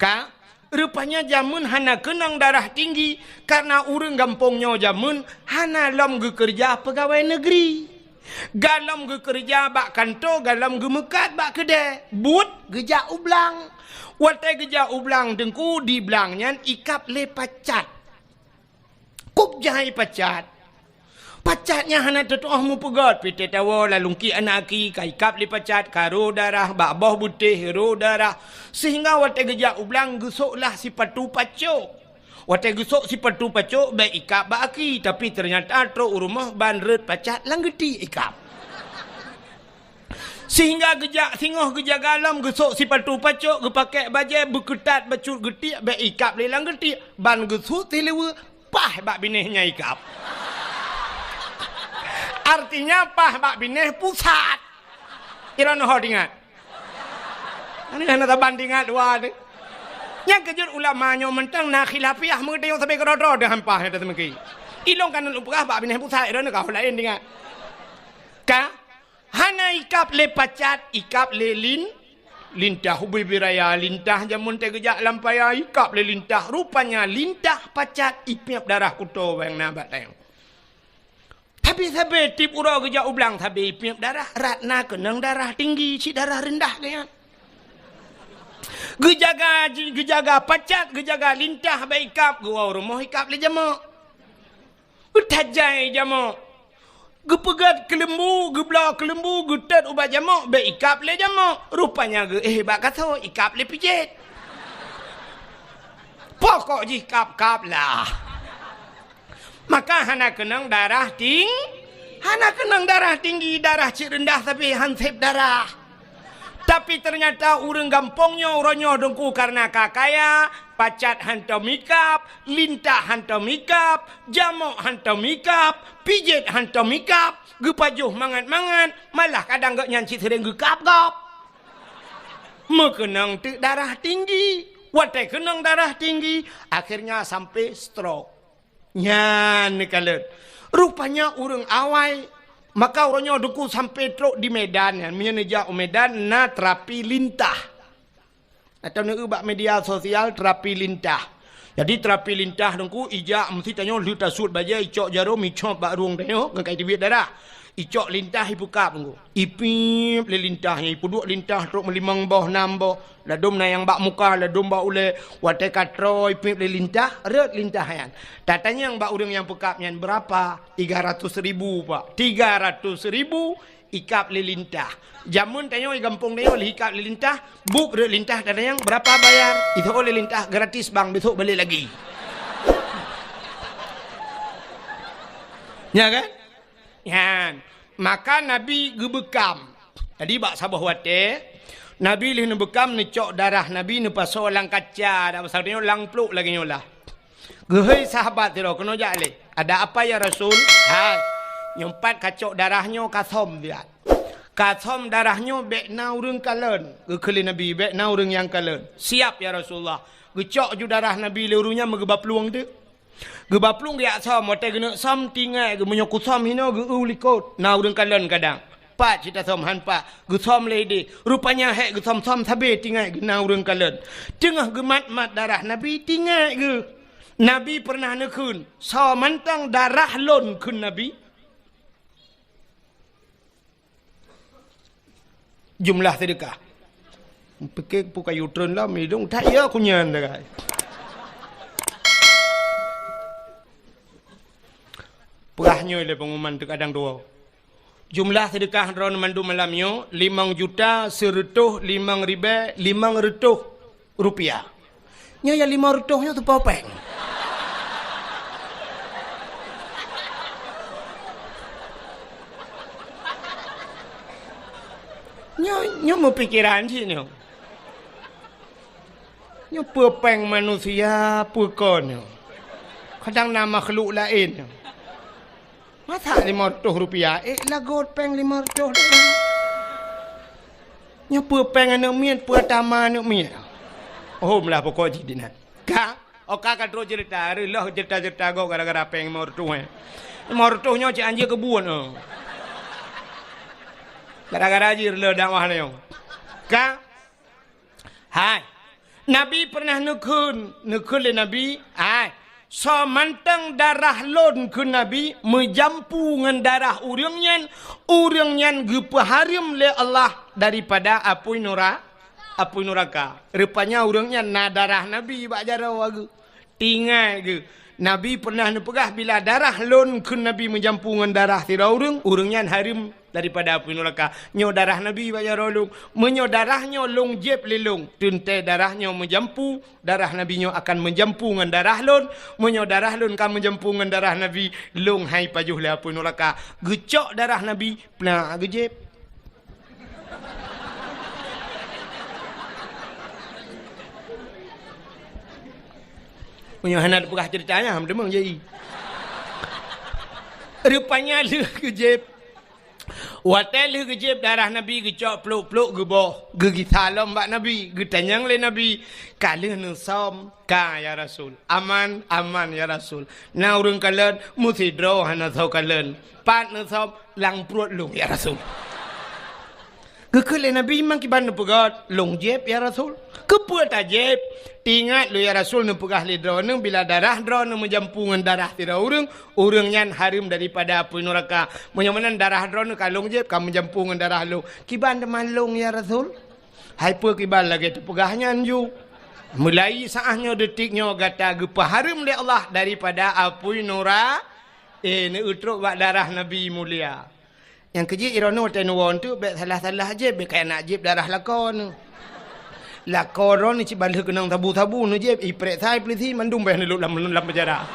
ka rupanya jamun hana kenang darah tinggi karena orang gampungnya jamun hana lam kerja pegawai negeri galam ge kerja bak kantor galam ge mekat bak kedai but geja ublang watai geja ublang dengku di blangnya ikap le pacat kup jahai pacatnya hana tetuah mu pegat pite tawa lalungki anaki kai kap le pacat karo darah bak boh butih ro darah sehingga watai geja ublang gesoklah si patu pacok watai gesok si patu pacok baik ikap bak aki tapi ternyata tro rumah banret pacat langgeti ikap sehingga gejak singoh gejak galam gesok si patu pacok gepakai bajai berketat bacut getik baik ikap lelang getik ban gesok tilewa pah bak binehnya ikap artinya pah bak bineh pusat irana ho ingat ini hana taban ingat dua ni yang kejut ulamanya mentang na khilafiah mengerti yang sampai kerodro dah hampah ada temeki ilong kanan upah bak bineh pusat irana kau lain ingat ka hana ikap le pacat ikap le lintah hubi biraya lintah jamun te gejak lampaya ikap le lintah rupanya lintah pacat ipiap darah kuto yang nabat tayang tapi Sabi tip ura geja ublang sabi piap darah ratna kenang darah tinggi si darah rendah gaya. Gejaga pacat gejaga lintah baikap gua rumah ikap le jamak. Utajai jamak. Gepegat kelembu, gebla kelembu, getat ubat jamak baikap le jamak. Rupanya bak kata ikap le pijit. Pokok ji kap lah. Maka hana kenang darah tinggi, darah cik rendah tapi hansip darah. Tapi ternyata urang gampongnya uronyo dengku karena kakaya, pacat hantam mikap, lintah hantam mikap, jamok hantam mikap, pijit hantam mikap, gepajuh mangan-mangan, malah kadang gak nyanci sering gekap-gap. Mekenang darah tinggi, watai kenang darah tinggi, akhirnya sampai stroke. Nyan kalian. Rupanya urang awai. Maka orangnya duku sampai truk di Medan. Menyeja Medan na terapi lintah. Atau nak ubah media sosial terapi lintah. Jadi terapi lintah dengku ijak mesti tanya lu tasut baja icok jarum icok bak ruang tanya ke kai darah. Icok lintah ibu kap dengku. Ipip le lintahnya ipu duk lintah truk melimang boh nam boh. Ladum na yang bak muka ladum bak ule watai katro ipip le lintah red lintah yan. Tatanya yang bak urang yang pekapnya berapa? 300.000 pak. 300.000 ikap le lintah. Jamun tanya di kampung dia oleh ikap le lintah, buk red lintah tatanya yang berapa bayar? Itu oleh lintah gratis bang besok balik lagi. Ya kan? Yan. Maka Nabi gebekam. Tadi bak sabah wate, Nabi lih bekam ni cok darah Nabi ni paso lang kaca, dak pasal dia lang pluk lagi nyolah. Gehei sahabat dia kena jale. Ada apa ya Rasul? Hai. Nyempat kacok darahnya kasom dia. Kasom darahnya bekna urang kalen. Gekeli Nabi bekna urang yang kalen. Siap ya Rasulullah. Gecok ju darah Nabi lerunya megebap peluang dia. Gebap peluang dia som mote gena som tinggal ge menyoku som hino ge ulikot. Na urang kalen kadang. Pak cita som han pak gesom lady rupanya hek gesom som sabe tinggal ge na urang kalen. Tengah gemat-mat darah Nabi tinggal ge. Nabi pernah nekun so mantang darah lon kun Nabi. Jumlah sedekah. Pikir puka yutron lah midung tak ya kunyan dah. Perahnya le pengumuman tu kadang dua. Jumlah sedekah ron mandu malamnya 5 juta 100 5.000 500 rupiah. Nya ya 500 nya tu popeng. Nyo mau pikiran sih nyo. Nyo popeng manusia pukon nyo. Kadang nama makhluk lain nyo. Masa 500 rupiah? Lagot peng 500 dah. Nya popeng anak mian, pertama anak mian. Oh, melah pokok jidinan. Kak, oka kadro cerita, lah cerita-cerita go gara-gara peng 500. 500 nyo cik anjir kebun. Gara-gara anjir le dakwah nyo. Kak, hai. Nabi pernah nekun le Nabi, hai. So mantang darah lon ke Nabi menjampu dengan darah urang nyan gepaharim le Allah daripada apui neraka. Rupanya urangnya na darah Nabi bak jara wagu. Tinggal ke Nabi pernah nepegah bila darah lon ke Nabi menjampu dengan darah tira urangnya harim daripada api neraka. Nyo darah Nabi bak jara long, menyo darahnya long jeb lelong. Tunte darahnya menjampu, darah Nabi nyo akan menjampu dengan darah lon, menyo darah lon kan menjampu dengan darah Nabi, long hai pajuh le api neraka. Gecok darah Nabi, pna gejeb. Menyo hanat pegah ceritanya ham demang jadi. Rupanya le gejeb. Watel gejeb darah Nabi gecok peluk-peluk geboh. Gigi salam bak Nabi, getanyang le Nabi. Kala nu som ka ya Rasul. Aman ya Rasul. Na urang kalen musi dro hana so kalen. Pat nu som lang prut lung ya Rasul. Kekele Nabi mang kiban pegat long jeb ya Rasul. Kepuat ajeb. Tingat lu ya Rasul nu pegah lidrone bila darah drone menjampungan darah tira urang nyan harum daripada api neraka. Menyamanan darah drone kalong jeb kamu jampungan darah lu. Kiban demalong ya Rasul. Hai pe kiban lagi tu pegahnya anju. Mulai saahnya detiknya gata gepah harum li Allah daripada api neraka. Ni utruk bak darah Nabi mulia. Yang kejip irono tenuan tu bet salah-salah je bet kayak nak jib darah lakon. Lakon ni cibal kenang tabu-tabu nu jib iprek sai polisi mandum beh neluk lam penjara.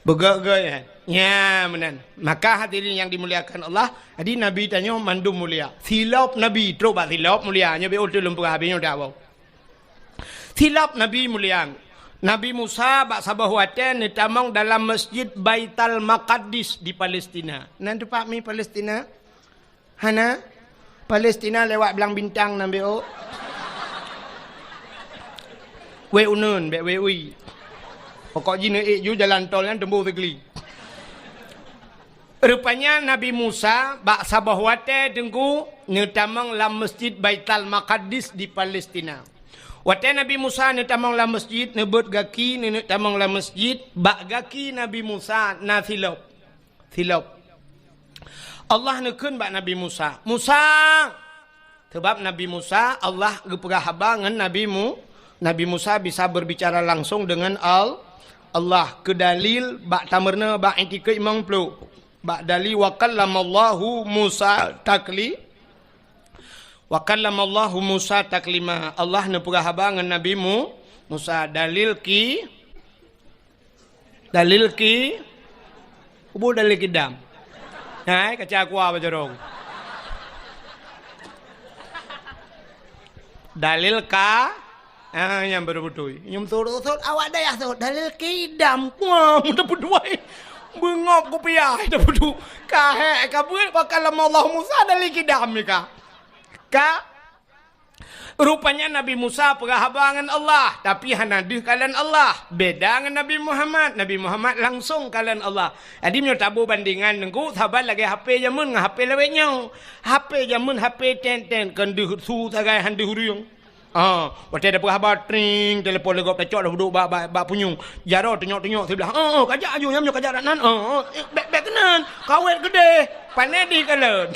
Begak-gak ya menan. Maka hadirin yang dimuliakan Allah, jadi Nabi tanya mandum mulia. Silap Nabi teruk bak silap mulianya be utul lempur habisnya dah bau. Silap Nabi mulia. Nabi Musa bak sabah watan ni tamang dalam masjid Baitul Maqdis di Palestina. Nanti Pak mi Palestina? Hana? Palestina lewat belang bintang nambe o. We unun be we ui. Pokok jina ju jalan tol kan tembu tegeli. Rupanya Nabi Musa bak sabah watan tengku ni tamang dalam masjid Baitul Maqdis di Palestina. Waktu Nabi Musa ni tamang la masjid, nebut gaki ni tamang la masjid, bak gaki Nabi Musa na silop. Allah nekun bak Nabi Musa. Musa! Sebab Nabi Musa, Allah gepegah haba dengan Nabi Musa bisa berbicara langsung dengan Allah. Kedalil bak tamerna bak intika imang pelu. Bak dalil wa kallamallahu Musa takli. Wa kallamallahu Musa taklima. Allah ne pegah haba dengan Nabi Musa dalil ki ubu dalil ki dam. Hai kaca aku apa jorong. Dalil ka yang berbutui. Nyum turut awak daya tu dalil ki dam. Wah mudah berduai. Bengop ku piah dah bedu. Kahe kabut wa kallamallahu Musa dalil ki dam ni ka. Rupanya Nabi Musa perhabangan Allah, tapi hanadih kalian Allah. Beda dengan Nabi Muhammad. Nabi Muhammad langsung kalian Allah. Jadi menyo tabu bandingan nengku sahabat lagi HP jamun ngah HP lewetnya. HP jamun HP ten kenduh su tagai handuh huriung. Waktu ada perhabat tring telefon legop tacok dah duduk bak punyung. Jaro tengok sebelah. Kajak aju nyamnyo kajak nan. Bek kenan. Kawet gede. Panedi kalian.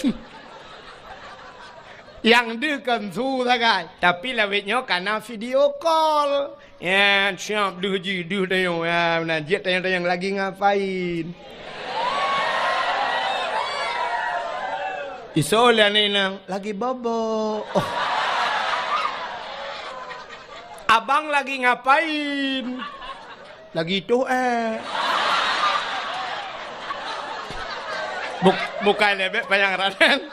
Yang dekan su tagai. Tapi lawetnya karena video call. Ya, siap duh dayo. Ya, najit tayang lagi ngapain. Isolah ni nang lagi bobo. Abang lagi ngapain? Lagi itu bukan lebek bayang raden.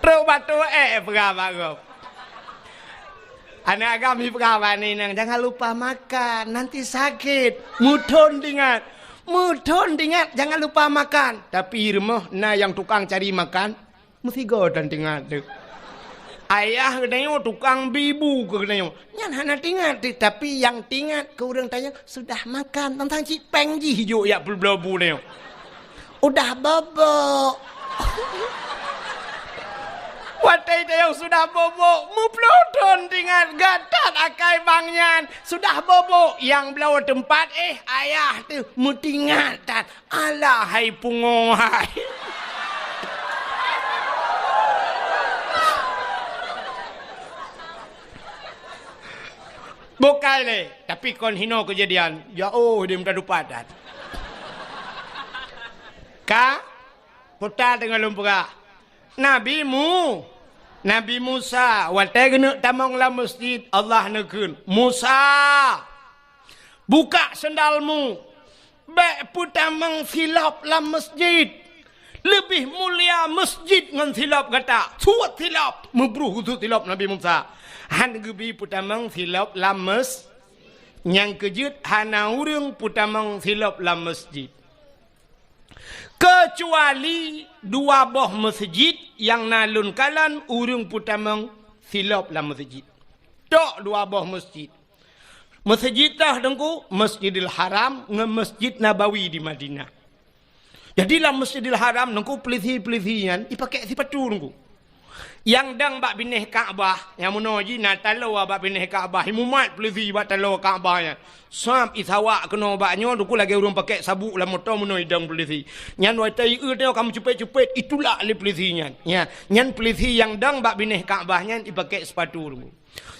Terus batu pegawai. Anak kami pegawai ni nang jangan lupa makan, nanti sakit. Mudon ingat, jangan lupa makan. Tapi rumah na yang tukang cari makan, mesti godan tinggal tu. Ayah katanya tukang bibu katanya. Nyan hana tinggal, tapi yang tinggal ke orang tanya sudah makan tentang cik pengji hijau ya belbelabu ni. Udah bobo. Watai yang sudah bobo, muplodon tinggal gatat akai bangyan sudah bobo yang belau tempat ayah tu mutingatan alah hai pungohai. Bukai le, tapi kon hino kejadian. Ya dia minta dupadan. Putar dengan lumpura. Nabi Musa, watai kena tamang la masjid, Allah nekun. Musa, buka sendalmu. Baik putamang silap la masjid. Lebih mulia masjid dengan silap kata. Suat silap. Membruh itu silap Nabi Musa. Han gebi putamang silap la masjid. Yang kejut hana urang putamang silap la masjid. Kecuali dua boh masjid yang nalun kalan urung putamang silap la masjid. Tok dua boh masjid. Masjid dah dengku Masjidil Haram ngan Masjid Nabawi di Madinah. Jadilah Masjidil Haram dengku pelisi-pelisian dipakai sipatu dengku. Yang dang bak bineh Kaabah, yang menuji natalo bak bineh Kaabah, himumat pelisi bak talo Kaabah ya. Sam isawak kena baknyo dengku lagi urang pakai sabuk lah motor menoi dang pelisi. Nyan wai tai tengok kamu cepet-cepet itulah ali pelisinya. Ya, nyan pelisi yang dang bak bineh Kaabah nyan dipakai sepatu dengku.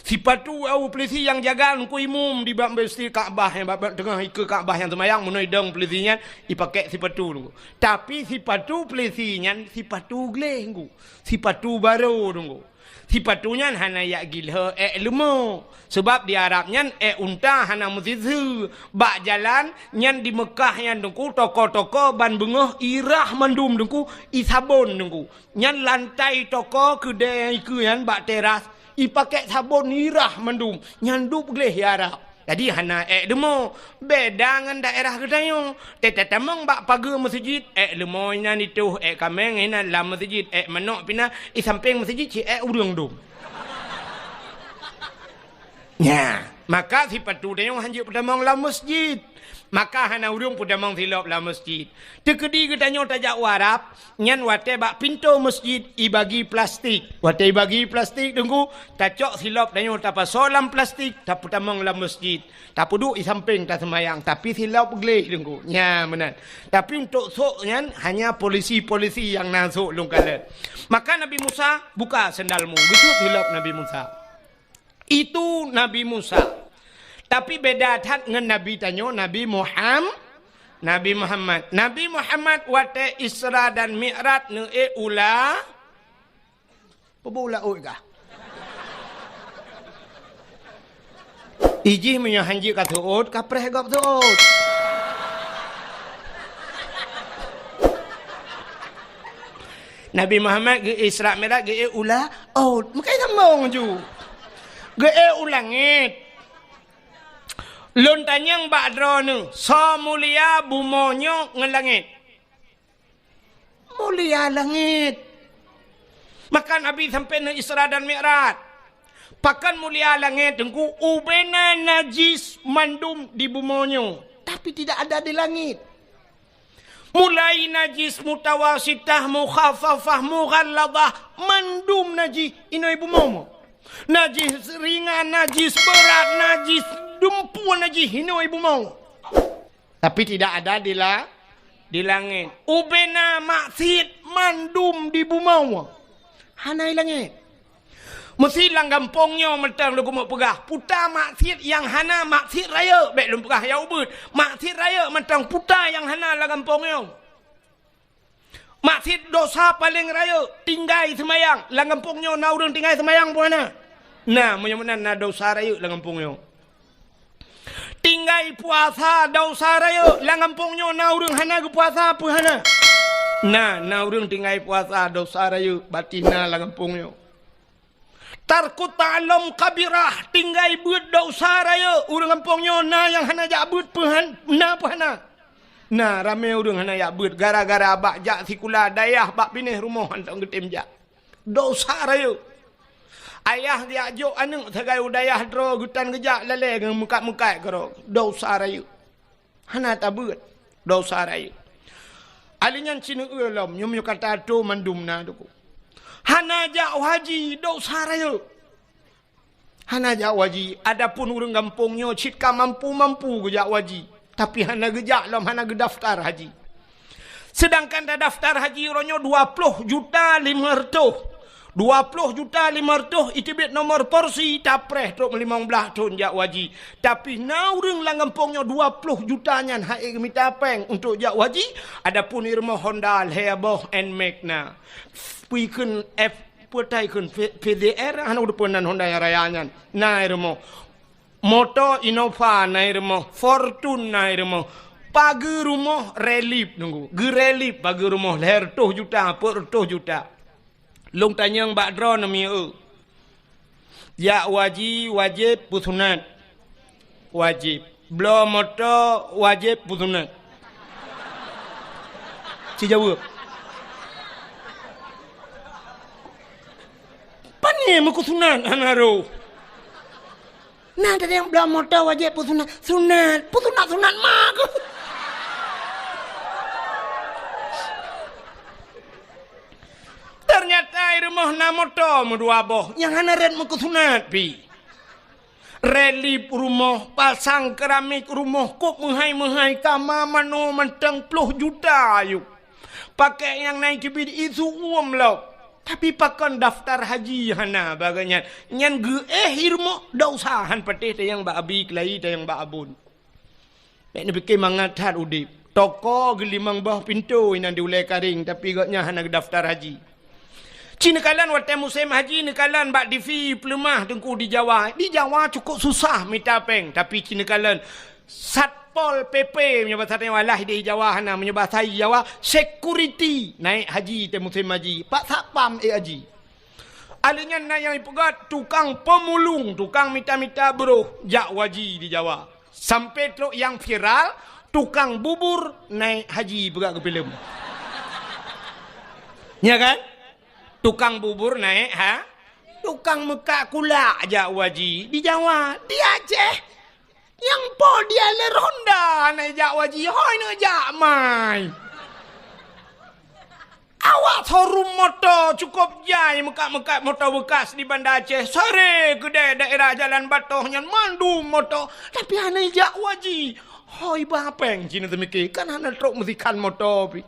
Sipatu au pelisi yang jaga ku imum di bab mesti Kaabah yang bab tengah ke Kaabah yang semayang menoi dang pelisinya dipakai sipatu dulu. Tapi sipatu pelisinya sipatu gleh ku. Sipatu baru dulu. Sipatunya hana ya gilha lemo. Sebab di Arabnya unta hana mutizu. Bak jalan nyan di Mekah yang dengku toko-toko ban bengah irah mandum dengku isabon dengku. Nyan lantai toko kedai ke yang bak teras ipakai sabun irah mendum nyandup gleh ya Arab. Jadi hana demo beda dengan daerah kedayo. Tetamang bak pagar masjid lemo ina itu kameng ina la masjid menok pina samping masjid ci urang dum. Ya, maka sipatu dayong hanjip pedamang la masjid. Maka hana urung pedamang silap la masjid. Tekedi kedanyo tajak warap nyan wate bak pintu masjid ibagi plastik. Wate ibagi plastik dengku tacok silap danyo tapa solam plastik tak pedamang la masjid. Tak pudu i samping tak semayang tapi silap gleh dengku. Ya benar. Tapi untuk sok nyan hanya polisi-polisi yang nasuk lungkala. Maka Nabi Musa buka sendalmu. Gitu silap Nabi Musa. Itu Nabi Musa. Tapi beda tak dengan Nabi tanyo Nabi Muhammad. Nabi Muhammad wate Isra dan Mi'raj ne ula. Apa ula kah? Iji menyo hanji ka tuut kapreh gop tuut. Nabi Muhammad ge Isra Mi'raj ge ula. Oh, makai sambung ju. Ge ulangit. Lontanyang bakdro nu so mulia bumonyo ngelangit. Mulia langit. Maka Nabi sampai na Isra dan Mi'raj. Pakan mulia langit dengku ubena najis mandum di bumonyo. Tapi tidak ada di langit. Mulai najis mutawasitah mukhafafah mughalladah mandum najis inoy bumomo. Najis ringan, najis berat, najis dumpuan najis hino ibu mau. Tapi tidak ada di langit. Ubena maksiat mandum di bumau. Hanai langit. Mesti lang gampongnya mentang lu kumuk pegah. Puta maksiat yang hana maksiat raya. Baik lu pegah ya ubud. Maksiat raya mentang puta yang hana lah gampongnya. Maksiat dosa paling raya. Tinggai semayang. Lang gampongnya na urang tinggai semayang pun hana. Nah, menyebutkan na dosa raya lang gampongnya. Tinggai puasa dosa raya lang gampongnya na urang hana ke puasa apa hana. Nah, na urang tinggai puasa dosa raya batina lang gampongnya. Tarkut ta'alam kabirah tinggai buat dosa raya urang gampongnya na yang hana jak buat pahan na apa hana. Nah, ramai urang hana jak buat gara-gara bak jak sikula dayah bak pineh rumah hantam getim jak. Dosa raya. Ayah dia ajak anak segai udayah dro gutan gejak lele dengan mukat-mukat kero. Dosa raya. Hana tabut. Dosa raya. Alinyan cina ulam nyum kata tu mandumna tu. Hana jak haji dosa raya. Hana jak haji. Adapun urang kampungnya citka mampu-mampu gejak haji. Tapi hana gejak lam hana gedaftar haji. Sedangkan dah daftar haji ronyo 20 juta 500. 20 juta 500 itibit nomor porsi tapreh tok 15 tahun jak waji. Tapi naureng lang kampungnya 20 jutanya hai minta peng untuk jak waji. Adapun irma Honda Heboh and Magna. Puikeun F putaikeun PDR hana udepenan Honda rayanya. Na irma Moto Innova na irma Fortune na irma pagi rumah relip nunggu. Gerelip pagi rumah leher 2 juta per 2 juta. Long tanyang bakdro nami ya wajib pusunat. Wajib. Belum moto wajib pusunat. Si jawab. Pani mukusunat anaro. Nah, ada yang belah motor wajib pun sunat. Sunat mak. Ternyata rumah na motor mu dua boh. Yang hana red mu sunat pi. Relip rumah, pasang keramik rumah, kok menghai kama mano mentang 10 juta yuk. Pakai yang naik kebid itu lo. Tapi pakai daftar haji hana baganya. Nyan irmo dausahan patih tayang ba abi kelai tayang ba abun. Nek ni bikin mangatat udip. Toko gelimang bah pintu inan diulai karing tapi gaknya hana daftar haji. Cina kalan waktu musim haji ni kalan bak divi pelemah tengku di Jawa. Di Jawa cukup susah minta peng tapi cina kalan Satpol PP menyebab saya walah di Jawa hana menyebab saya Jawa security naik haji te musim haji pak satpam haji alinya na yang ipegat tukang pemulung tukang mita-mita bro jak waji di Jawa sampai tu yang viral tukang bubur naik haji pegat ke film ya kan tukang bubur naik tukang mekak kula jak waji di Jawa di Aceh yang po dia le ronda naik jak waji hoi ne jak mai awak showroom motor cukup jai mekak motor bekas di Banda Aceh sore kedai daerah Jalan Batoh yang mandu motor tapi hana jak waji hoi bapeng cina temiki kan hana truk musikan motor pi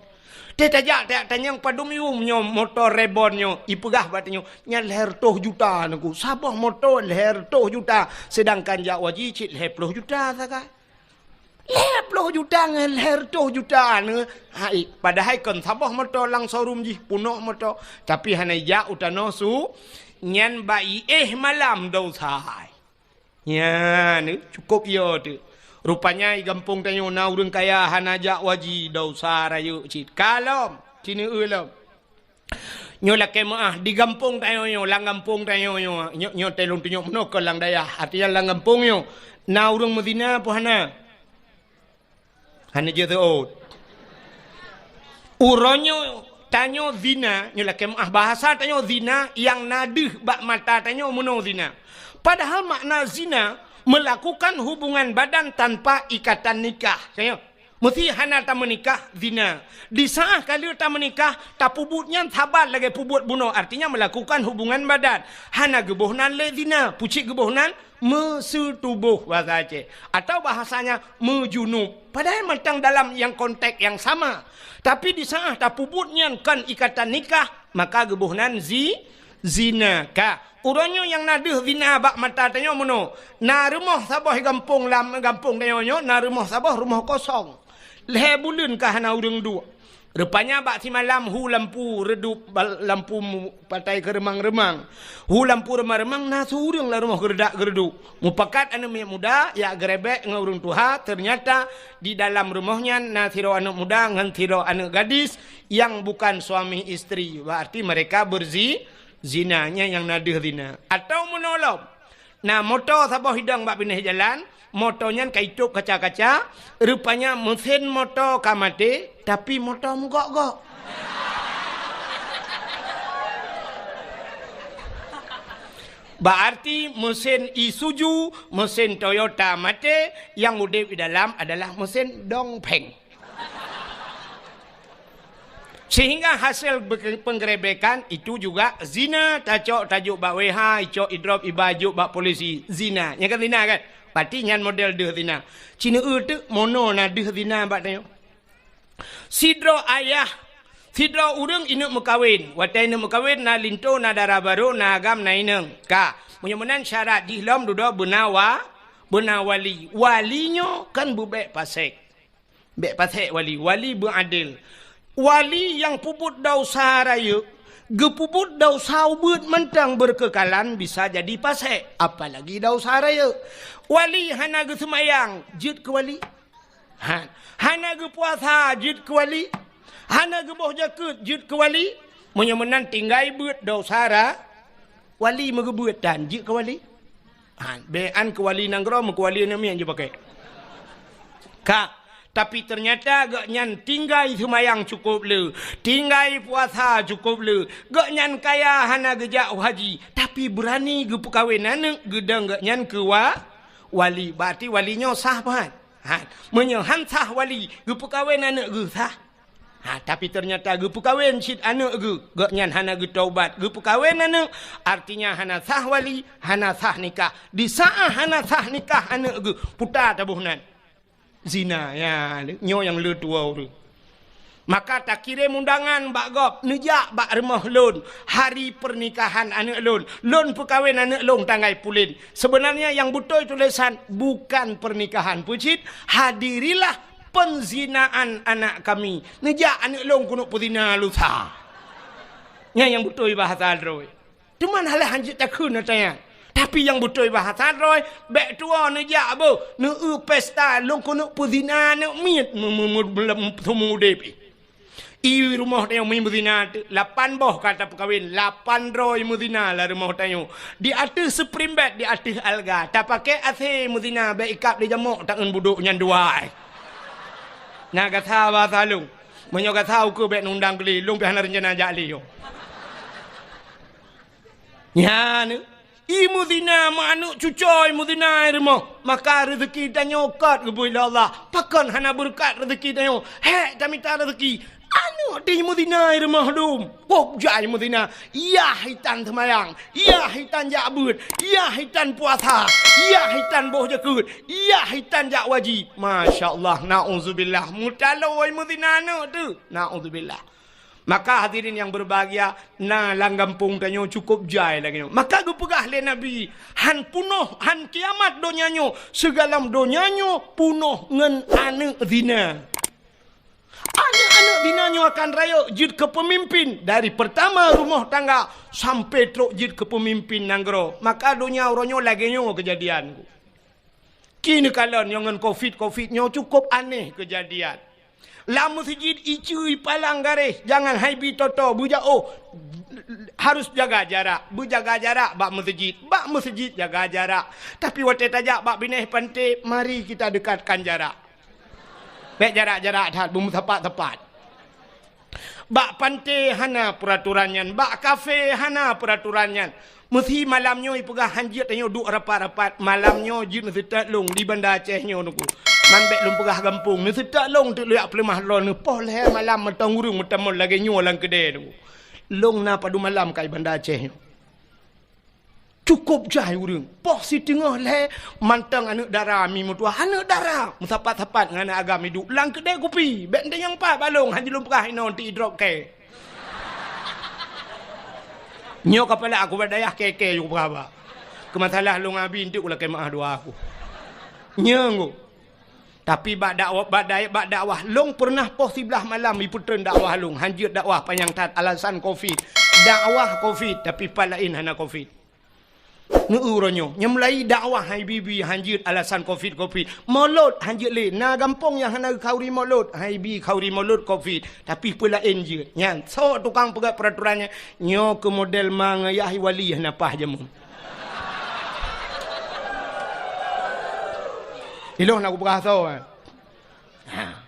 Tajak yang padum nyom motor rebonnya ipegah batnya nya leher 10 juta naku sabah motor leher 10 juta sedangkan jak waji cit leher 10 juta saka leher 10 juta leher 10 juta ne hai padahal kon sabah motor lang showroom ji puno motor tapi hana jak utano su nyan bai malam dau sai nya ni cukup yo tu rupanya di kampung tanyo na urang kaya hanajak waji dosa rayu cit kalom cini ulom nyo lake maah di kampung tanyo lang kampung tanyo nyo telung tunyo meno ke lang daya artinya lang kampung yo na urang Medina apa hana je tu uronyo tanyo zina nyo lake maah bahasa tanyo zina yang nadih bak mata tanyo meno zina padahal makna zina melakukan hubungan badan tanpa ikatan nikah. Saya mesti hana tak menikah zina. Di saat kali tak menikah tak pubutnya sabar lagi pubut bunuh. Artinya melakukan hubungan badan. Hana gebohnan le zina. Pucik gebohnan mesetubuh bahasa Aceh. Atau bahasanya mejunub. Padahal mentang dalam yang konteks yang sama. Tapi di saat tak pubutnya kan ikatan nikah maka gebohnan zina ka. Uronyo yang nadeh zina bak mata tanyo mono. Na rumah sabah kampung tanyo na rumah sabah rumah kosong. Leh bulan kah na urang dua. Rupanya bak si malam hu lampu redup lampu patai ke remang-remang. Hu lampu remang-remang na surang lah rumah geredak-gereduk. Mupakat anu muda ya gerebek ngurung tuha ternyata di dalam rumahnya na tiro anak muda ngan tiro anak gadis yang bukan suami istri. Berarti mereka zinanya yang nadih zina atau menolong. Nah motor sabah hidang bak pindah jalan, motornya kaituk kaca-kaca, rupanya mesin motor kamate tapi motor mugok-gok. Berarti mesin Isuzu, mesin Toyota mate yang udip di dalam adalah mesin dongpeng. Sehingga hasil penggerebekan itu juga zina tajuk bak WH, icok idrop ibaju bak polisi zina. Yang kan zina kan? Berarti nyan model deh zina. Cina tu mono na deh zina bak tayo. Sidro ayah, sidro urang inuk mekawin. Watai inuk mekawin na linto na darah baru na agam na ineng. Ka, mudah-mudahan syarat dihlam duduk benawali. Walinyo kan bubek pasek. Bek pasek wali beradil. Wali yang puput dosa raya, gepuput dosa ubud mentang berkekalan bisa jadi pasek. Apalagi dosa raya. Wali hana ge semayang, jid ke wali. Hana ge puasa, jid ke wali. Hana ge boh jakut, jid ke wali. Menyemenan tinggai buat dosa raya. Wali megebuat dan jid ke wali. Bean ke wali nanggro, ke wali nami yang je pakai. Kak. Tapi ternyata gak nyan tinggai semayang cukup le. Tinggai puasa cukup le. Gak nyan kaya hana gejak haji. Tapi berani ge perkawinan gedang gak nyan wali berarti walinya sah kan menyohan sah wali gu perkahwin anak gu sah tapi ternyata gu perkahwin sid anak gu gak nyan hana gu taubat gu perkahwin anak artinya hana sah wali hana sah nikah di saat hana sah nikah anak gu putar tabuhnan zina ya nyo yang le tua tu maka tak kirim undangan bak gop nejak bak rumah lon hari pernikahan anak lon perkahwin anak lon tanggai pulin sebenarnya yang betul tulisan bukan pernikahan pucit hadirilah penzinaan anak kami nejak anak lon kuno puzina lu sa nya yang betul bahasa roy cuman hal hanjit tak kun tanya tapi yang betul bahasa roy bek tua nejak bo ne pesta lon kuno puzina ne miet belum tumudepi I rumah tayo may mudina 8 boh kata perkahwin 800 mudina lah rumah tayo di atas seprimbet di atas alga tak pakai ase mudina be ikap di jamuk tak buduk nyan dua na kata bahasa lung menyo kata ku be nundang keli lung pi hana rencana jali yo nya ne I mudina manuk cucoy mudina rumah maka rezeki tanyo kat ke Allah pakan hana berkat rezeki tanyo tak minta rezeki anu di mudina rumah dum pok jai mudina iya hitan semayang iya hitan jakbut iya hitan puasa iya hitan boh jakut iya hitan jak wajib masyaallah nauzubillah mutaloi mudina no tu nauzubillah maka hadirin yang berbahagia na langgampung tanyo cukup jai lagi maka gu pegah le nabi han punuh han kiamat donyanyo segalam donyanyo punuh ngen anu zina anak-anak dinanyo akan raya jid ke pemimpin dari pertama rumah tangga sampai truk jid ke pemimpin nanggro maka dunia oronyo lagi nyo kejadian kini kalon yang ngan covid nyo cukup aneh kejadian la masjid icui palang garis jangan haibi toto buja harus jaga jarak berjaga jarak bak masjid jaga jarak tapi waktu tajak bak bineh pantai mari kita dekatkan jarak baik jarak-jarak dah bum tepat-tepat. Bak pantai hana peraturannya, bak kafe hana peraturannya. Mesti malamnya ipegah hanjit tanyo duk rapat-rapat, malamnya jin setat long di Banda Aceh nyo nuku. Mambek lum pegah kampung, ni setat long tu liak pelemah lon ni poh le malam metang urung metamol lagi nyo lang kedai nuku. Long na padu malam kai Banda Aceh nyo. Cukup jai urang. Poh si tengah le mantang anak dara mi mutua anak dara. Musapat-sapat ngana agam hidup. Lang kedai kopi. Bek ndeng yang pak balong hanji lum pekah ino ti drop ke. Nyo kepala aku badayah keke yu berapa. Kemasalah long abi ndik ulah kemah doa aku. Nyengo. Tapi bak dakwah long pernah poh sebelah malam iputren dakwah long. Hanjit dakwah panjang tat alasan Covid. Dakwah Covid tapi palain hana Covid. Ngeuronyo nyemlai dakwah hai bibi hanjit alasan covid molot hanjit le na gampong yang hana kauri molot hai bi kauri molot covid tapi pula enje nyan so tukang pegat peraturannya nyo ke model mangayah wali hana pah jamu iloh nak berasa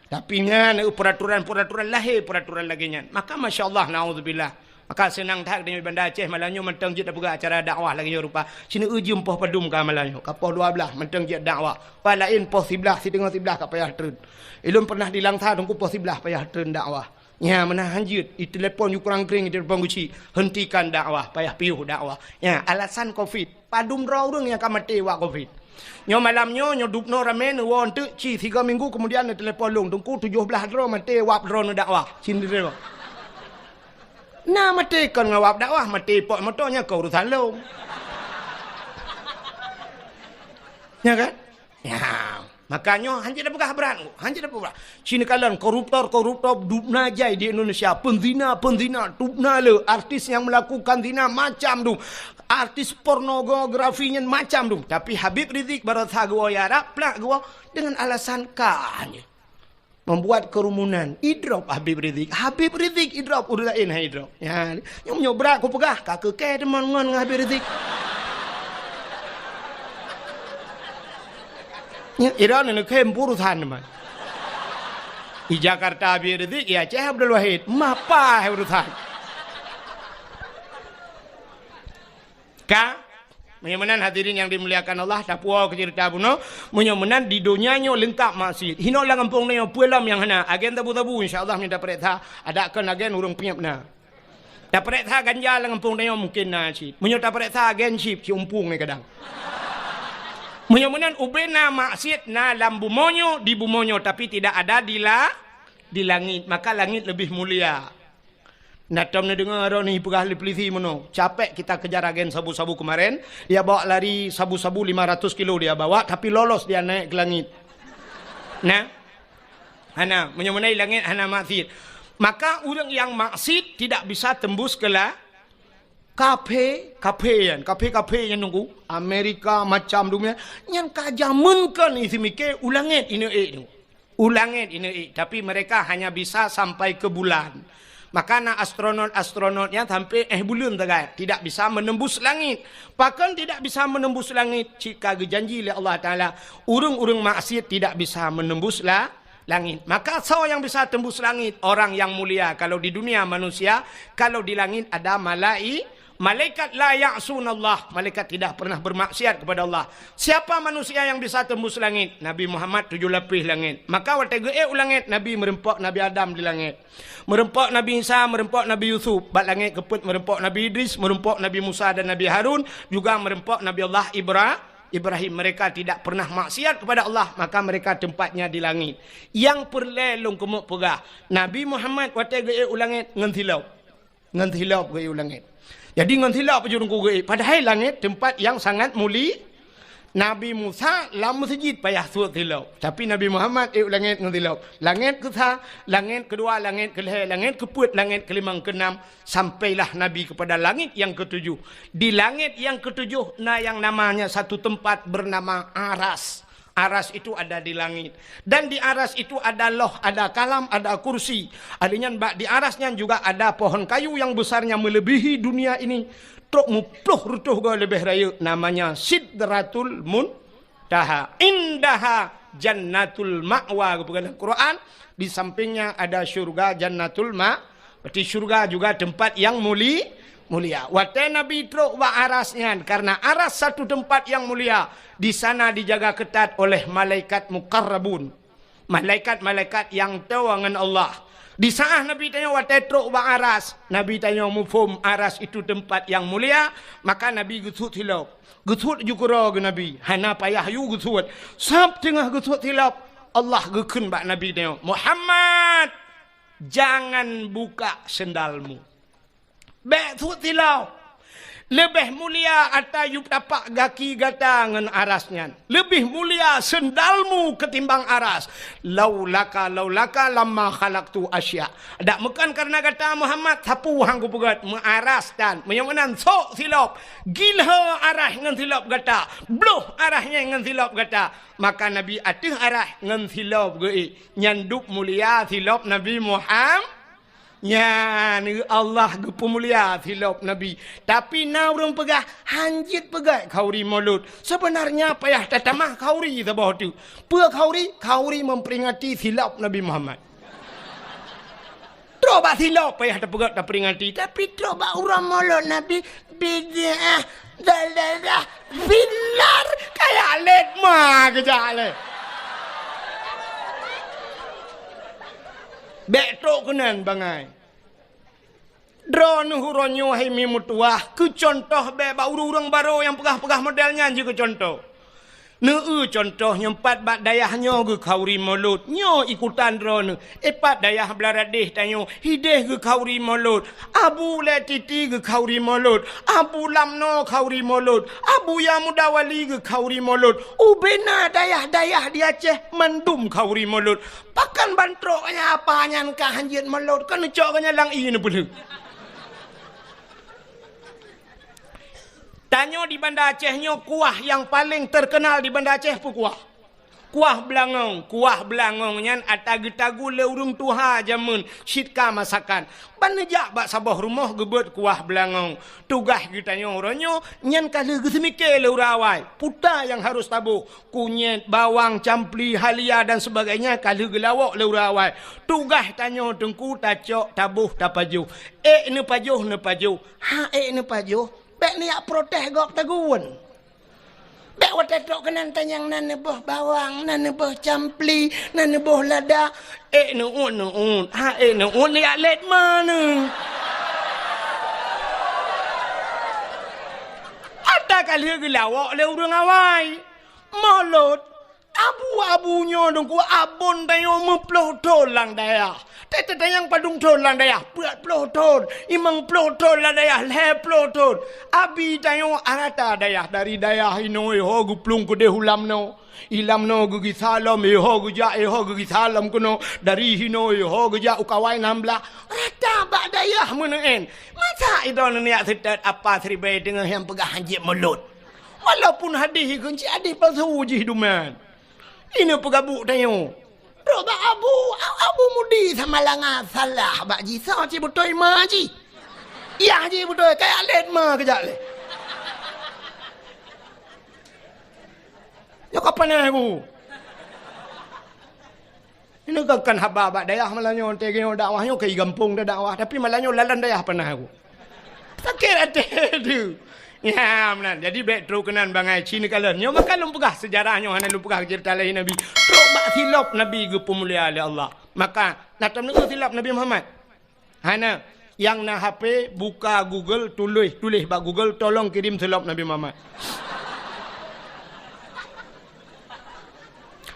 tapi nyan peraturan lahir peraturan lagi nyan maka masyaallah naudzubillah. Maka senang tak dengan Banda Aceh malamnya mentang jid buka acara dakwah lagi rupa. Sini uji poh padum ka malamnya. Kapoh 12 mentang jid dakwah. Palain poh 11 si tengah 11 ka payah tren. Ilum pernah dilangsa tunggu poh 11 payah tren dakwah. Ya mana hanjit i telefon you kurang kering di depan guci hentikan dakwah payah piuh dakwah. Ya alasan Covid. Padum ro urang yang ka mati wa Covid. Nyo malamnya nyo dupno ramen won tu ci 3 minggu kemudian telefon long tunggu 17 ro mati wap ro dakwah. Sini ro. Nah mati kan ngawap dakwah mati pok motornya kau urusan long. Ya kan? Ya, makanya hanjit dah pegah berat. Hanjit dah pegah. Sini kalian koruptor dupna jai di Indonesia, penzina dupna le, artis yang melakukan zina macam tu. Artis pornografinya macam tu. Tapi Habib Rizik barasa gua ya raplak gua dengan alasan kanya. Membuat kerumunan idrop Habib Rizik idrop urulain hai idrop ya nyom nyobrak ku pegah ka ke teman ngon Habib Rizik ya iran ne kem urusan man di Jakarta Habib Rizik ya Aceh Abdul Wahid mapa urusan ka Menyemenan hadirin yang dimuliakan Allah, tak puas ke cerita buno. Menyemenan di dunianya lengkap masjid. Hino lah kampung ni puelam yang hana. Agen tabu-tabu insya-Allah minta perintah. Ada kan agen urang penyap na. Tak perintah ganja lah kampung ni mungkin na cip. Menyo tak perintah agen cip si umpung ni kadang. Menyemenan ubena masjid na lam bumonyo di bumonyo tapi tidak ada di langit. Maka langit lebih mulia. Natam ni dengar ni pegah peliti mono. Capek kita kejar agen sabu-sabu kemarin. Dia bawa lari sabu-sabu 500 kilo dia bawa. Tapi lolos dia naik ke langit. Nah. Hana. Menyemenai langit hana maksud. Maka orang yang maksud tidak bisa tembus ke lah. Kafe yang nunggu. Amerika macam dunia. Yang kajamunkan isi mikir ulangit ini. Ulangit ini. Tapi mereka hanya bisa sampai ke bulan. Maka astronot-astronotnya sampai bulan tidak bisa menembus langit. Bahkan tidak bisa menembus langit. Jika dijanji oleh Allah Ta'ala. Urung-urung maksiat tidak bisa menembus langit. Maka siapa yang bisa tembus langit? Orang yang mulia. Kalau di dunia manusia. Kalau di langit ada malaikat la ya'sunallah. Malaikat tidak pernah bermaksiat kepada Allah. Siapa manusia yang bisa tembus langit? Nabi Muhammad 7 lapis langit. Maka waktu langit Nabi merempak Nabi Adam di langit. Merempak Nabi Isa, merempak Nabi Yusuf. Bat langit keput merempak Nabi Idris, merempak Nabi Musa dan Nabi Harun. Juga merempak Nabi Allah Ibrahim. Mereka tidak pernah maksiat kepada Allah. Maka mereka tempatnya di langit. Yang perlelong kemuk pegah. Nabi Muhammad waktu langit ngantilau. Ngantilau ke langit. Jadi ngantilau pejurung kugai. Padahal langit tempat yang sangat mulia. Nabi Musa lam masjid payah suat tilau. Tapi Nabi Muhammad langit ngantilau. Langit langit kedua, langit kelihai, langit keput, langit kelimang, keenam. Sampailah Nabi kepada langit yang ketujuh. Di langit yang ketujuh, yang namanya satu tempat bernama Aras. Aras itu ada di langit. Dan di aras itu ada loh, ada kalam, ada kursi. Adanya di arasnya juga ada pohon kayu yang besarnya melebihi dunia ini. Truk mupluh rutuh go lebih raya. Namanya Sidratul Muntaha. Indaha Jannatul Ma'wa. Kepada Quran. Di sampingnya ada syurga Jannatul Ma'. Berarti syurga juga tempat yang mulia. Waktu Nabi truk wa arasnya. Karena aras satu tempat yang mulia. Di sana dijaga ketat oleh malaikat muqarrabun. Malaikat-malaikat yang tahu dengan Allah. Di saat Nabi tanya waktu truk wa aras. Nabi tanya mufum aras itu tempat yang mulia. Maka Nabi gusut hilap. Gusut juga ke Nabi. Hana payah yu gusut. Sab tengah gusut hilap. Allah gekun bak Nabi tanya. Muhammad. Jangan buka sendalmu. Betul tilau. Lebih mulia atas you tapak gaki gata dengan arasnya. Lebih mulia sendalmu ketimbang aras. Laulaka lama khalaqtu asya. Tak bukan karena kata Muhammad sapu hangku pegat mengaras dan menyamanan sok silap. Gilha arah dengan silap gata. Bloh arahnya dengan silap gata. Maka Nabi atih arah dengan silap ge. Nyanduk mulia silap Nabi Muhammad. Ya, ni Allah gepemulia silap Nabi. Tapi na orang pegah hanjit pegah kauri mulut. Sebenarnya payah tatamah kauri sebab tu. Pe kauri memperingati silap Nabi Muhammad. Coba silap payah terpegat tak peringati. Tapi coba orang mulut Nabi bid'ah dah bilar kayak let mah kejak le. Betok kenan bangai. Drone huronyo hai mi mutuah. Ke contoh be ba urang baru yang pegah-pegah modelnya je ke contoh. Contoh nyempat bak dayahnya ke kauri mulut. Nyo ikutan drone. Epat dayah belaradih tanyo. Hideh ke kauri mulut. Abu letiti ke kauri mulut. Abu lamno kauri mulut. Abu Yamudawali ke kauri mulut. Ubena dayah-dayah di Aceh mendum kauri mulut. Pakan bantroknya apa nyan kahanjit mulut. Kan coknya lang ini boleh. Tanya di Banda Acehnya kuah yang paling terkenal di Banda Aceh pun kuah. Kuah belangong. Kuah belangongnya atagu-tagu le urung tuha jamun. Sitka masakan. Banejak bak sabah rumah gebet kuah belangong. Tugas kitanya orangnya. Nyan kala gesemike le urawai. Puta yang harus tabuh. Kunyit, bawang, campli, halia dan sebagainya. Kala gelawak le urawai. Tugas tanya tengku tacok tabuh tapajuh. Ne pajuh. Ha ne pajuh. Bek ni protes gok taguan. Bek watetok kenan tanyang nan boh bawang, nan boh campli, nan boh lada. Nuun. Ha nuun ni atlet mana? Ada kali gelawak le urang awai. Molot. Abu-abunya dong ku abon tayo meploh tolang daya. Tete tayang padung tolang daya. Berat ploh ton. Imang ploh ton lah daya. Le ploh ton. Abi tayo arata daya. Dari daya hinoi ho gu plung ku de hulam no. Ilam no gu gisalam ho gu ja ho gu gisalam kuno. Dari hinoi ho gu ja ukawai nambla. Rata bak daya menein. Masa itu niat sedat apa seribai dengan yang pegah hanjit mulut. Walaupun hadis kunci hadis palsu jiduman. Ini pegabuk tayo. Bro bak abu mudi sama langa salah bak ji sa ci butoi ma ji. Ya ji butoi kayak let ma kejak le. Yo kapan aku? Ini kan haba bak dayah malanyo tegeno dakwahnya ke gampung dah dakwah tapi malanyo lalan dayah pernah aku. Sakit hati tu. Ya, benar. Jadi baik teruk kenan bangai Cina kalian. Nyo makan lumpugah sejarahnya hana lumpugah cerita lain Nabi. Teruk bak silap Nabi ge pemulia oleh Allah. Maka natam nak silap Nabi Muhammad. Hana yang na HP buka Google tulis bak Google tolong kirim silap Nabi Muhammad.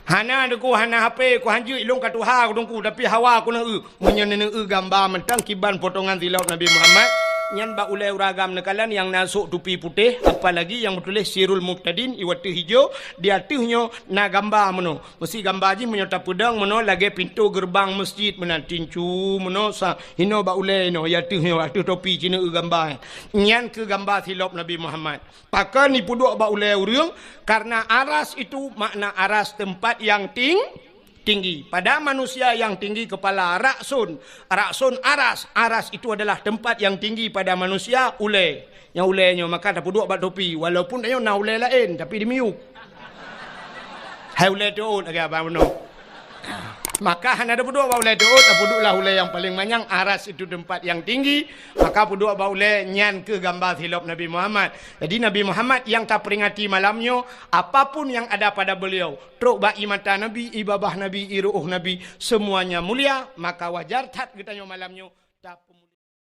Hana deku hana HP ku hanju ilung ka tuha ku dongku tapi hawa ku na menyen gambar mentang kiban potongan silap Nabi Muhammad. Nyan ba ulai uragam nekalan yang nasuk tupi putih apalagi yang bertulis Sirul Muqtadin iwatu hijau dia tuhnyo na gambar meno mesti gambar ji menyota pedang meno lagi pintu gerbang masjid mena tincu meno sa hino ba ulai no ya tuhnyo atu topi cina gambar nyan ke gambar silap Nabi Muhammad pakan ni puduk ba ulai urang karena aras itu makna aras tempat yang tinggi. Pada manusia yang tinggi kepala raksun aras itu adalah tempat yang tinggi pada manusia ulai. Yang ulainya maka tak duduk bat topi walaupun dia na ulai lain tapi dimiuk. Hai ulai tu agak apa meno. Maka hanya ada duduk ba ulai tu duduklah ulai yang paling manyang aras itu tempat yang tinggi maka duduk ba ulai nyan ke gambar silap Nabi Muhammad. Jadi Nabi Muhammad yang tak peringati malamnya apapun yang ada pada beliau truk ba mata Nabi ibabah Nabi iruh Nabi semuanya mulia maka wajar tak kita malamnya tak